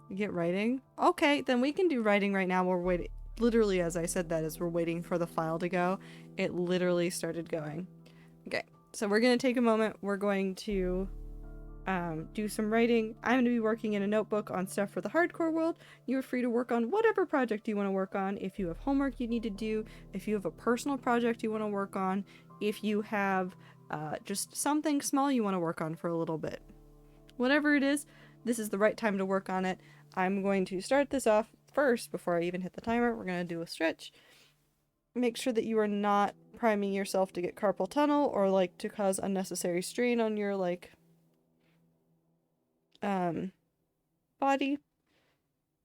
You get writing? Okay, then we can do writing right now. We're waiting. Literally, as I said that, as we're waiting for the file to go, it literally started going. Okay, so we're going to take a moment. We're going to do some writing. I'm going to be working in a notebook on stuff for the hardcore world. You're free to work on whatever project you want to work on. If you have homework you need to do, if you have a personal project you want to work on, if you have just something small you want to work on for a little bit. Whatever it is, this is the right time to work on it. I'm going to start this off first before I even hit the timer. We're going to do a stretch. Make sure that you are not priming yourself to get carpal tunnel or like to cause unnecessary strain on your like body,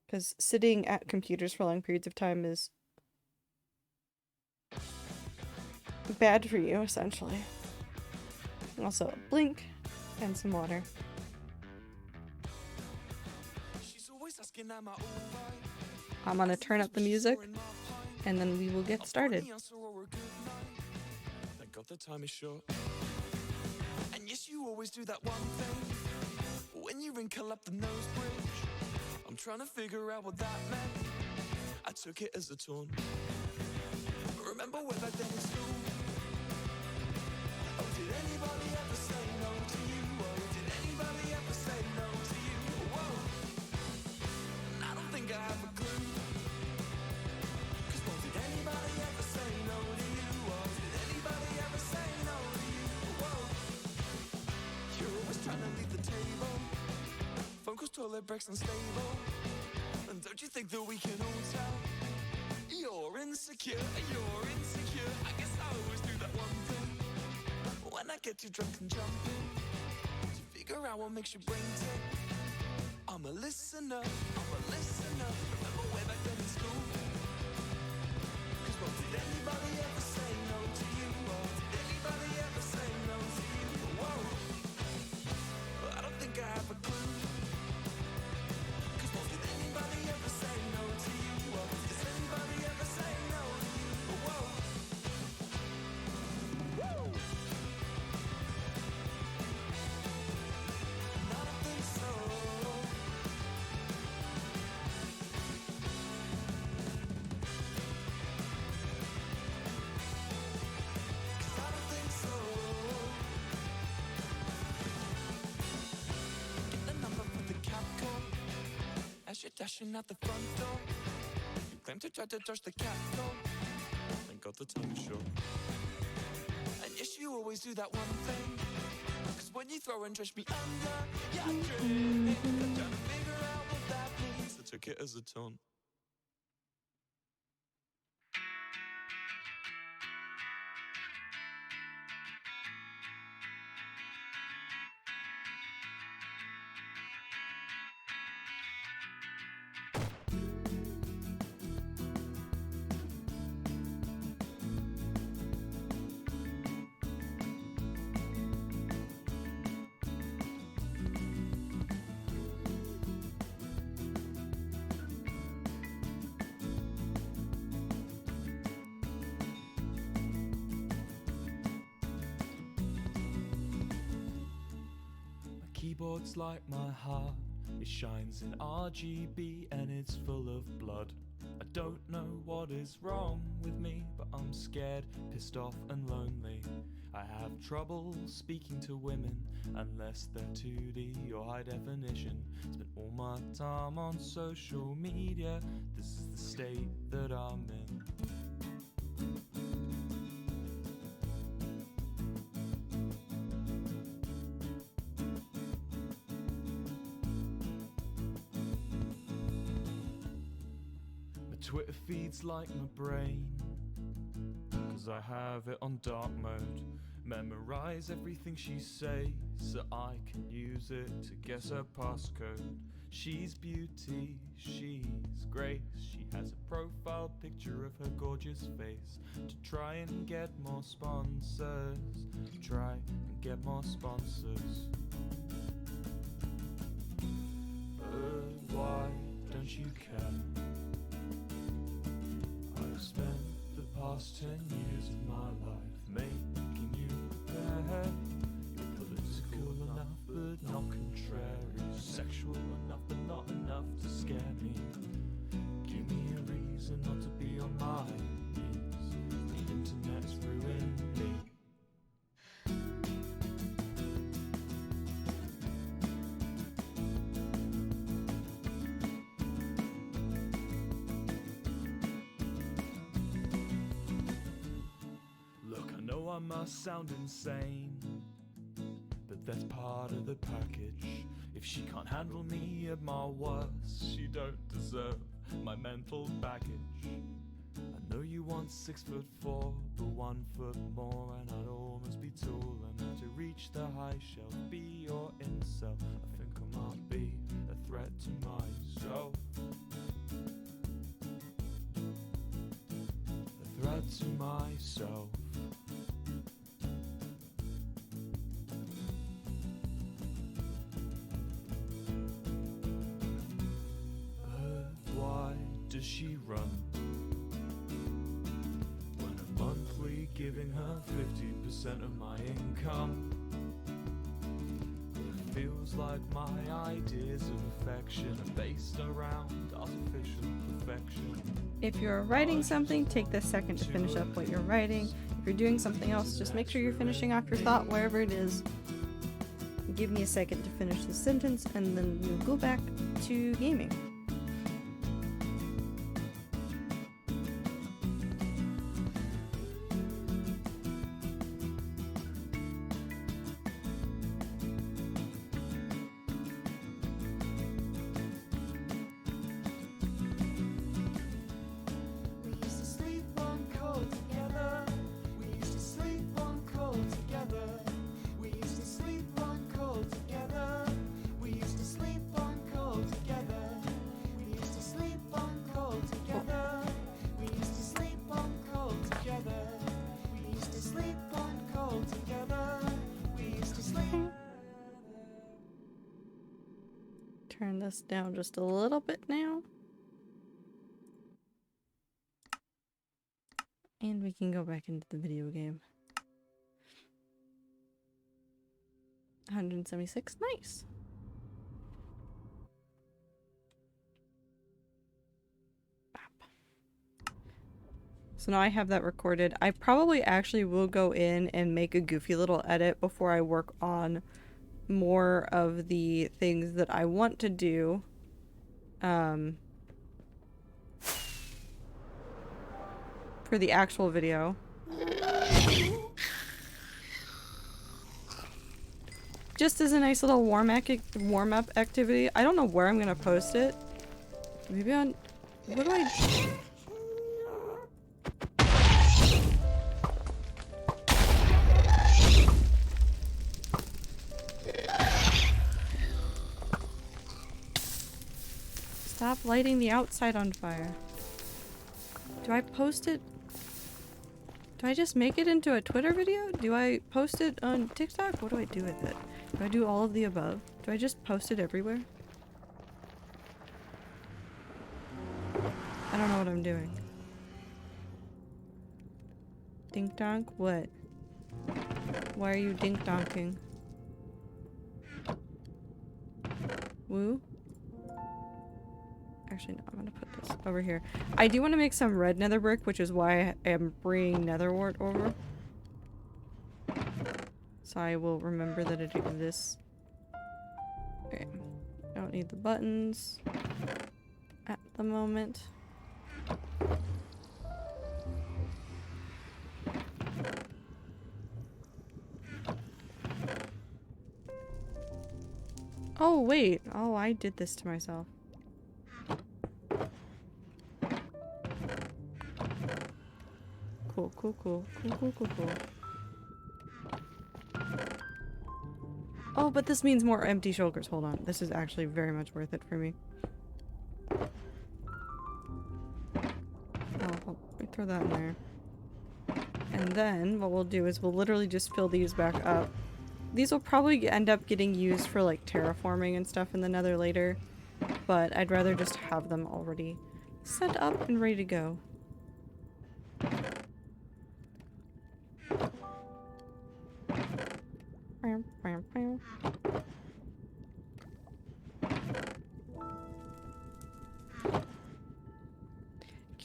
because sitting at computers for long periods of time is bad for you, essentially. Also, a blink and some water. I'm gonna turn up the music and then we will get started. Thank God the time is short. And yes, you always do that one thing when you wrinkle up the nose bridge. I'm trying to figure out what that meant. I took it as a taunt. Remember way back then in school? Oh, did anybody ever say no to you? Oh, did anybody ever say no to you? Whoa, and I don't think I have a clue. Cause well, did anybody ever say no to you? Oh, did anybody ever say no to you? Whoa, you're always trying to leave the table. Phone calls, toilet breaks, unstable. And don't you think that we can all tell? You're insecure, you're insecure. I guess I always do that one thing when I get too drunk and jumping to figure out what makes your brain tick. I'm a listener, I'm a listener. Remember way back then in school? Cause well, did anybody ever say no to you? Or did anybody ever say no to you? Whoa, I don't think I have a clue. Cause well, did anybody ever say no to you? Or did anybody ever say no to you? Whoa, woo! And I don't think so. Cause I don't think so. Get the number for the cab call as you're dashing out the front door. You claim to try to dodge the cat call. Thank God the time is short. And yes, you always do that one thing. Cause when you throw and trash me under, yeah, I'm dreaming. I'm trying to figure out what that means. I took it as a taunt. My keyboard's like my heart. It shines in RGB and it's full of blood. I don't know what is wrong with me, but I'm scared, pissed off and lonely. I have trouble speaking to women unless they're 2D or high definition. Spend all my time on social media. This is the state that I'm in. My Twitter feed's like my brain, cause I have it on dark mode. Memorize everything she says so I can use it to guess her passcode. She's beauty, she's grace. She has a profile picture of her gorgeous face. To try and get more sponsors, try and get more sponsors. Why don't you care? I've spent the past 10 years of my life making you bad. You're political enough, but not I must sound insane, but that's part of the package. If she can't handle me at my worst, she don't deserve my mental baggage. I know you want 6'4", but 1 foot more, and I'd almost be tall enough to reach the high shelf. Be your incel, I think I might be a threat to myself. A threat to myself. But why does she run when I'm monthly giving her 50% of my income? It feels like my ideas of affection are based around artificial perfection. If you're writing something, take this second to finish up what you're writing. If you're doing something else, just make sure you're finishing off your thought wherever it is. Give me a second to finish the sentence, and then we'll go back to gaming. We used to sleep on cold together. We used to sleep on cold together. We used to sleep on cold together. We used to sleep on cold together. We used to sleep on cold together. We used to sleep on cold together. We used to sleep on cold together. We used to sleep. Turn this down just a little bit now. And we can go back into the video game. 176, nice. So now I have that recorded. I probably actually will go in and make a goofy little edit before I work on more of the things that I want to do. For the actual video. Just as a nice little warm-up activity. I don't know where I'm gonna post it. Maybe on... What do I... Stop lighting the outside on fire. Do I post it? Do I just make it into a Twitter video? Do I post it on TikTok? What do I do with it? Do I do all of the above? Do I just post it everywhere? I don't know what I'm doing. Dink donk? What? Why are you dink donking? Woo? Actually, no, I'm gonna put this over here. I do want to make some red nether brick, which is why I am bringing nether wart over. So I will remember that it exists. Okay. I don't need the buttons at the moment. Oh, wait. Oh, I did this to myself. Cool, cool, cool. Cool, cool, cool, cool. Oh, but this means more empty shoulders. Hold on. This is actually very much worth it for me. Oh, let me throw that in there. And then what we'll do is we'll literally just fill these back up. These will probably end up getting used for like terraforming and stuff in the nether later, but I'd rather just have them already set up and ready to go.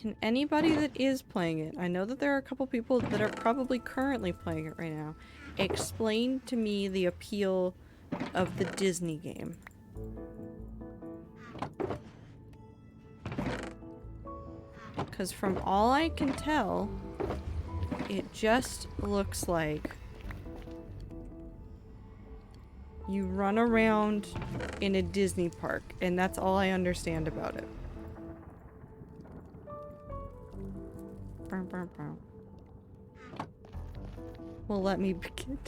Can anybody that is playing it, I know that there are a couple people that are probably currently playing it right now, explain to me the appeal of the Disney game. Because from all I can tell, it just looks like you run around in a Disney park, and that's all I understand about it. Well, let me begin.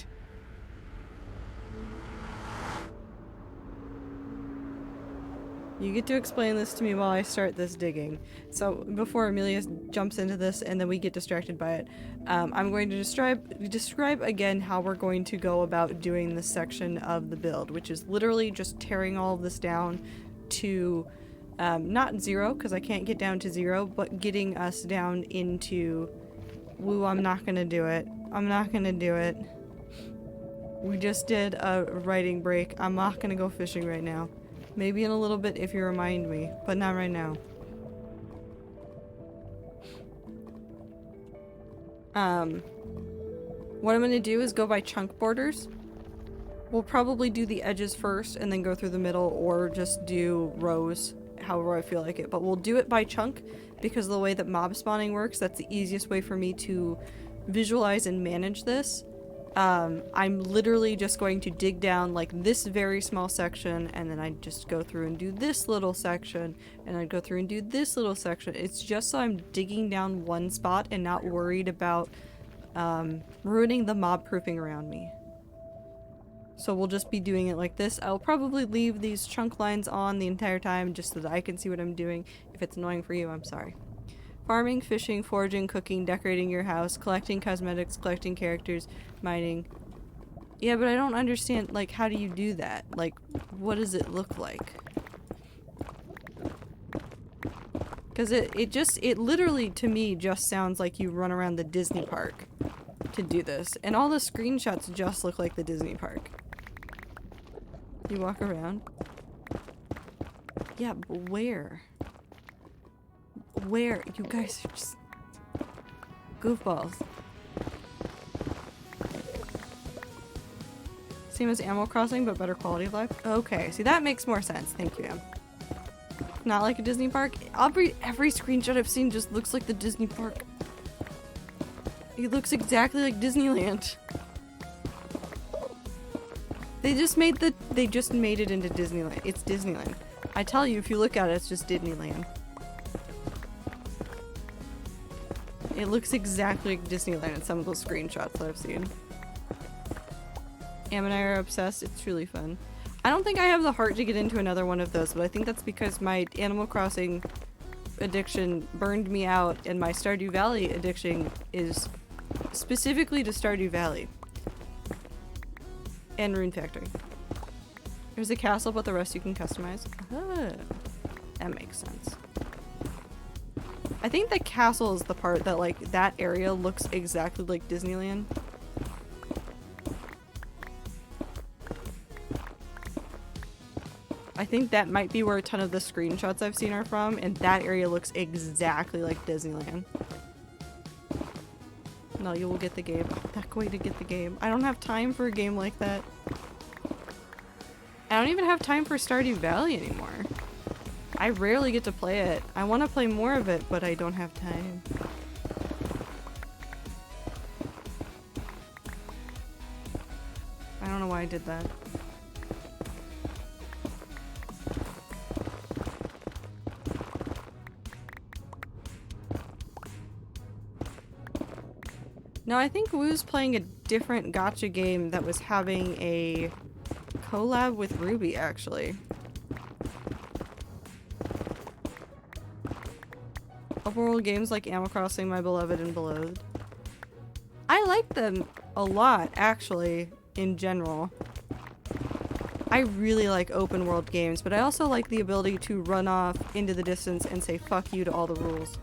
You get to explain this to me while I start this digging. So before Amelia jumps into this and then we get distracted by it, I'm going to describe again how we're going to go about doing this section of the build, which is literally just tearing all of this down to not 0, because I can't get down to 0, but getting us down into, woo, I'm not gonna do it. I'm not gonna do it. We just did a writing break. I'm not gonna go fishing right now. Maybe in a little bit if you remind me, but not right now. What I'm gonna do is go by chunk borders. We'll probably do the edges first and then go through the middle, or just do rows, however I feel like it. But we'll do it by chunk because of the way that mob spawning works. That's the easiest way for me to visualize and manage this. I'm literally just going to dig down like this very small section, and then I just go through and do this little section, and I go through and do this little section. It's just so I'm digging down one spot and not worried about ruining the mob proofing around me. So we'll just be doing it like this. I'll probably leave these chunk lines on the entire time just so that I can see what I'm doing. If it's annoying for you, I'm sorry. Farming, fishing, foraging, cooking, decorating your house, collecting cosmetics, collecting characters, mining. Yeah, but I don't understand, like, how do you do that? Like, what does it look like? Because it literally, to me, just sounds like you run around the Disney park to do this. And all the screenshots just look like the Disney park. You walk around. Yeah, but where? Where? You guys are just goofballs. Same as Animal Crossing, but better quality of life. Okay, see, that makes more sense. Thank you, Em. Not like a Disney park. Every screenshot I've seen just looks like the Disney park. It looks exactly like Disneyland. They just made it into Disneyland. It's Disneyland. I tell you, if you look at it, it's just Disneyland. It looks exactly like Disneyland in some of those screenshots that I've seen. Am and I are obsessed. It's really fun. I don't think I have the heart to get into another one of those, but I think that's because my Animal Crossing addiction burned me out, and my Stardew Valley addiction is specifically to Stardew Valley. And Rune Factory. There's a castle, but the rest you can customize. Ah, that makes sense. I think the castle is the part that, like, that area looks exactly like Disneyland. I think that might be where a ton of the screenshots I've seen are from, and that area looks exactly like Disneyland. No, you will get the game. That way to get the game. I don't have time for a game like that. I don't even have time for Stardew Valley anymore. I rarely get to play it. I want to play more of it, but I don't have time. I don't know why I did that. No, I think Woo's playing a different gacha game that was having a collab with Ruby, actually. Overworld games like Animal Crossing, My Beloved, and Beloved. I like them a lot, actually, in general. I really like open world games, but I also like the ability to run off into the distance and say fuck you to all the rules.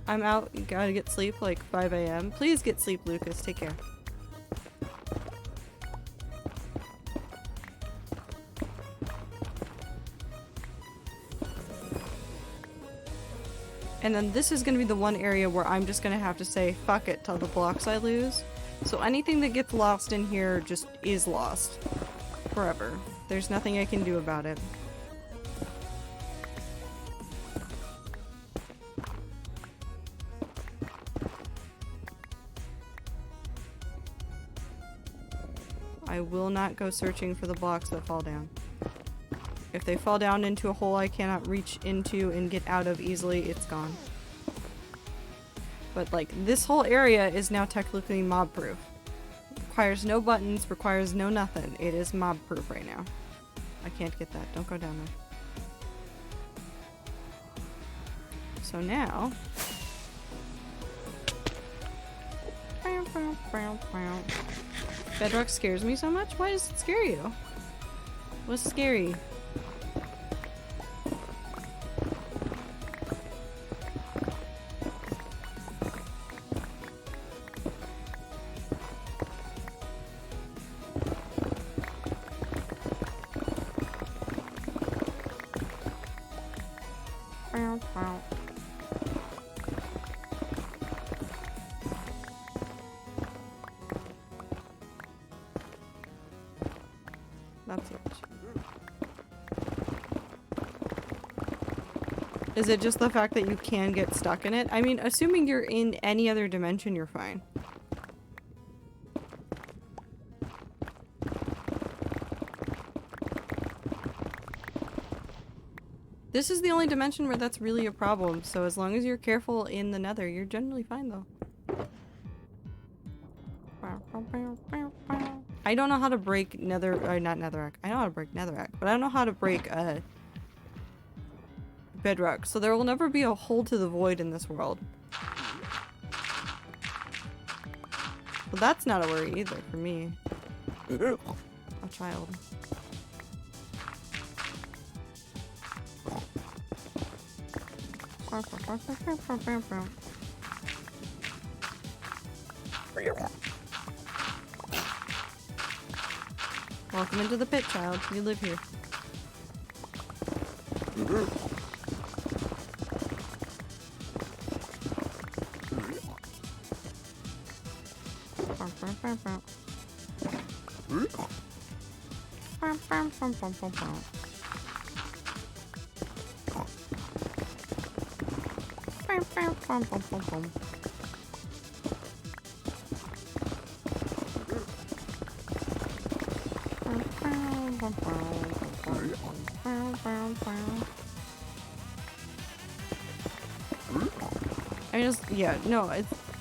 I'm out. You gotta get sleep like 5 a.m. Please get sleep, Lucas. Take care. And then this is gonna be the one area where I'm just gonna have to say fuck it till the blocks I lose. So anything that gets lost in here just is lost. Forever. There's nothing I can do about it. I will not go searching for the blocks that fall down. If they fall down into a hole I cannot reach into and get out of easily, it's gone. But like, this whole area is now technically mob proof. Requires no buttons, requires no nothing. It is mob proof right now. I can't get that. Don't go down there. So now... Bedrock scares me so much? Why does it scare you? What's scary? That's it. Is it just the fact that you can get stuck in it? I mean, assuming you're in any other dimension, you're fine. This is the only dimension where that's really a problem, so as long as you're careful in the nether, you're generally fine though. I don't know how to break not netherrack. I know how to break netherrack, but I don't know how to break bedrock, so there will never be a hole to the void in this world. Well, that's not a worry either for me. A child. Welcome into the pit, child. You live here.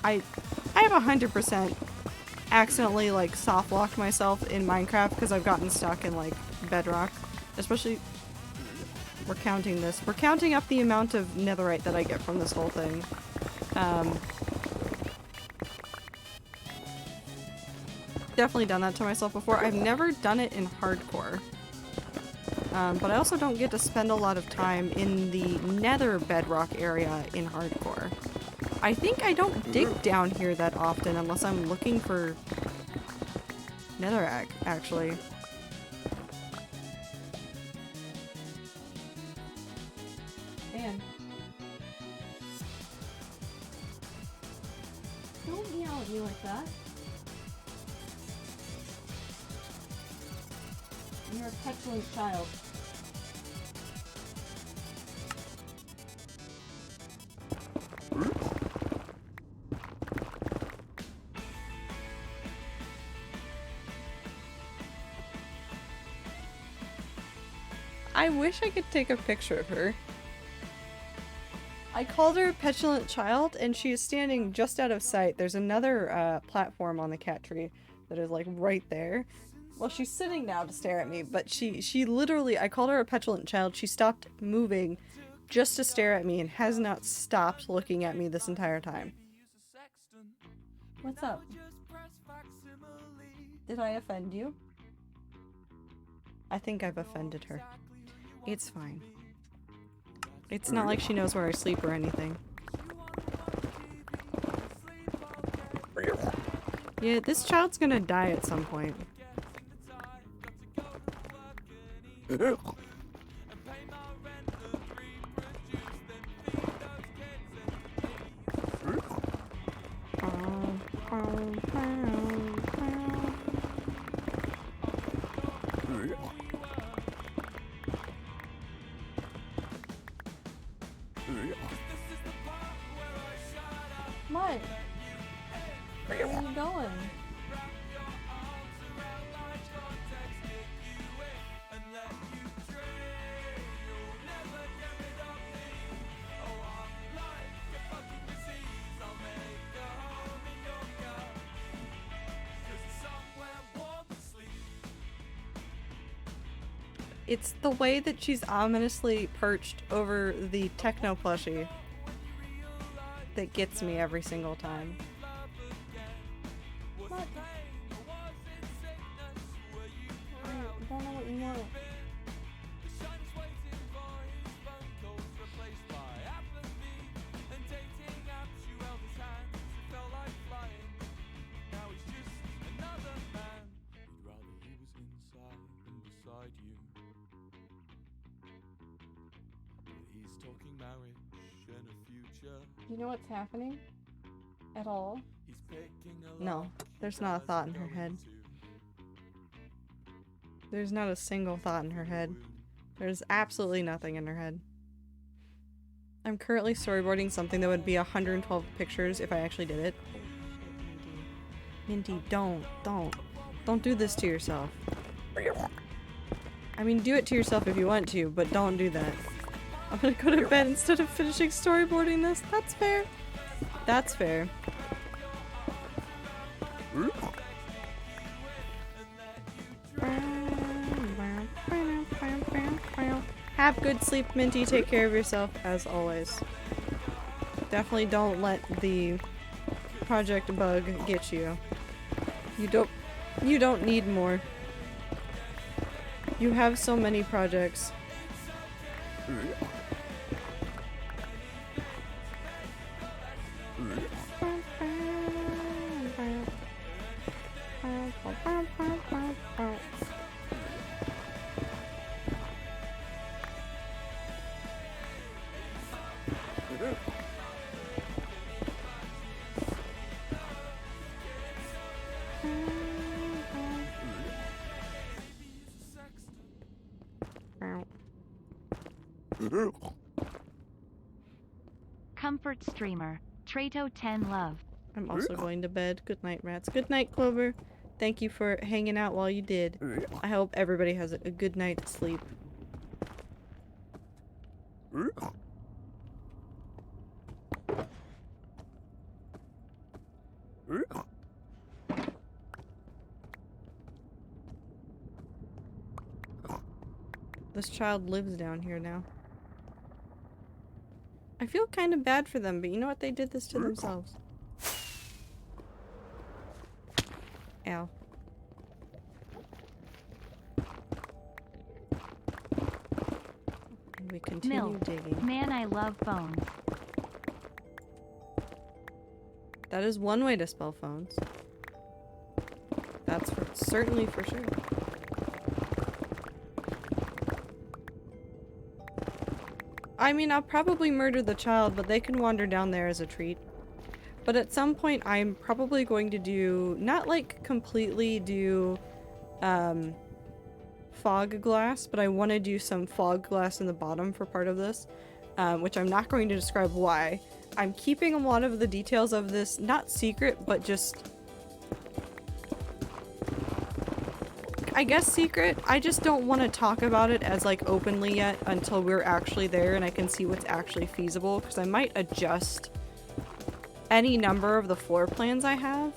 I have 100% accidentally like soft locked myself in Minecraft because I've gotten stuck in like bedrock, especially. We're counting this. We're counting up the amount of netherite that I get from this whole thing. Definitely done that to myself before. I've never done it in hardcore. But I also don't get to spend a lot of time in the nether bedrock area in hardcore. I think I don't dig down here that often unless I'm looking for netherrack, actually. Man. Don't yell at me like that. You're a petulant child. I wish I could take a picture of her. I called her a petulant child, and she is standing just out of sight. There's another platform on the cat tree that is like right there. Well, she's sitting now to stare at me, but she literally, I called her a petulant child. She stopped moving just to stare at me and has not stopped looking at me this entire time. What's up? Did I offend you? I think I've offended her. It's fine. It's not like she knows where I sleep or anything. Yeah, this child's gonna die at some point. What? Where are you going? It's the way that she's ominously perched over the techno plushie that gets me every single time. What? I don't know what you want. You know what's happening? At all? No, there's not a thought in her head. There's not a single thought in her head. There's absolutely nothing in her head. I'm currently storyboarding something that would be 112 pictures if I actually did it. Minty, don't do this to yourself. I mean, do it to yourself if you want to, but don't do that. I'm gonna go to bed instead of finishing storyboarding this. That's fair. That's fair. Have good sleep, Minty. Take care of yourself, as always. Definitely don't let the project bug get you. You don't need more. You have so many projects. Comfort streamer. Trato 10 love. I'm also going to bed. Good night, rats. Good night, Clover. Thank you for hanging out while you did. I hope everybody has a good night's sleep. This child lives down here now. I feel kind of bad for them, but you know what? They did this to themselves. Ow. And we continue digging. Man, I love phones. That is one way to spell phones. That's certainly for sure. I mean, I'll probably murder the child, but they can wander down there as a treat. But at some point, I'm probably going to do, not like completely do fog glass, but I want to do some fog glass in the bottom for part of this, which I'm not going to describe why. I'm keeping a lot of the details of this, not secret, but just, I guess secret. I just don't want to talk about it as like openly yet until we're actually there and I can see what's actually feasible, because I might adjust any number of the floor plans I have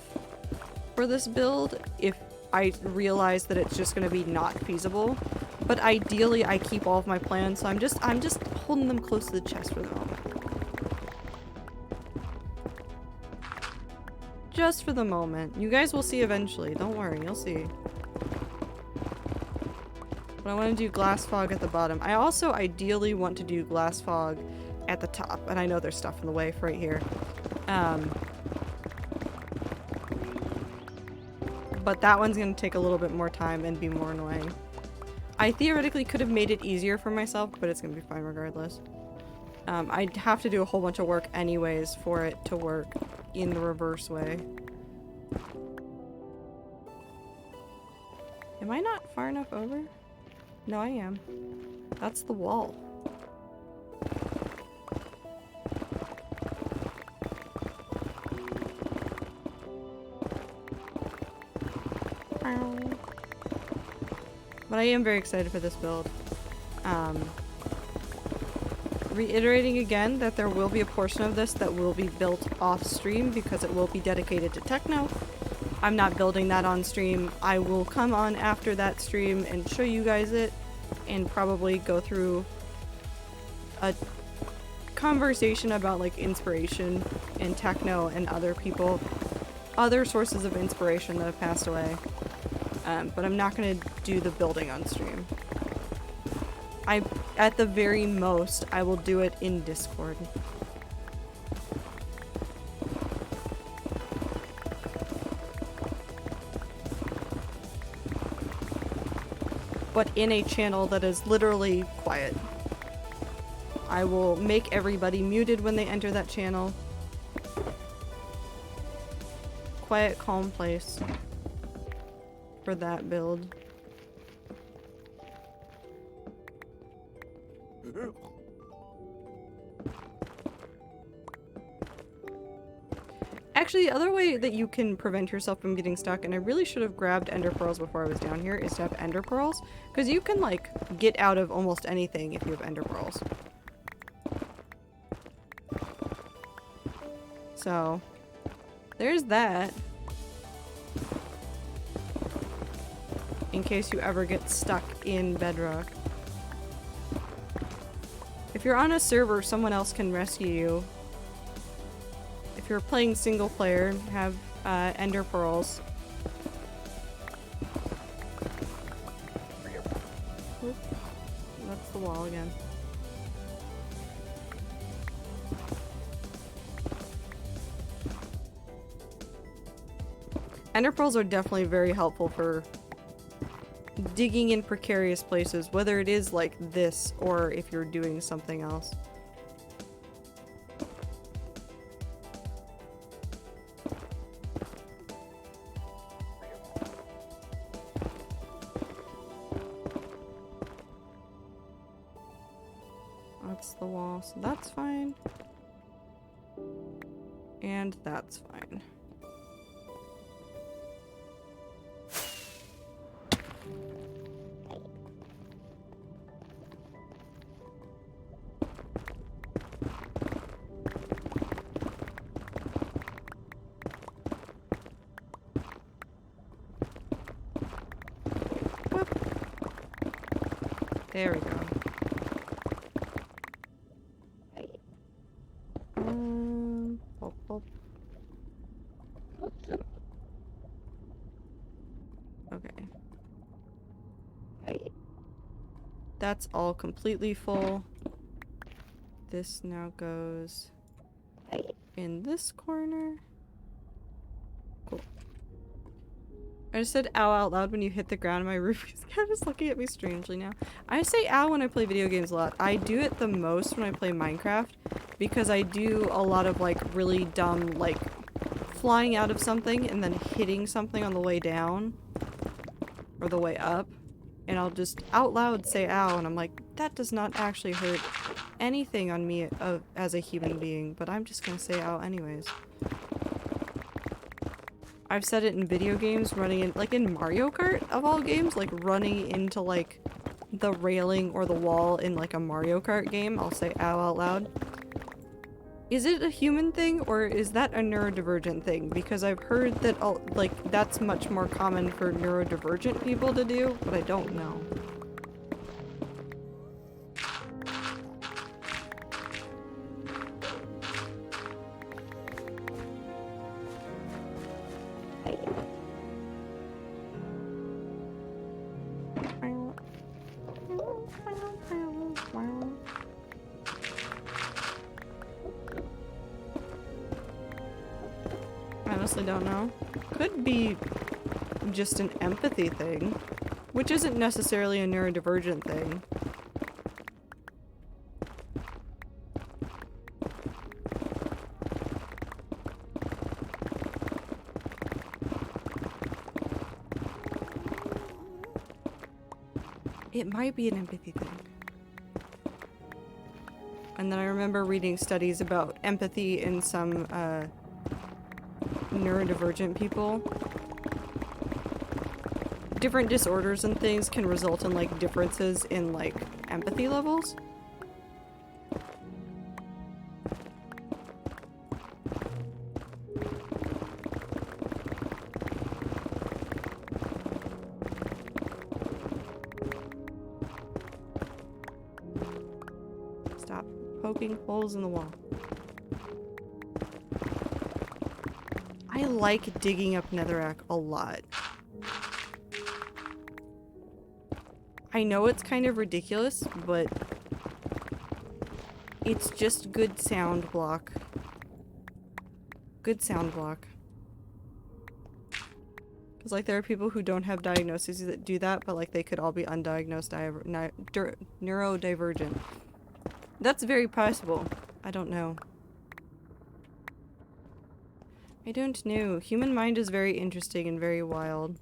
for this build if I realize that it's just going to be not feasible. But ideally I keep all of my plans, so I'm just holding them close to the chest for the moment. Just for the moment. You guys will see eventually, don't worry, you'll see. But I want to do glass fog at the bottom. I also ideally want to do glass fog at the top, and I know there's stuff in the way for right here. But that one's gonna take a little bit more time and be more annoying. I theoretically could have made it easier for myself, but it's gonna be fine regardless. I'd have to do a whole bunch of work anyways for it to work in the reverse way. Am I not far enough over? No, I am. That's the wall. But I am very excited for this build. Reiterating again that there will be a portion of this that will be built off stream because it will be dedicated to techno. I'm not building that on stream. I will come on after that stream and show you guys it. and probably go through a conversation about like inspiration and techno and other sources of inspiration that have passed away. But I'm not gonna do the building on stream. At the very most, I will do it in Discord. But in a channel that is literally quiet. I will make everybody muted when they enter that channel. Quiet, calm place for that build. Actually, the other way that you can prevent yourself from getting stuck, and I really should have grabbed ender pearls before I was down here, is to have ender pearls. Because you can, like, get out of almost anything if you have ender pearls. So, there's that. In case you ever get stuck in Bedrock. If you're on a server, someone else can rescue you. If you're playing single player, have ender pearls. Oop, that's the wall again. Ender pearls are definitely very helpful for digging in precarious places, whether it is like this or if you're doing something else. That's the wall, so that's fine. And that's fine. There we go. Pulp, pulp. Okay. That's all completely full. This now goes in this corner. Cool. I just said ow out loud when you hit the ground and my roof is kind of looking at me strangely now. I say ow when I play video games a lot. I do it the most when I play Minecraft because I do a lot of like really dumb like flying out of something and then hitting something on the way down or the way up, and I'll just out loud say ow and I'm like, that does not actually hurt anything on me as a human being, but I'm just gonna say ow anyways. I've said it in video games, running in, like in Mario Kart of all games, like running into like the railing or the wall in like a Mario Kart game, I'll say ow out loud. Is it a human thing or is that a neurodivergent thing? Because I've heard that like that's much more common for neurodivergent people to do, but I don't know. Honestly don't know. Could be just an empathy thing, which isn't necessarily a neurodivergent thing. It might be an empathy thing. And then I remember reading studies about empathy in some neurodivergent people. Different disorders and things can result in like differences in like empathy levels. poking holes in the wall. I like digging up netherrack a lot. I know it's kind of ridiculous, but it's just good sound block. Good sound block. Because, like, there are people who don't have diagnoses that do that, but, like, they could all be undiagnosed neurodivergent. That's very possible. I don't know. I don't know. Human mind is very interesting and very wild.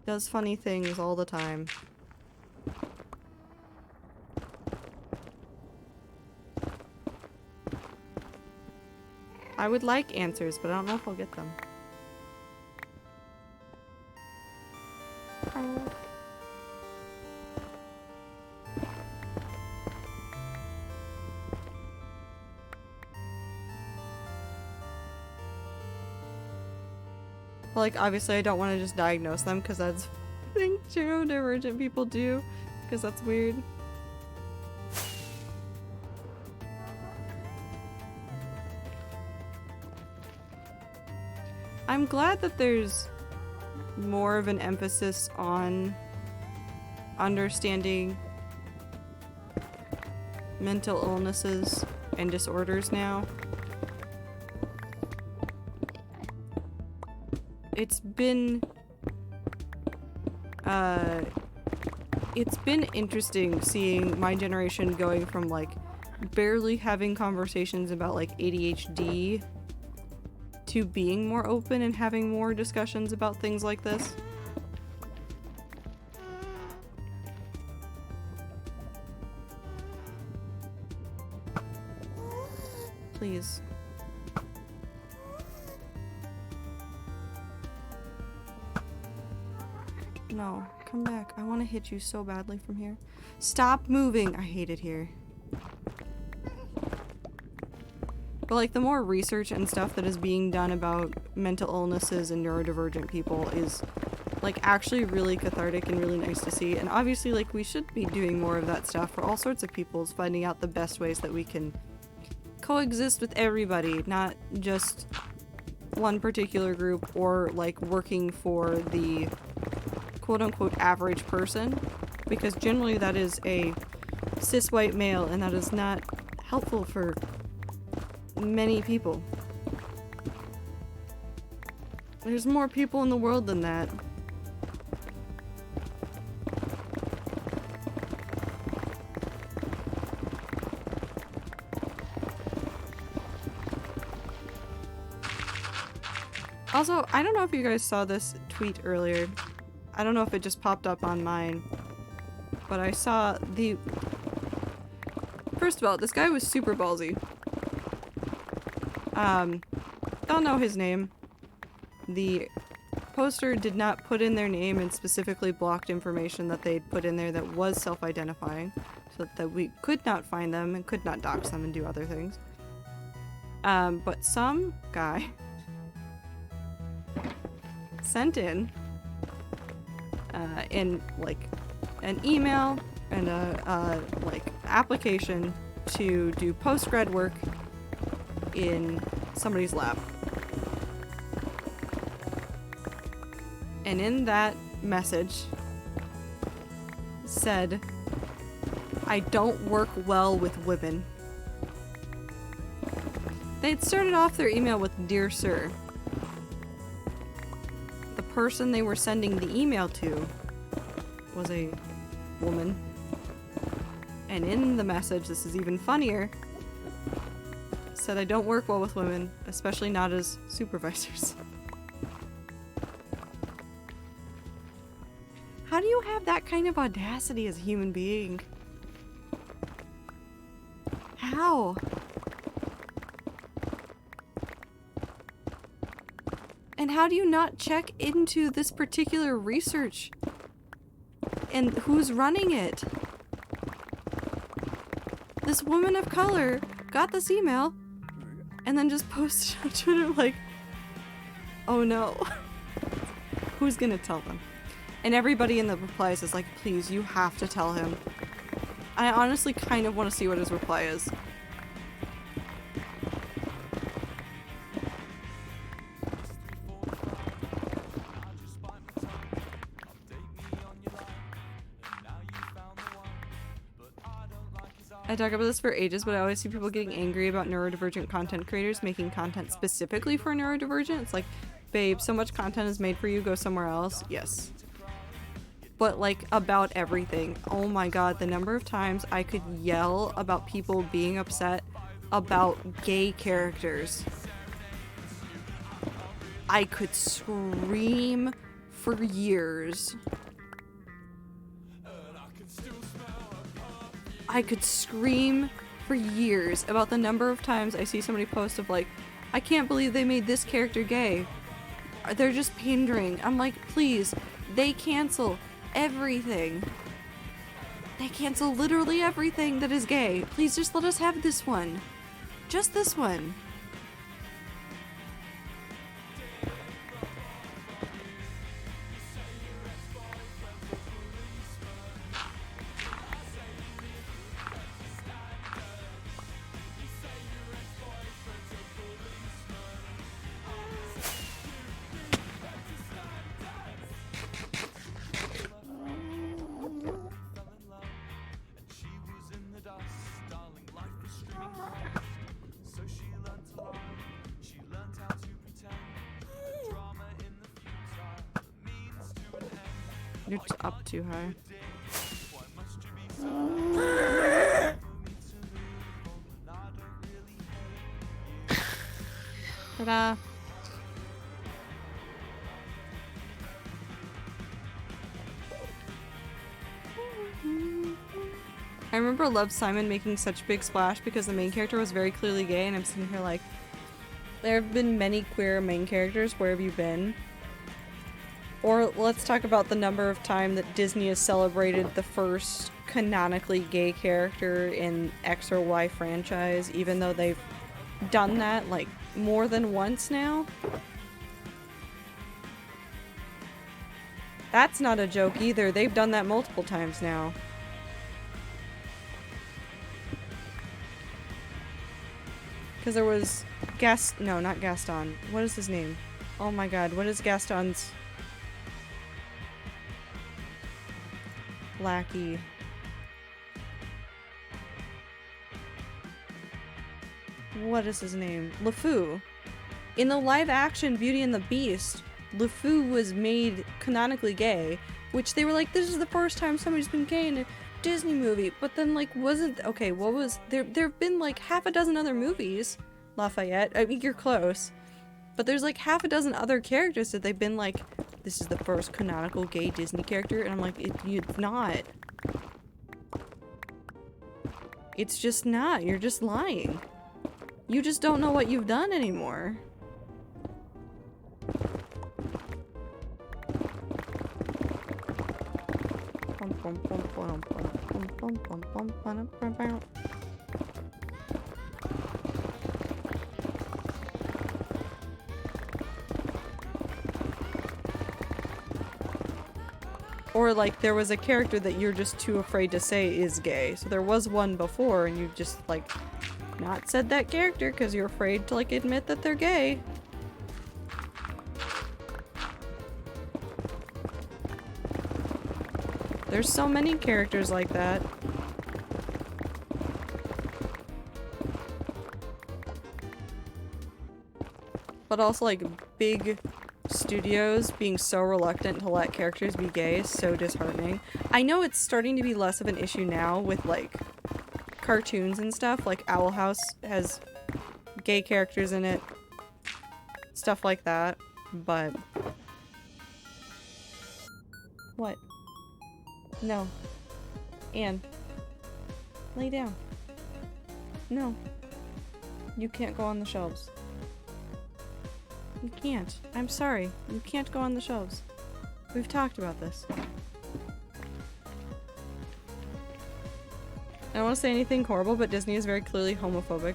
Does funny things all the time. I would like answers, but I don't know if I'll get them. Like, obviously I don't want to just diagnose them, because that's I think neurodivergent people do, because that's weird. I'm glad that there's more of an emphasis on understanding mental illnesses and disorders now. It's been interesting seeing my generation going from like barely having conversations about like ADHD to being more open and having more discussions about things like this. Please. No, come back. I want to hit you so badly from here. Stop moving! I hate it here. But like the more research and stuff that is being done about mental illnesses and neurodivergent people is like actually really cathartic and really nice to see. And obviously like we should be doing more of that stuff for all sorts of peoples, finding out the best ways that we can coexist with everybody, not just one particular group or like working for the quote-unquote average person, because generally that is a cis white male and that is not helpful for many people. There's more people in the world than that. Also, I don't know if you guys saw this tweet earlier. I don't know if it just popped up on mine, but I saw the... First of all, this guy was super ballsy. Don't know his name. The poster did not put in their name and specifically blocked information that they'd put in there that was self-identifying, so that we could not find them and could not dox them and do other things. But some guy sent in like an email and a like application to do post-grad work in somebody's lab. And in that message said, "I don't work well with women." They'd started off their email with "Dear Sir." The person they were sending the email to was a woman. And in the message, this is even funnier, said, "I don't work well with women, especially not as supervisors." How do you have that kind of audacity as a human being? How? And how do you not check into this particular research? And who's running it? This woman of color got this email and then just posted on Twitter like, Oh no. Who's gonna tell them? And everybody in the replies is like, please, you have to tell him. I honestly kind of want to see what his reply is. I talk about this for ages, but I always see people getting angry about neurodivergent content creators making content specifically for neurodivergent. It's like, babe, so much content is made for you, go somewhere else. Yes. But like about everything. Oh my god, the number of times I could yell about people being upset about gay characters. I could scream for years. I could scream for years about the number of times I see somebody post of like, I can't believe they made this character gay. They're just pandering. I'm like, please, they cancel everything. They cancel literally everything that is gay. Please just let us have this one. Just this one. You're just up too high. Ta-da! I remember Love Simon making such a big splash because the main character was very clearly gay, and I'm sitting here like, there have been many queer main characters, where have you been? Or let's talk about the number of times that Disney has celebrated the first canonically gay character in X or Y franchise, even though they've done that like more than once now. That's not a joke either. They've done that multiple times now. Because there was no, not Gaston. What is his name? Oh my god, what is Gaston's lackey? What is his name? LeFou. In the live action Beauty and the Beast, LeFou was made canonically gay, which they were like, this is the first time somebody's been gay in a Disney movie. But then like, wasn't, okay, what was, there've been like half a dozen other movies, Lafayette, I mean, you're close. But there's like half a dozen other characters that they've been like, this is the first canonical gay Disney character, and I'm like, it's not. It's just not. You're just lying. You just don't know what you've done anymore. Or like there was a character that you're just too afraid to say is gay. So there was one before and you just like not said that character because you're afraid to like admit that they're gay. There's so many characters like that. But also like big studios being so reluctant to let characters be gay is so disheartening. I know it's starting to be less of an issue now with like cartoons and stuff, like Owl House has gay characters in it, stuff like that, but what? No. Anne, lay down. No. You can't go on the shelves. You can't. I'm sorry. You can't go on the shelves. We've talked about this. I don't want to say anything horrible, but Disney is very clearly homophobic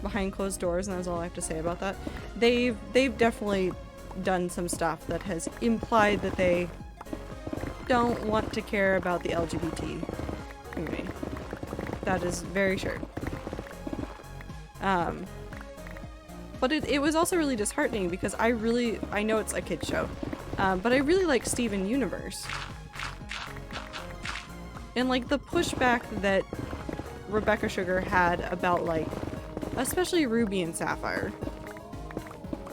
behind closed doors, and that's all I have to say about that. They've definitely done some stuff that has implied that they don't want to care about the LGBT community. That is very sure. But it was also really disheartening because I know it's a kid show, but I really like Steven Universe. And like the pushback that Rebecca Sugar had about like, especially Ruby and Sapphire.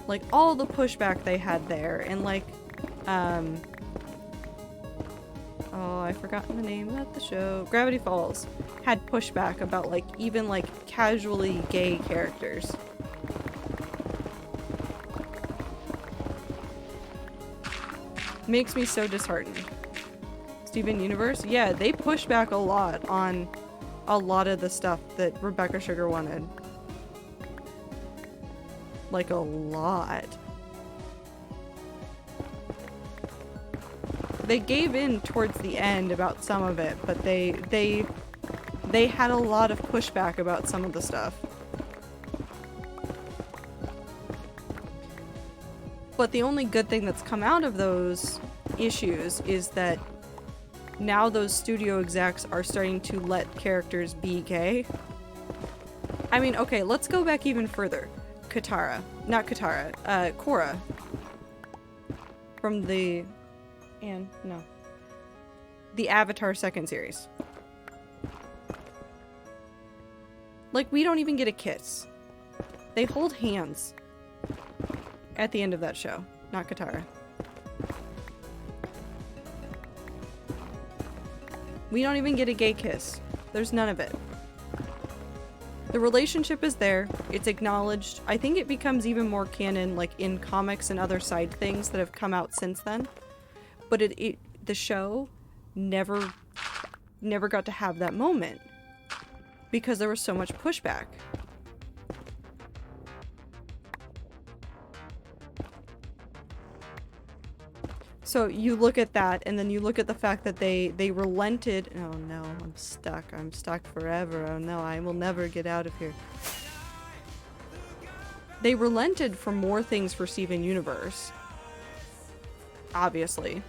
Like all the pushback they had there and like, oh, I've forgotten the name of the show. Gravity Falls had pushback about like even like casually gay characters. Makes me so disheartened. Steven Universe, yeah, they push back a lot on a lot of the stuff that Rebecca Sugar wanted. Like a lot. They gave in towards the end about some of it, but they had a lot of pushback about some of the stuff. But the only good thing that's come out of those issues is that now those studio execs are starting to let characters be gay. I mean, okay, let's go back even further. Korra. From the Avatar second series. Like, we don't even get a kiss. They hold hands at the end of that show, not Katara. We don't even get a gay kiss. There's none of it. The relationship is there. It's acknowledged. I think it becomes even more canon, like in comics and other side things that have come out since then. But the show never got to have that moment because there was so much pushback. So you look at that, and then you look at the fact that they relented. Oh no, I'm stuck. I'm stuck forever. Oh no, I will never get out of here. They relented for more things for Steven Universe. Obviously.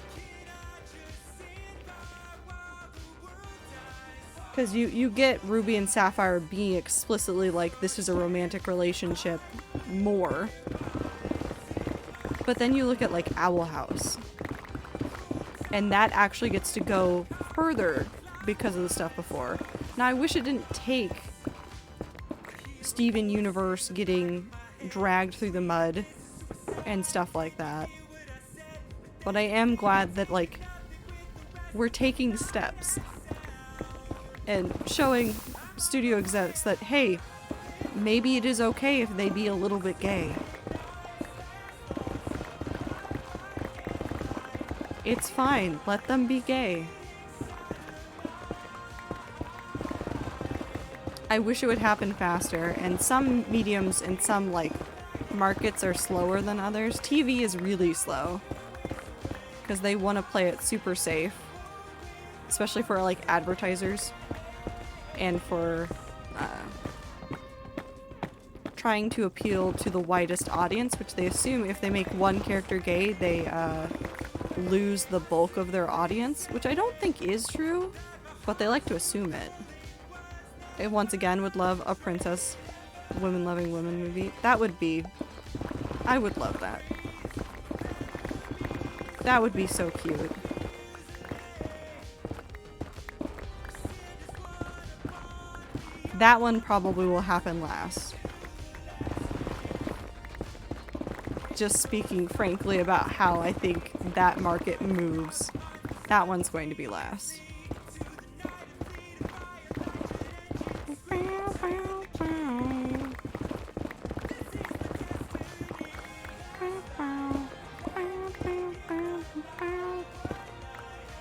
Because you get Ruby and Sapphire being explicitly like, this is a romantic relationship more. But then you look at like Owl House. And that actually gets to go further because of the stuff before. Now, I wish it didn't take Steven Universe getting dragged through the mud and stuff like that. But I am glad that, like, we're taking steps and showing studio execs that, hey, maybe it is okay if they be a little bit gay. It's fine. Let them be gay. I wish it would happen faster, and some mediums and some, like, markets are slower than others. TV is really slow because they want to play it super safe, especially for, like, advertisers and for trying to appeal to the widest audience, which they assume if they make one character gay, they lose the bulk of their audience, which I don't think is true, but they like to assume it. I once again would love a princess women loving women movie. That would be, I would love that. That would be so cute. That one probably will happen last. Just speaking frankly about how I think that market moves, that one's going to be last.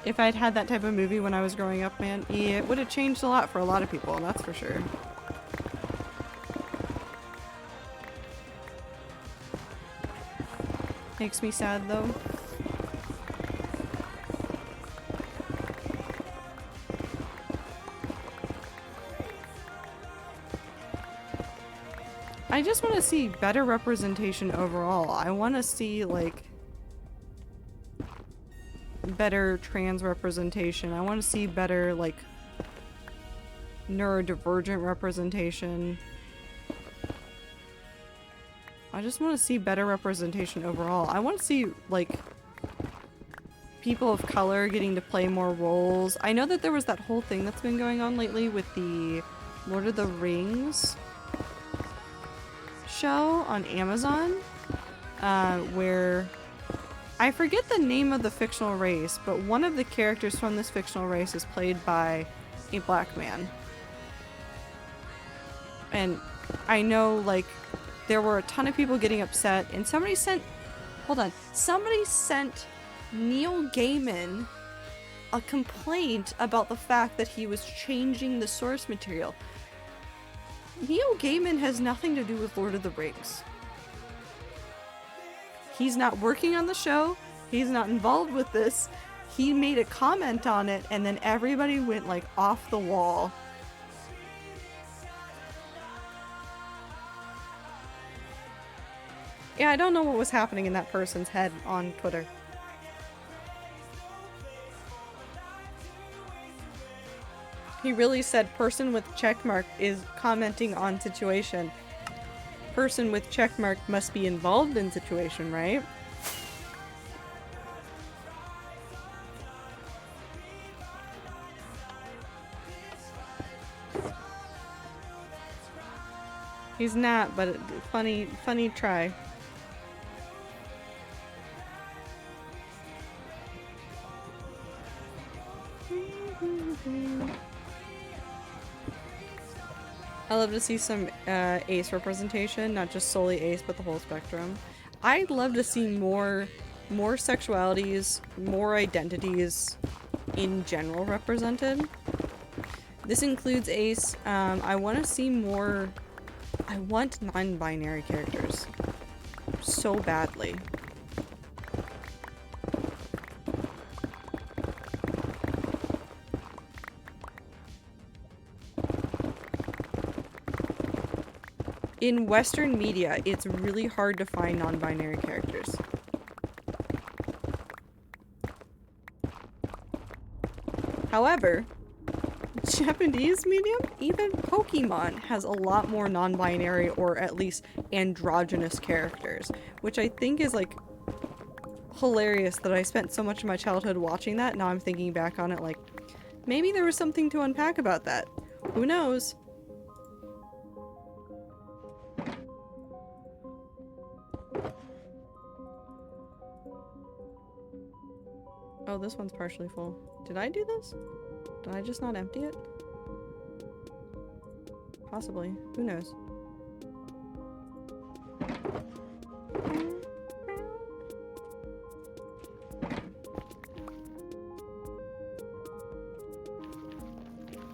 If I'd had that type of movie when I was growing up, man, it would have changed a lot for a lot of people, that's for sure. Makes me sad, though. I just want to see better representation overall. I want to see, like, better trans representation. I want to see better, like, neurodivergent representation. I just want to see better representation overall. I want to see, like, people of color getting to play more roles. I know that there was that whole thing that's been going on lately with the Lord of the Rings show on Amazon, where I forget the name of the fictional race, but one of the characters from this fictional race is played by a black man. And I know, like, there were a ton of people getting upset, and somebody sent Neil Gaiman a complaint about the fact that he was changing the source material. Neil Gaiman has nothing to do with Lord of the Rings. He's not working on the show. He's not involved with this. He made a comment on it, and then everybody went, like, off the wall. Yeah, I don't know what was happening in that person's head on Twitter. He really said person with checkmark is commenting on situation. Person with checkmark must be involved in situation, right? He's not, but funny try. I love to see some ace representation, not just solely ace, but the whole spectrum. I'd love to see more sexualities, more identities in general represented. This includes ace. I want to see more. I want non-binary characters so badly. In Western media, it's really hard to find non-binary characters. However, Japanese medium, even Pokemon has a lot more non-binary or at least androgynous characters, which I think is, like, hilarious that I spent so much of my childhood watching that. Now I'm thinking back on it like, maybe there was something to unpack about that. Who knows? Oh, this one's partially full. Did I do this? Did I just not empty it? Possibly. Who knows?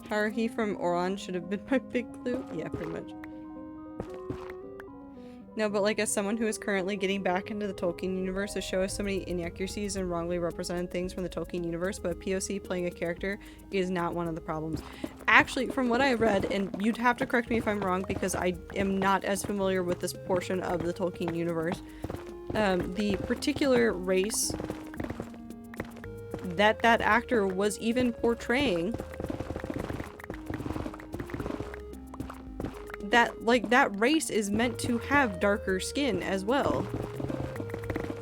Haruhi from Oran should have been my big clue. Yeah, pretty much. No, but like as someone who is currently getting back into the Tolkien universe, the show has so many inaccuracies and wrongly represented things from the Tolkien universe, but POC playing a character is not one of the problems. Actually, from what I read, and you'd have to correct me if I'm wrong because I am not as familiar with this portion of the Tolkien universe, the particular race that actor was even portraying, that race is meant to have darker skin as well.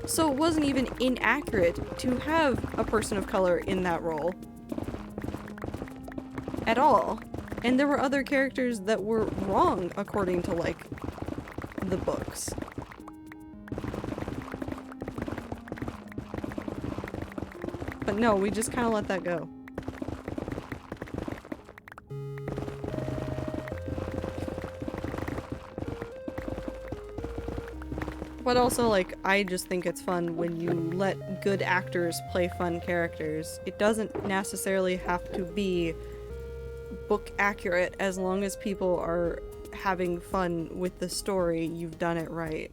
So it wasn't even inaccurate to have a person of color in that role at all. And there were other characters that were wrong according to, like, the books. But no, we just kind of let that go. But also, like, I just think it's fun when you let good actors play fun characters. It doesn't necessarily have to be book accurate. As long as people are having fun with the story, you've done it right.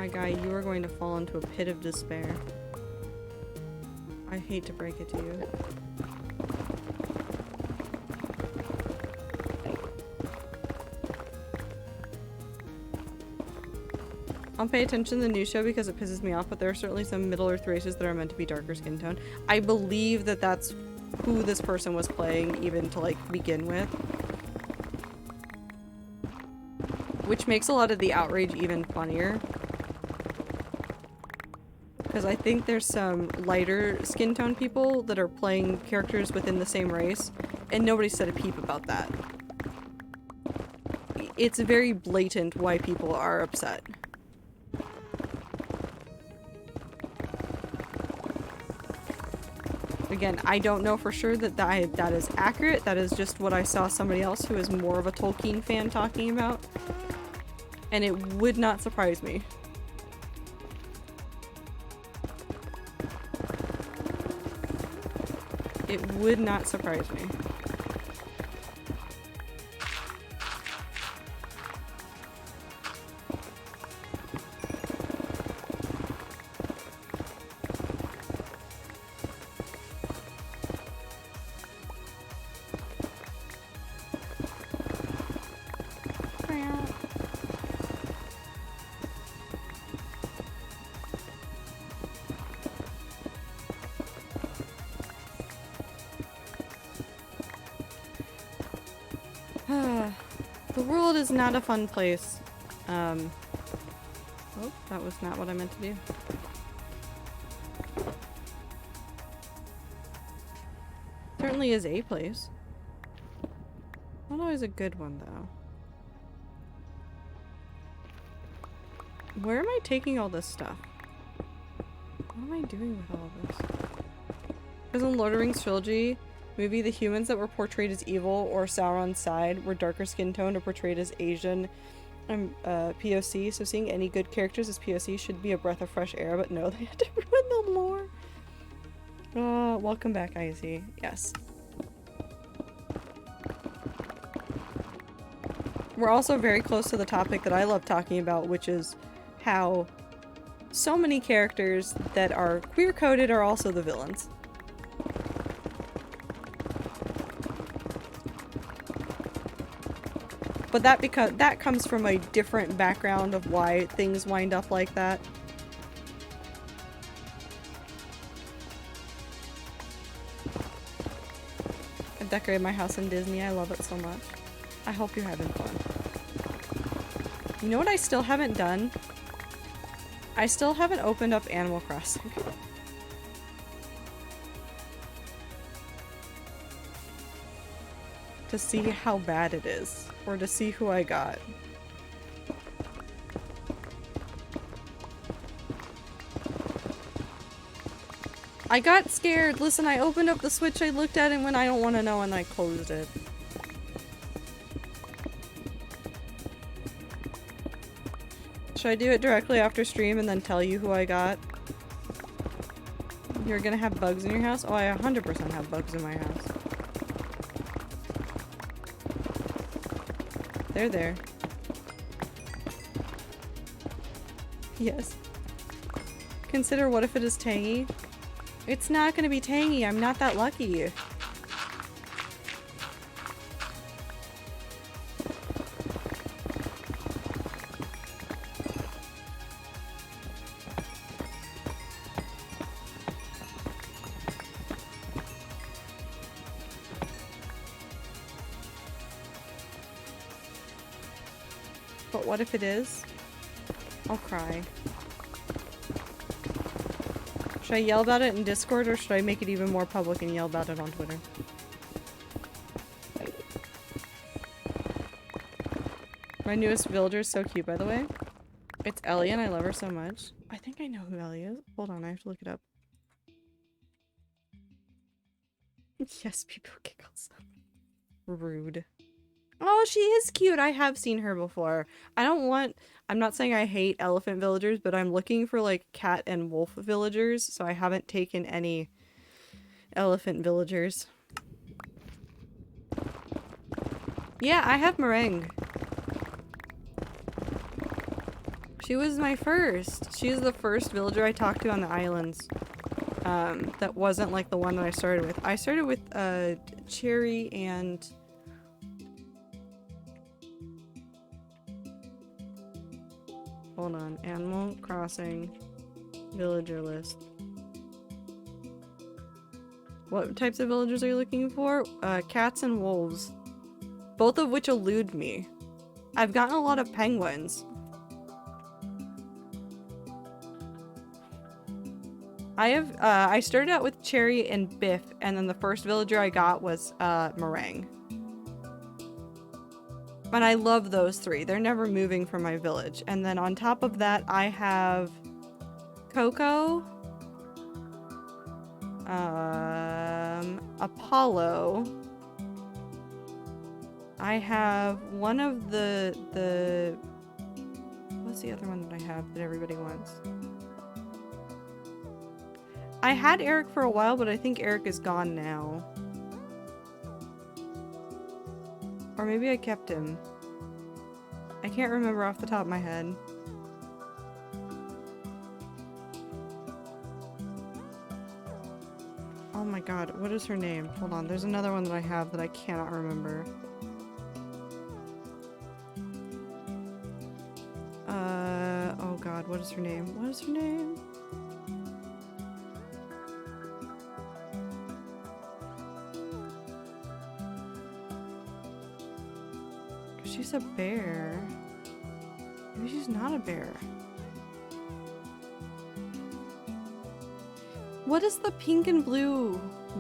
My guy, you are going to fall into a pit of despair. I hate to break it to you. I'll pay attention to the new show because it pisses me off, but there are certainly some Middle-earth races that are meant to be darker skin tone. I believe that that's who this person was playing, even to, like, begin with. Which makes a lot of the outrage even funnier. Because I think there's some lighter skin tone people that are playing characters within the same race, and nobody said a peep about that. It's very blatant why people are upset. Again, I don't know for sure that that is accurate. That is just what I saw somebody else who is more of a Tolkien fan talking about. And it would not surprise me. It would not surprise me. The world is not a fun place. Oh, that was not what I meant to do. Certainly is a place. Not always a good one, though. Where am I taking all this stuff? What am I doing with all this? Because in Lord of the Rings trilogy, maybe the humans that were portrayed as evil or Sauron's side were darker skin toned or portrayed as Asian POC, so seeing any good characters as POC should be a breath of fresh air, but no, they had to ruin the lore. Welcome back, Icy. Yes. We're also very close to the topic that I love talking about, which is how so many characters that are queer-coded are also the villains. But that comes from a different background of why things wind up like that. I've decorated my house in Disney. I love it so much. I hope you're having fun. You know what I still haven't done? I still haven't opened up Animal Crossing. To see how bad it is. Or to see who I got. I got scared. Listen, I opened up the Switch, I looked at it when I don't want to know, and I closed it. Should I do it directly after stream and then tell you who I got? You're gonna have bugs in your house? Oh, I 100% have bugs in my house. They're there. Yes. Consider what if it is tangy? It's not gonna be tangy. I'm not that lucky. But what if it is? I'll cry. Should I yell about it in Discord, or should I make it even more public and yell about it on Twitter? My newest villager is so cute, by the way. It's Ellie, and I love her so much. I think I know who Ellie is. Hold on, I have to look it up. Yes, people giggles. Rude. Oh, she is cute. I have seen her before. I'm not saying I hate elephant villagers, but I'm looking for like cat and wolf villagers, so I haven't taken any elephant villagers. Yeah, I have Meringue. She was my first. She was the first villager I talked to on the islands. That wasn't like the one that I started with. I started with Cherry and hold on, Animal Crossing villager list. What types of villagers are you looking for? Cats and wolves. Both of which elude me. I've gotten a lot of penguins. I started out with Cherry and Biff, and then the first villager I got was Meringue. And I love those three. They're never moving from my village. And then on top of that, I have Coco, Apollo. I have one of the what's the other one that I have that everybody wants? I had Eric for a while, but I think Eric is gone now. Or maybe I kept him. I can't remember off the top of my head. Oh my god, what is her name? Hold on, there's another one that I have that I cannot remember. Oh god, what is her name? What is her name? She's a bear. Maybe she's not a bear. What is the pink and blue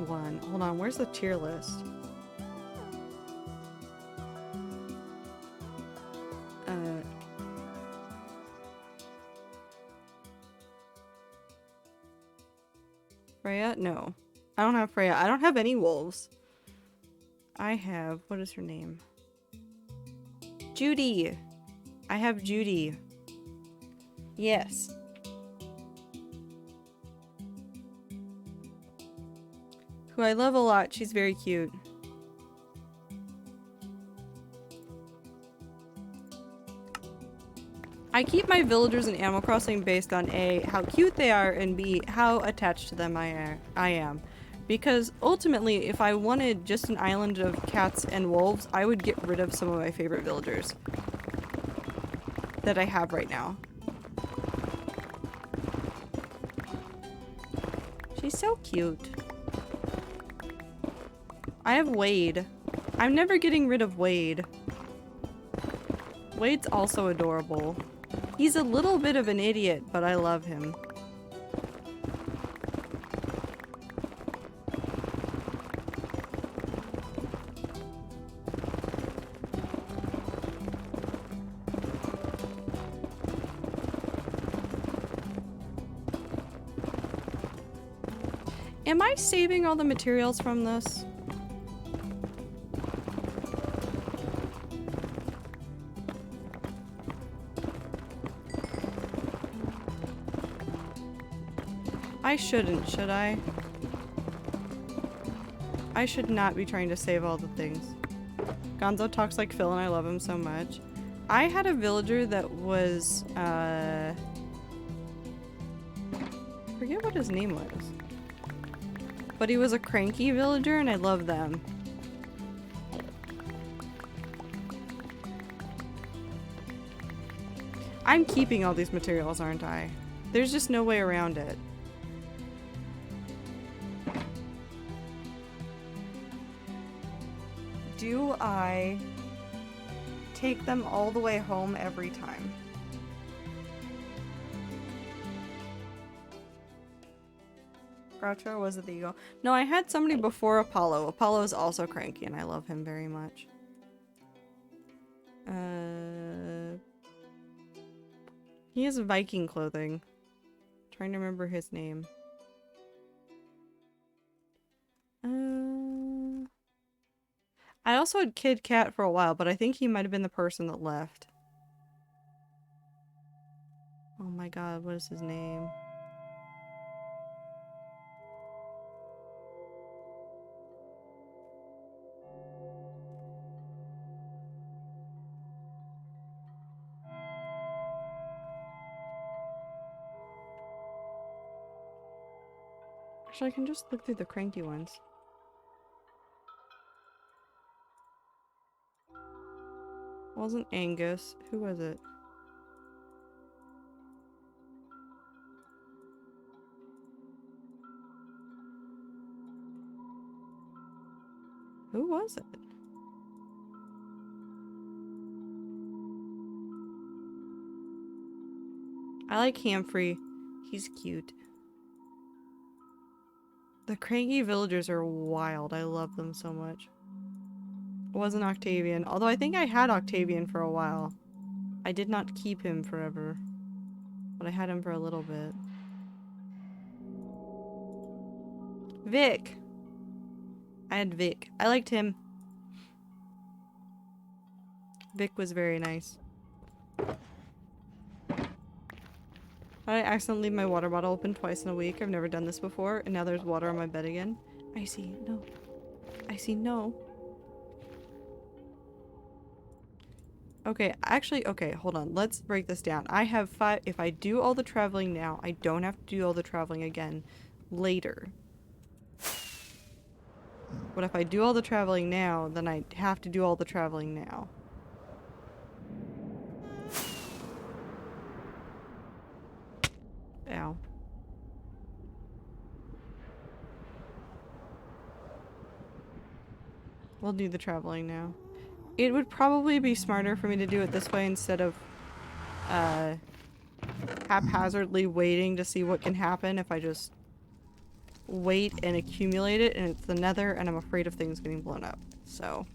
one? Hold on, where's the tier list? Freya? No. I don't have Freya. I don't have any wolves. I have... what is her name? Judy! I have Judy. Yes. Who I love a lot. She's very cute. I keep my villagers in Animal Crossing based on A, how cute they are, and B, how attached to them I am. Because ultimately, if I wanted just an island of cats and wolves, I would get rid of some of my favorite villagers that I have right now. She's so cute. I have Wade. I'm never getting rid of Wade. Wade's also adorable. He's a little bit of an idiot, but I love him. Am I saving all the materials from this? I shouldn't, should I? I should not be trying to save all the things. Gonzo talks like Phil and I love him so much. I had a villager that was, I forget what his name was. But he was a cranky villager and I love them. I'm keeping all these materials, aren't I? There's just no way around it. Do I take them all the way home every time? Groucho, or was it the eagle? No, I had somebody before Apollo. Apollo is also cranky and I love him very much. He has Viking clothing. Trying to remember his name. I also had Kid Cat for a while, but I think he might have been the person that left. Oh my god, what is his name? Actually, I can just look through the cranky ones. It wasn't Angus. Who was it? Who was it? I like Hamfrey. He's cute. The cranky villagers are wild. I love them so much. It wasn't Octavian. Although I think I had Octavian for a while. I did not keep him forever. But I had him for a little bit. Vic! I had Vic. I liked him. Vic was very nice. I accidentally leave my water bottle open twice in a week. I've never done this before, and now there's water on my bed again. I see. No. I see. No. Okay, actually, okay, hold on. Let's break this down. I have 5. If I do all the traveling now, I don't have to do all the traveling again later. But if I do all the traveling now, then I have to do all the traveling now. Ow. We'll do the traveling now. It would probably be smarter for me to do it this way instead of haphazardly waiting to see what can happen if I just wait and accumulate it and it's the nether and I'm afraid of things getting blown up. So.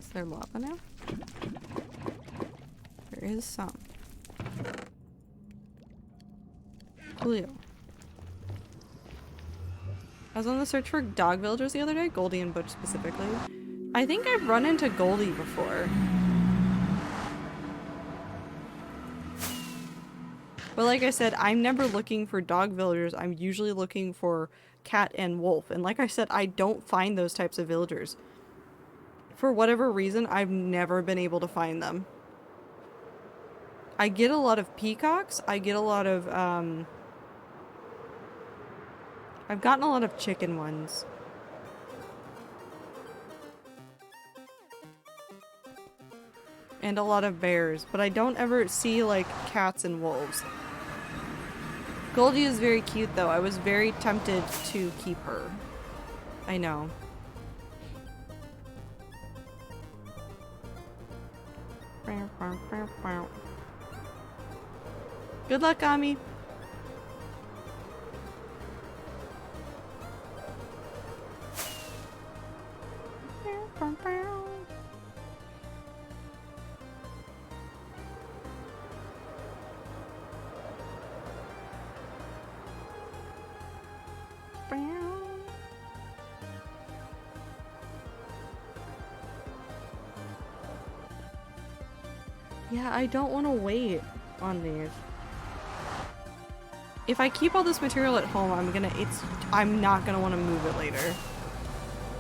Is there lava now? There is some. Julio. I was on the search for dog villagers the other day, Goldie and Butch specifically. I think I've run into Goldie before. But like I said, I'm never looking for dog villagers. I'm usually looking for cat and wolf. And like I said, I don't find those types of villagers. For whatever reason, I've never been able to find them. I get a lot of peacocks. I get a lot of, I've gotten a lot of chicken ones. And a lot of bears, but I don't ever see, like, cats and wolves. Goldie is very cute, though. I was very tempted to keep her. I know. Good luck, Ami. Yeah, I don't want to wait on these. If I keep all this material at home, I'm not gonna want to move it later.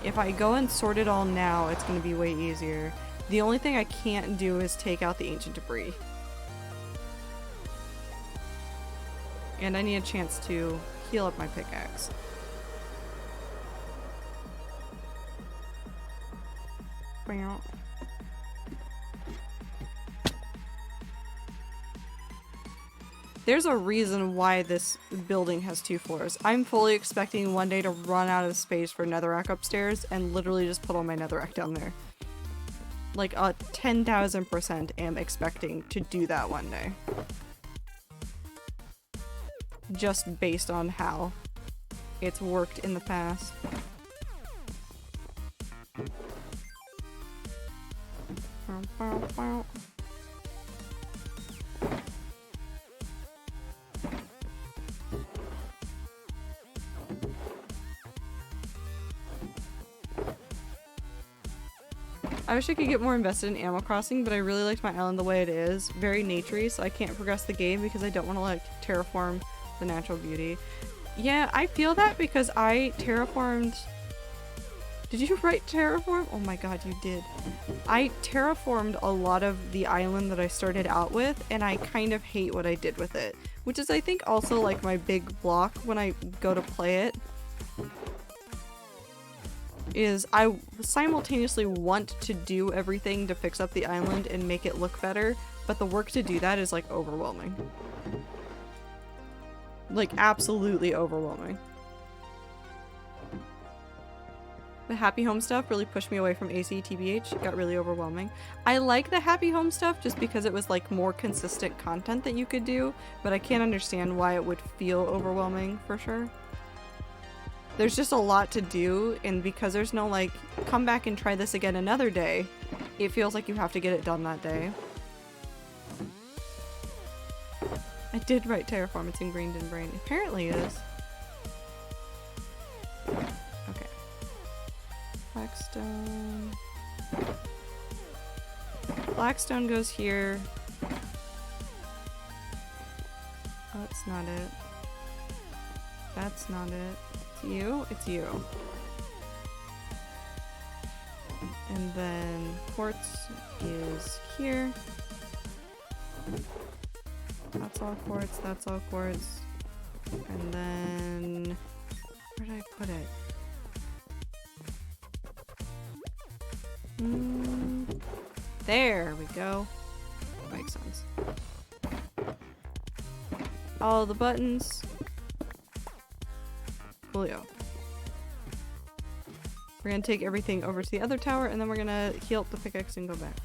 If I go and sort it all now, it's gonna be way easier. The only thing I can't do is take out the ancient debris. And I need a chance to heal up my pickaxe. There's a reason why this building has 2 floors. I'm fully expecting one day to run out of space for netherrack upstairs and literally just put all my netherrack down there. Like, 10,000% am expecting to do that one day. Just based on how it's worked in the past. I wish I could get more invested in Animal Crossing, but I really liked my island the way it is. Very naturey, so I can't progress the game because I don't want to, like, terraform the natural beauty. Yeah, I feel that because I terraformed... Did you write terraform? Oh my god, you did. I terraformed a lot of the island that I started out with, and I kind of hate what I did with it. Which is, I think, also like my big block when I go to play it. Is I simultaneously want to do everything to fix up the island and make it look better, but the work to do that is like overwhelming. Like absolutely overwhelming. The Happy Home stuff really pushed me away from AC TBH. It got really overwhelming. I like the Happy Home stuff just because it was like more consistent content that you could do, but I can't understand why it would feel overwhelming for sure. There's just a lot to do, and because there's no like, come back and try this again another day, it feels like you have to get it done that day. I did write Terraform, it's ingrained in brain. Apparently it is. Okay. Blackstone. Blackstone goes here. Oh, it's not it. That's not it. It's you? It's you. And then quartz is here. That's all quartz, that's all quartz. And then... where did I put it? There we go. Makes sense. All the buttons. Coolio. We're gonna take everything over to the other tower and then we're gonna heal up the pickaxe and go back.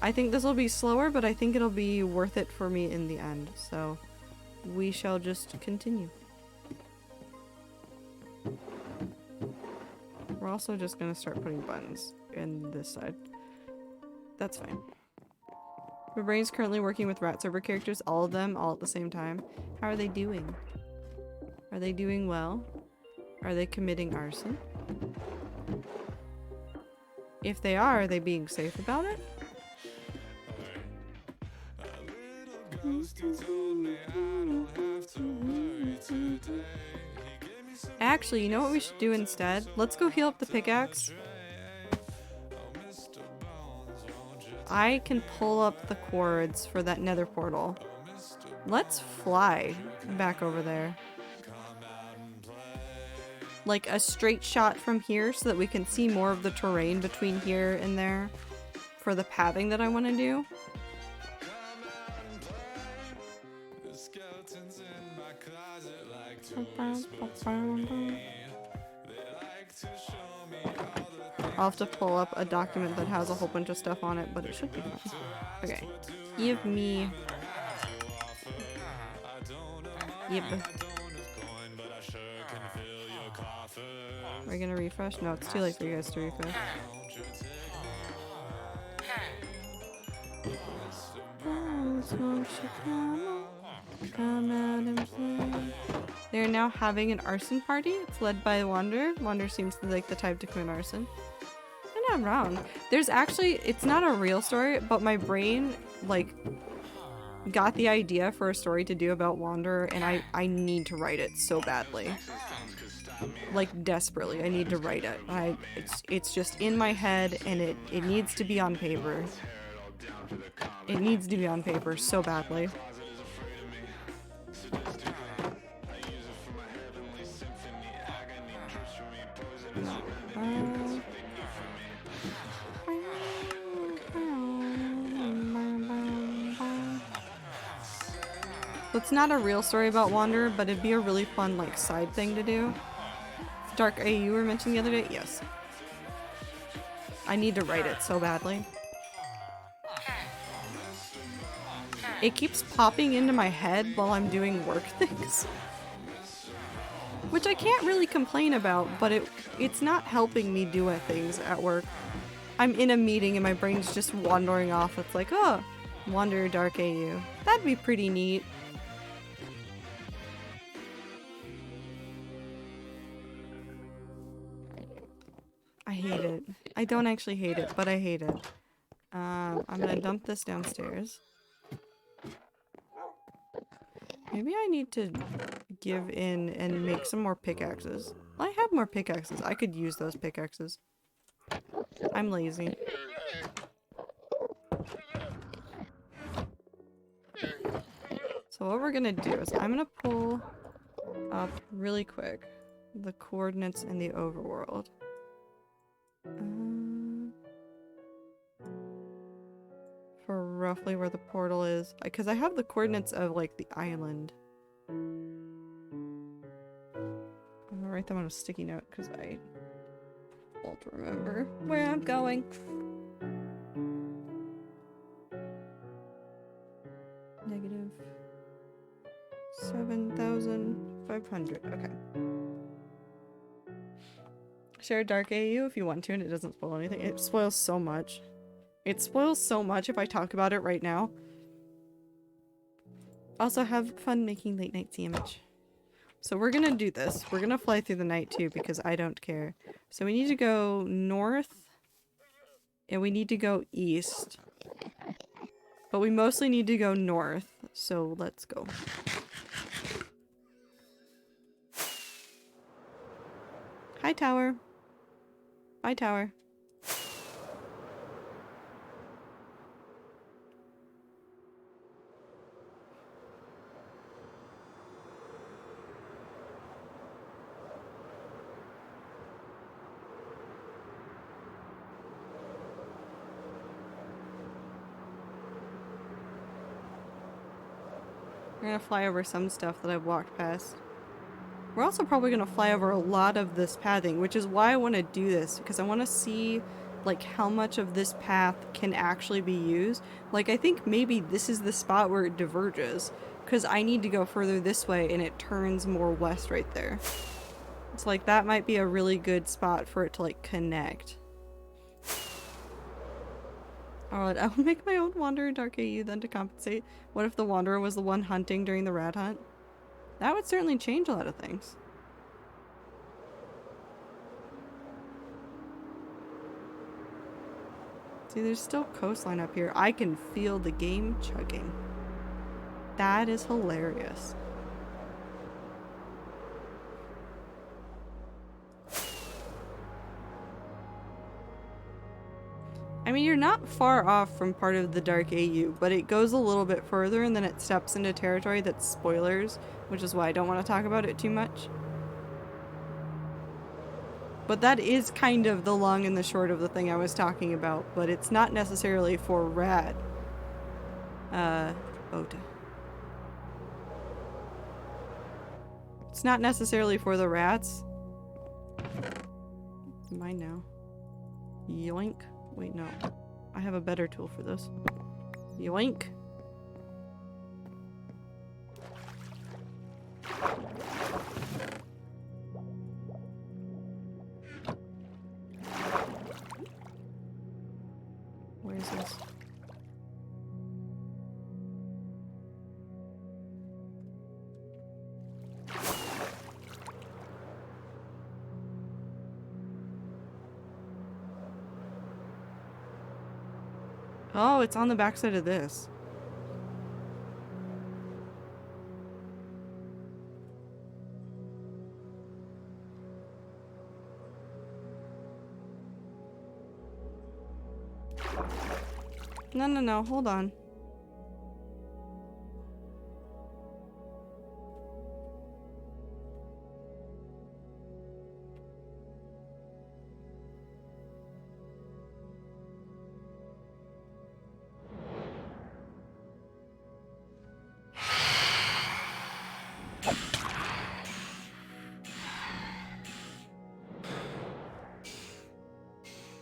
I think this will be slower, but I think it'll be worth it for me in the end. So we shall just continue. We're also just gonna start putting buttons in this side. That's fine. My brain's currently working with rat server characters, all of them, all at the same time. How are they doing? Are they doing well? Are they committing arson? If they are they being safe about it? Actually, you know what we should do instead? Let's go heal up the pickaxe. I can pull up the cords for that nether portal. Let's fly back over there. Like a straight shot from here so that we can see more of the terrain between here and there for the pathing that I want to do. I'll have to pull up a document that has a whole bunch of stuff on it, but it should be fine. Okay. Give me... Yep. Are we gonna refresh? No, it's too late for you guys to refresh. Come out and play. They're now having an arson party. It's led by Wander. Wander seems like the type to commit arson. I'm not wrong. There's actually, it's not a real story, but my brain, like, got the idea for a story to do about Wander, and I need to write it so badly. Like, desperately. I need to write it. It's just in my head, and it needs to be on paper. It needs to be on paper so badly. It's not a real story about Wander, but it'd be a really fun, like, side thing to do. Dark A, you were mentioned the other day? Yes. I need to write it so badly. It keeps popping into my head while I'm doing work things. Which I can't really complain about, but it's not helping me do things at work. I'm in a meeting and my brain's just wandering off. It's like, oh, Wander Dark AU. That'd be pretty neat. I hate it. I don't actually hate it, but I hate it. I'm gonna dump this downstairs. Maybe I need to give in and make some more pickaxes. I have more pickaxes. I could use those pickaxes. I'm lazy. So what we're gonna do is I'm gonna pull up really quick the coordinates in the overworld. For roughly where the portal is. Because I have the coordinates of like the island. I'm gonna write them on a sticky note because I won't remember where I'm going. Negative 7,500. Okay. Share Dark AU if you want to and it doesn't spoil anything. It spoils so much. It spoils so much if I talk about it right now. Also have fun making late night sandwich. So we're gonna do this. We're gonna fly through the night too because I don't care. So we need to go north and we need to go east. But we mostly need to go north. So let's go. Hi, tower. Bye, tower. We're gonna fly over some stuff that I've walked past. We're also probably gonna fly over a lot of this pathing, which is why I want to do this, because I want to see like how much of this path can actually be used. Like I think maybe this is the spot where it diverges, because I need to go further this way and it turns more west right there. It's like that might be a really good spot for it to like connect. Alright, I will make my own Wanderer Dark AU then to compensate. What if the Wanderer was the one hunting during the rat hunt? That would certainly change a lot of things. See, there's still coastline up here. I can feel the game chugging. That is hilarious. I mean, you're not far off from part of the Dark AU, but it goes a little bit further and then it steps into territory that's spoilers, which is why I don't want to talk about it too much. But that is kind of the long and the short of the thing I was talking about, but it's not necessarily for rat. Boat. It's not necessarily for the rats. It's mine now. Yoink. Wait, no. I have a better tool for this. Yoink. Where is this? Oh, it's on the backside of this. No, hold on.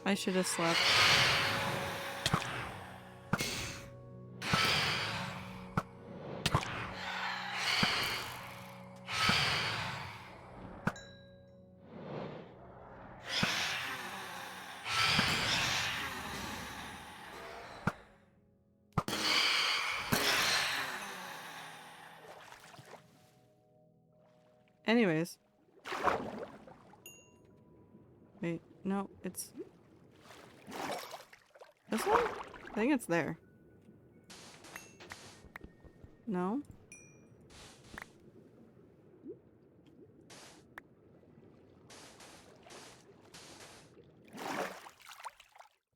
I should have slept. Anyways. Wait, no, it's... This one? I think it's there. No?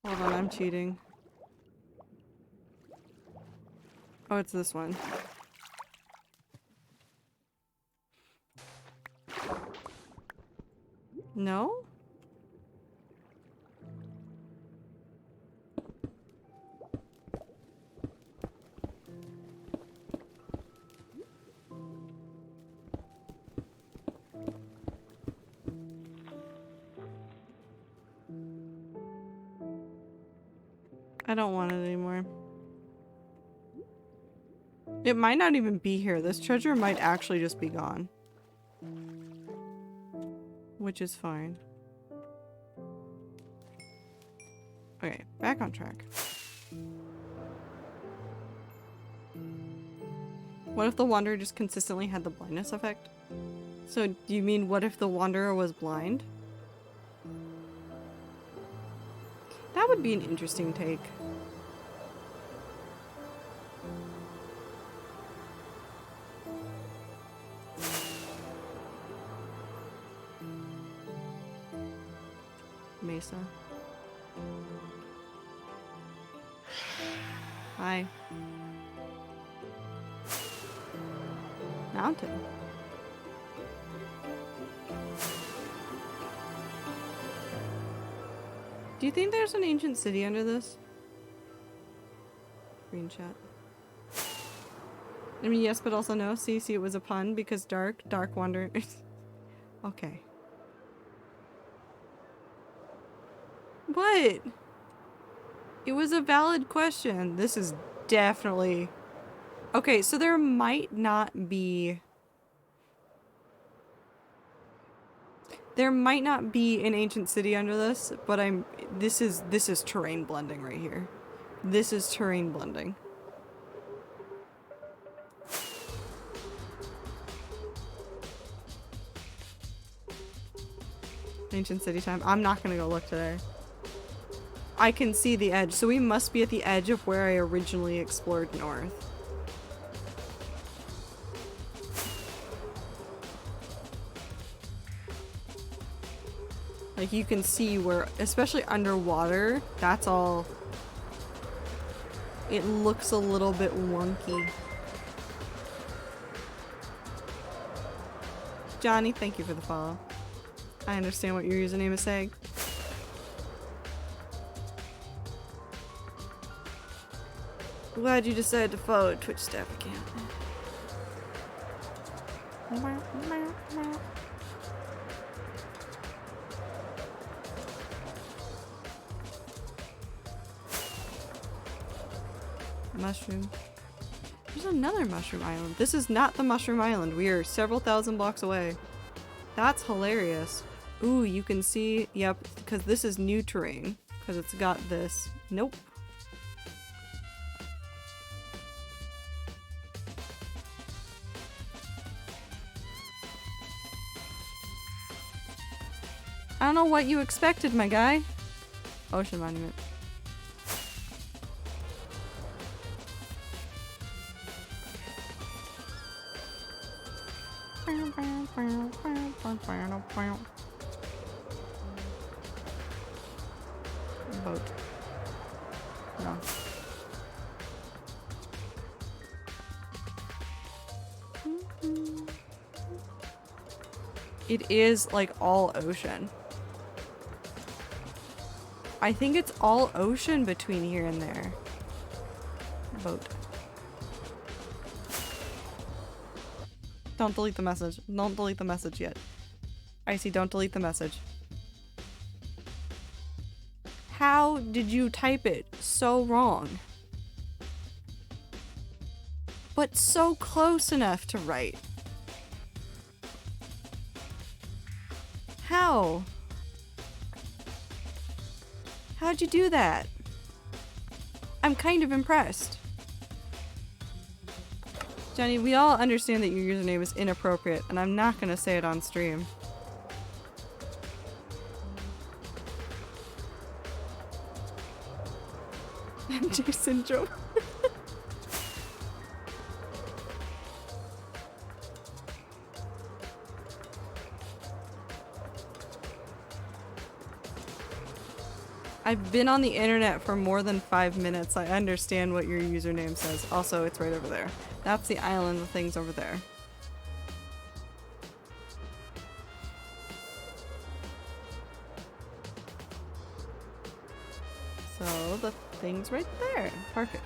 Hold on, I'm cheating. Oh, it's this one. No? I don't want it anymore. It might not even be here. This treasure might actually just be gone. Which is fine. Okay, back on track. What if the Wanderer just consistently had the blindness effect? So, do you mean what if the Wanderer was blind? That would be an interesting take. Mesa. Hi. Mountain. Do you think there's an ancient city under this? Green chat. I mean, yes, but also no. See, it was a pun because dark wonder. Okay. What? It was a valid question. This is definitely... Okay, so there might not be... There might not be an ancient city under this, but this is terrain blending right here. This is terrain blending. Ancient city time. I'm not gonna go look today. I can see the edge, so we must be at the edge of where I originally explored north. Like you can see where, especially underwater, that's all. It looks a little bit wonky. Johnny, thank you for the follow. I understand what your username is saying. Glad you decided to follow Twitch staff account. Mushroom. There's another mushroom island. This is not the mushroom island. We are several thousand blocks away. That's hilarious. Ooh, you can see, yep, because this is new terrain. Because it's got this. Nope. I don't know what you expected, my guy. Ocean monument. Boat. No. It is like all ocean. I think it's all ocean between here and there. Boat. Don't delete the message. Don't delete the message yet. Icy, don't delete the message. How did you type it so wrong? But so close enough to right. How? How'd you do that? I'm kind of impressed. Johnny, we all understand that your username is inappropriate, and I'm not gonna say it on stream. MJ syndrome. I've been on the internet for more than 5 minutes. I understand what your username says. Also, it's right over there. That's the island of things over there. So the thing's right there. Perfect.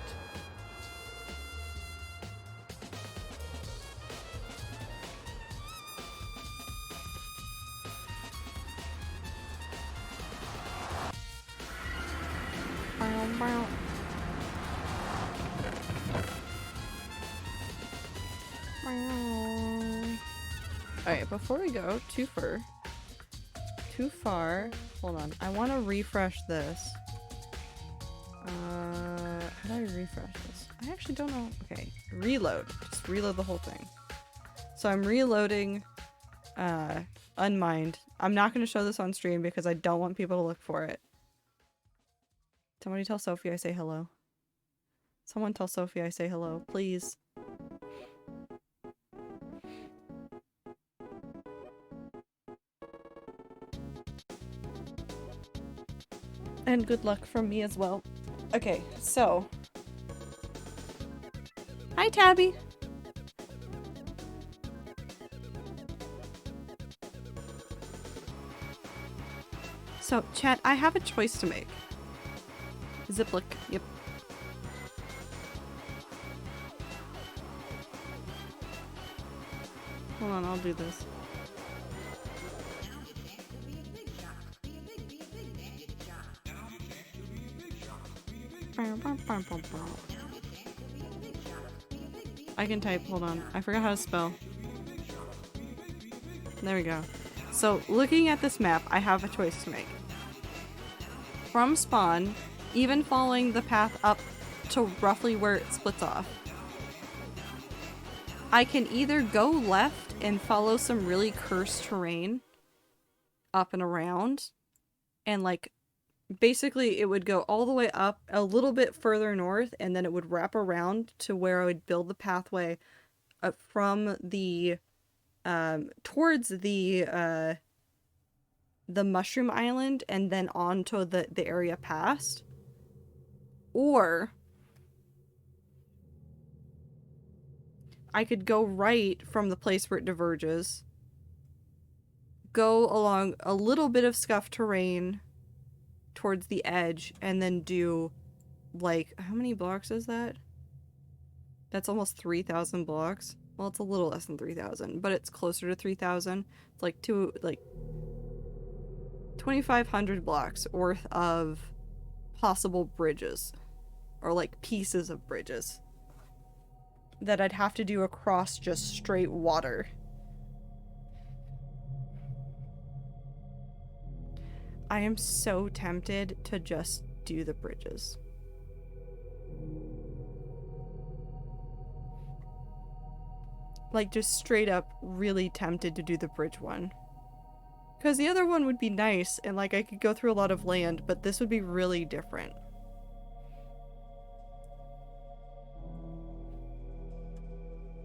Alright, before we go too far, hold on. I want to refresh this. How do I refresh this? I actually don't know. Okay, reload. Just reload the whole thing. So I'm reloading Unmind. I'm not going to show this on stream because I don't want people to look for it. Somebody tell Sophie I say hello. Someone tell Sophie I say hello, please. And good luck from me as well. Okay, so. Hi, Tabby. So, chat, I have a choice to make. Ziploc, yep. Hold on, I'll do this. I can type, hold on. I forgot how to spell. There we go. So, looking at this map, I have a choice to make. From spawn, even following the path up to roughly where it splits off, I can either go left and follow some really cursed terrain up and around, and like, basically it would go all the way up a little bit further north, and then it would wrap around to where I would build the pathway from the towards the mushroom island and then onto the area past. Or I could go right from the place where it diverges, go along a little bit of scuffed terrain towards the edge, and then do, like, how many blocks is that? That's almost 3,000 blocks. Well, it's a little less than 3,000, but it's closer to 3,000. It's like 2,500 blocks worth of possible bridges, or like pieces of bridges that I'd have to do across just straight water. I am so tempted to just do the bridges. Like, just straight up really tempted to do the bridge one. Because the other one would be nice, and like I could go through a lot of land, but this would be really different.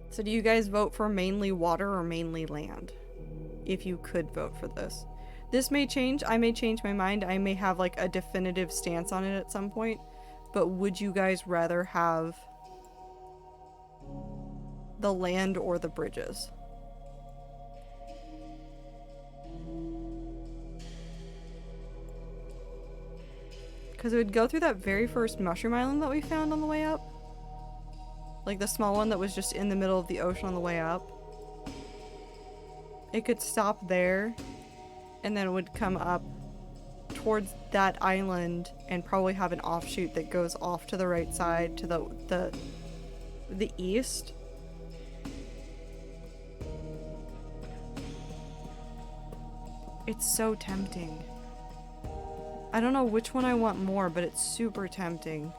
So do you guys vote for mainly water or mainly land? If you could vote for this. This may change. I may change my mind. I may have like a definitive stance on it at some point. But would you guys rather have the land or the bridges? Because it would go through that very first mushroom island that we found on the way up. Like the small one that was just in the middle of the ocean on the way up. It could stop there, and then it would come up towards that island and probably have an offshoot that goes off to the right side to the east. It's so tempting. I don't know which one I want more, but it's super tempting.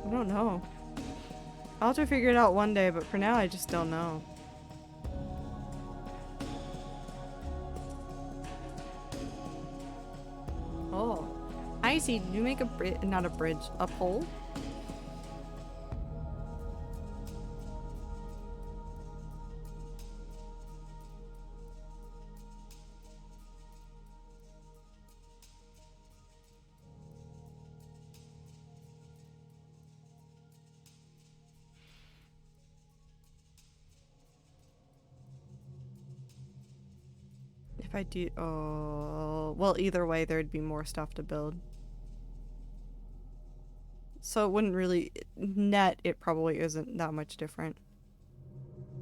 I don't know. I'll have to figure it out one day, but for now I just don't know. Oh. Icy, did you make a bridge? Not a bridge, a pole? I do, oh, well, either way, there'd be more stuff to build. So it wouldn't really, net, it probably isn't that much different.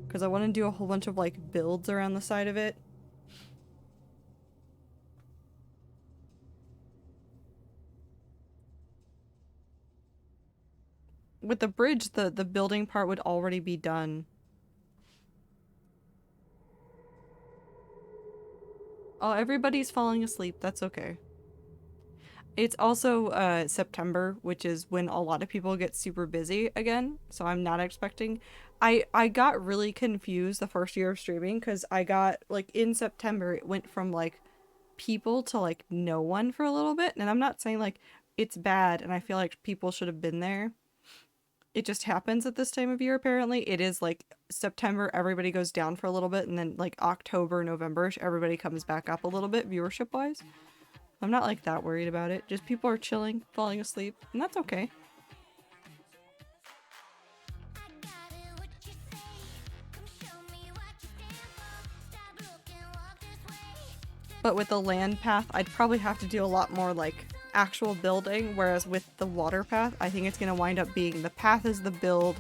Because I want to do a whole bunch of, like, builds around the side of it. With the bridge, the building part would already be done. Oh, everybody's falling asleep. That's okay. It's also September, which is when a lot of people get super busy again. So I'm not expecting. I got really confused the first year of streaming because I got like in September it went from like people to like no one for a little bit. And I'm not saying like it's bad and I feel like people should have been there. It just happens at this time of year apparently. It is like September, everybody goes down for a little bit, and then like October, November, everybody comes back up a little bit viewership wise. I'm not like that worried about it. Just people are chilling, falling asleep, and that's okay. But with the land path, I'd probably have to do a lot more like actual building, whereas with the water path, I think it's going to wind up being the path is the build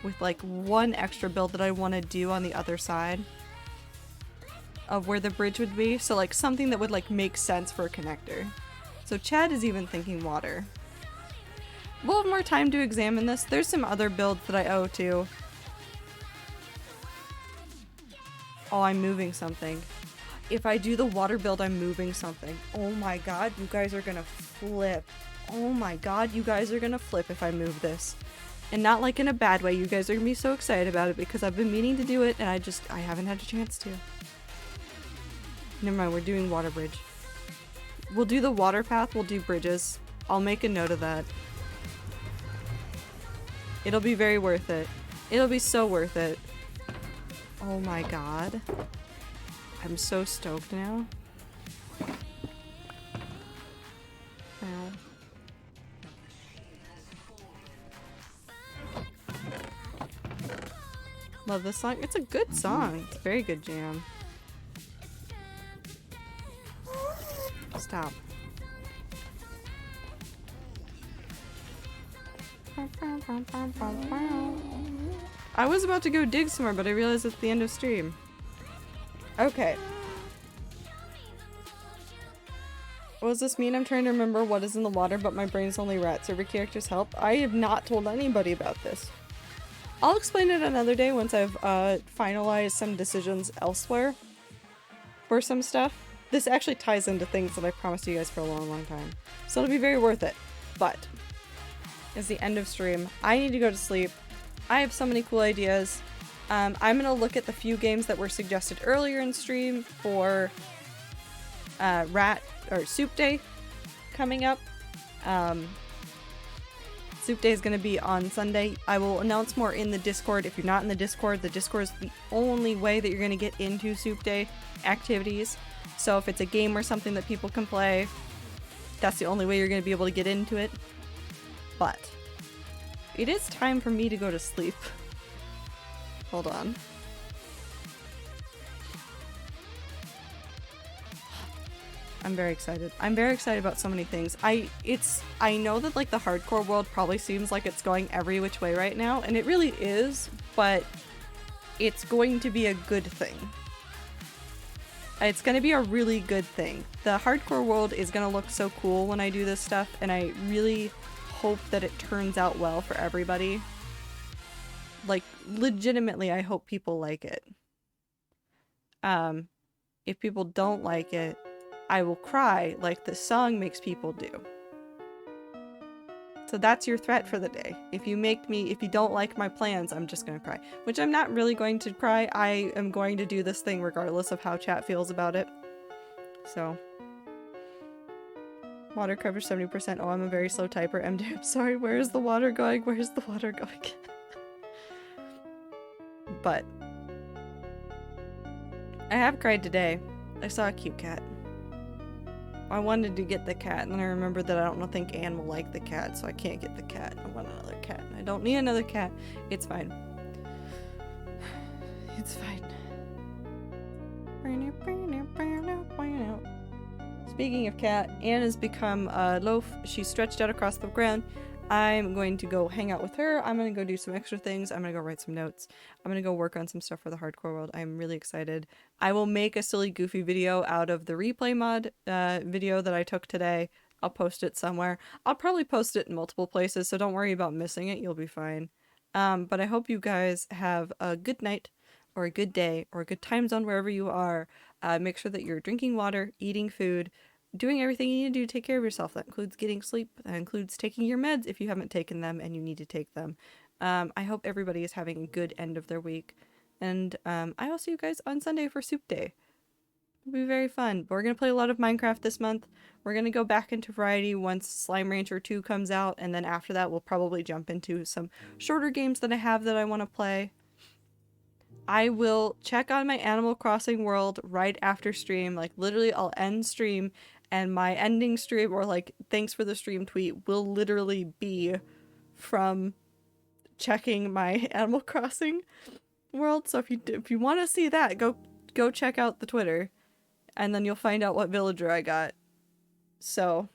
with like one extra build that I want to do on the other side of where the bridge would be. So like something that would like make sense for a connector. So Chad is even thinking water. We'll have more time to examine this. There's some other builds that I owe to. Oh, I'm moving something. If I do the water build, I'm moving something. Oh my god, you guys are gonna flip. Oh my god, you guys are gonna flip if I move this. And not like in a bad way. You guys are gonna be so excited about it because I've been meaning to do it and I haven't had a chance to. Never mind, we're doing water bridge. We'll do the water path, we'll do bridges. I'll make a note of that. It'll be very worth it. It'll be so worth it. Oh my god. I'm so stoked now. Ow. Love this song. It's a good song. It's a very good jam. Stop. I was about to go dig somewhere, but I realized it's the end of stream. Okay. What does this mean? I'm trying to remember what is in the water, but my brain's only rat server characters help. I have not told anybody about this. I'll explain it another day once I've finalized some decisions elsewhere for some stuff. This actually ties into things that I promised you guys for a long, long time. So it'll be very worth it. But it's the end of stream. I need to go to sleep. I have so many cool ideas. I'm gonna look at the few games that were suggested earlier in stream for Soup Day coming up. Soup Day is gonna be on Sunday. I will announce more in the Discord. If you're not in the Discord is the only way that you're gonna get into Soup Day activities. So if it's a game or something that people can play, that's the only way you're gonna be able to get into it. But it is time for me to go to sleep. Hold on. I'm very excited. I'm very excited about so many things. I know that like the hardcore world probably seems like it's going every which way right now, and it really is, but it's going to be a good thing. It's going to be a really good thing. The hardcore world is going to look so cool when I do this stuff, and I really hope that it turns out well for everybody. Like, legitimately, I hope people like it. If people don't like it, I will cry like the song makes people do. So that's your threat for the day. If you don't like my plans, I'm just gonna cry. Which I'm not really going to cry. I am going to do this thing regardless of how chat feels about it. So. Water coverage 70%. Oh, I'm a very slow typer. MD, I'm sorry. Where is the water going? Where's the water going? But. I have cried today. I saw a cute cat. I wanted to get the cat, and then I remembered that I don't think Anne will like the cat, so I can't get the cat. I want another cat. I don't need another cat. It's fine. It's fine. hanging out. Speaking of cat, Anne has become a loaf. She's stretched out across the ground. I'm going to go hang out with her. I'm going to go do some extra things. I'm going to go write some notes. I'm going to go work on some stuff for the hardcore world. I'm really excited. I will make a silly goofy video out of the replay mod video that I took today. I'll post it somewhere. I'll probably post it in multiple places, so don't worry about missing it. You'll be fine. But I hope you guys have a good night or a good day or a good time zone wherever you are. Make sure that you're drinking water, eating food, doing everything you need to do to take care of yourself. That includes getting sleep. That includes taking your meds if you haven't taken them and you need to take them. I hope everybody is having a good end of their week. And I will see you guys on Sunday for Soup Day. It'll be very fun. We're going to play a lot of Minecraft this month. We're going to go back into Variety once Slime Rancher 2 comes out. And then after that, we'll probably jump into some shorter games that I have that I want to play. I will check on my Animal Crossing world right after stream. Like, literally, I'll end stream, and my ending stream, or like, thanks for the stream tweet, will literally be from checking my Animal Crossing world. So if you want to see that, go check out the Twitter, and then you'll find out what villager I got. So,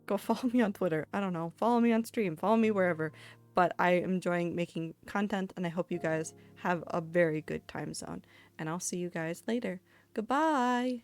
go follow me on Twitter. I don't know. Follow me on stream. Follow me wherever. But I am enjoying making content, and I hope you guys have a very good time zone. And I'll see you guys later. Goodbye!